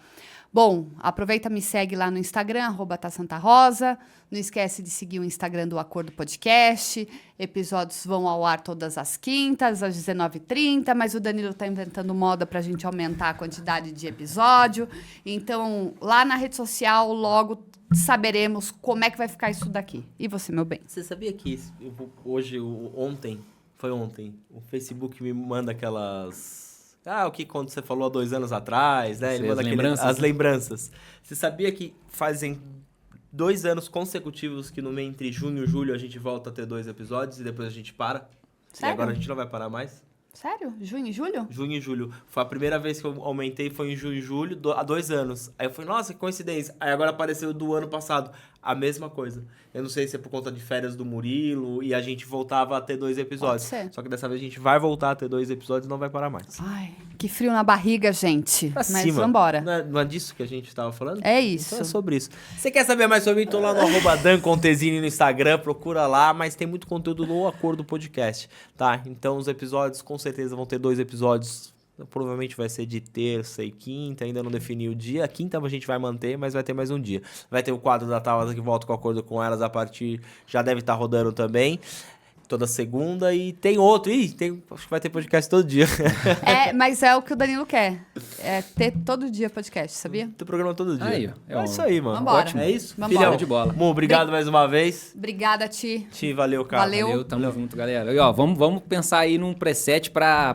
Bom, aproveita, me segue lá no Instagram, @tasantarosa. Não esquece de seguir o Instagram do Acordo Podcast. Episódios vão ao ar todas as quintas, às 19h30, mas o Danilo tá inventando moda pra gente aumentar a quantidade de episódio. Então, lá na rede social, logo saberemos como é que vai ficar isso daqui. E você, meu bem? Você sabia que ontem, o Facebook me manda aquelas... o que quando você falou há 2 anos atrás, né? Ele manda as lembranças. Você sabia que fazem 2 anos consecutivos que no mês entre junho e julho a gente volta a ter 2 episódios e depois a gente para? Sério? E agora a gente não vai parar mais? Sério? Junho e julho? Junho e julho. Foi a primeira vez que eu aumentei, foi em junho e julho, há 2 anos. Aí eu falei, nossa, que coincidência. Aí agora apareceu do ano passado. A mesma coisa. Eu não sei se é por conta de férias do Murilo e a gente voltava a ter 2 episódios. Pode ser. Só que dessa vez a gente vai voltar a ter 2 episódios e não vai parar mais. Ai, que frio na barriga, gente. Pra Mas cima. vambora. Não é disso que a gente tava falando? É isso. Então é sobre isso. Você quer saber mais sobre mim? Tô lá no @dancontesini no Instagram, procura lá, mas tem muito conteúdo no Acordo Podcast, tá? Então os episódios com certeza vão ter 2 episódios. Provavelmente vai ser de terça e quinta, ainda não defini o dia. A quinta a gente vai manter, mas vai ter mais um dia. Vai ter o quadro da Tabata que volta com o Acordo com Elas a partir... Já deve estar rodando também. Toda segunda. E tem outro. Acho que vai ter podcast todo dia. Mas é o que o Danilo quer. É ter todo dia podcast, sabia? Tem programa todo dia. Aí, ó. É isso aí, mano. Vambora. Ótimo. É isso? Vambora. Filhão, de bola. Mu, obrigado mais uma vez. Obrigada, Ti. Ti, valeu, cara. Valeu. Tamo junto, galera. E ó, vamos pensar aí num preset pra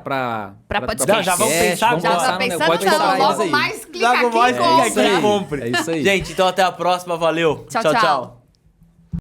podcast. Não, já vamos pensar vamos Já agora. tá no pensando, negócio não, pra eles logo aí. mais clica Logo aqui mais e clica compra. aqui e compre. É isso aí. Gente, então até a próxima. Valeu. Tchau, tchau.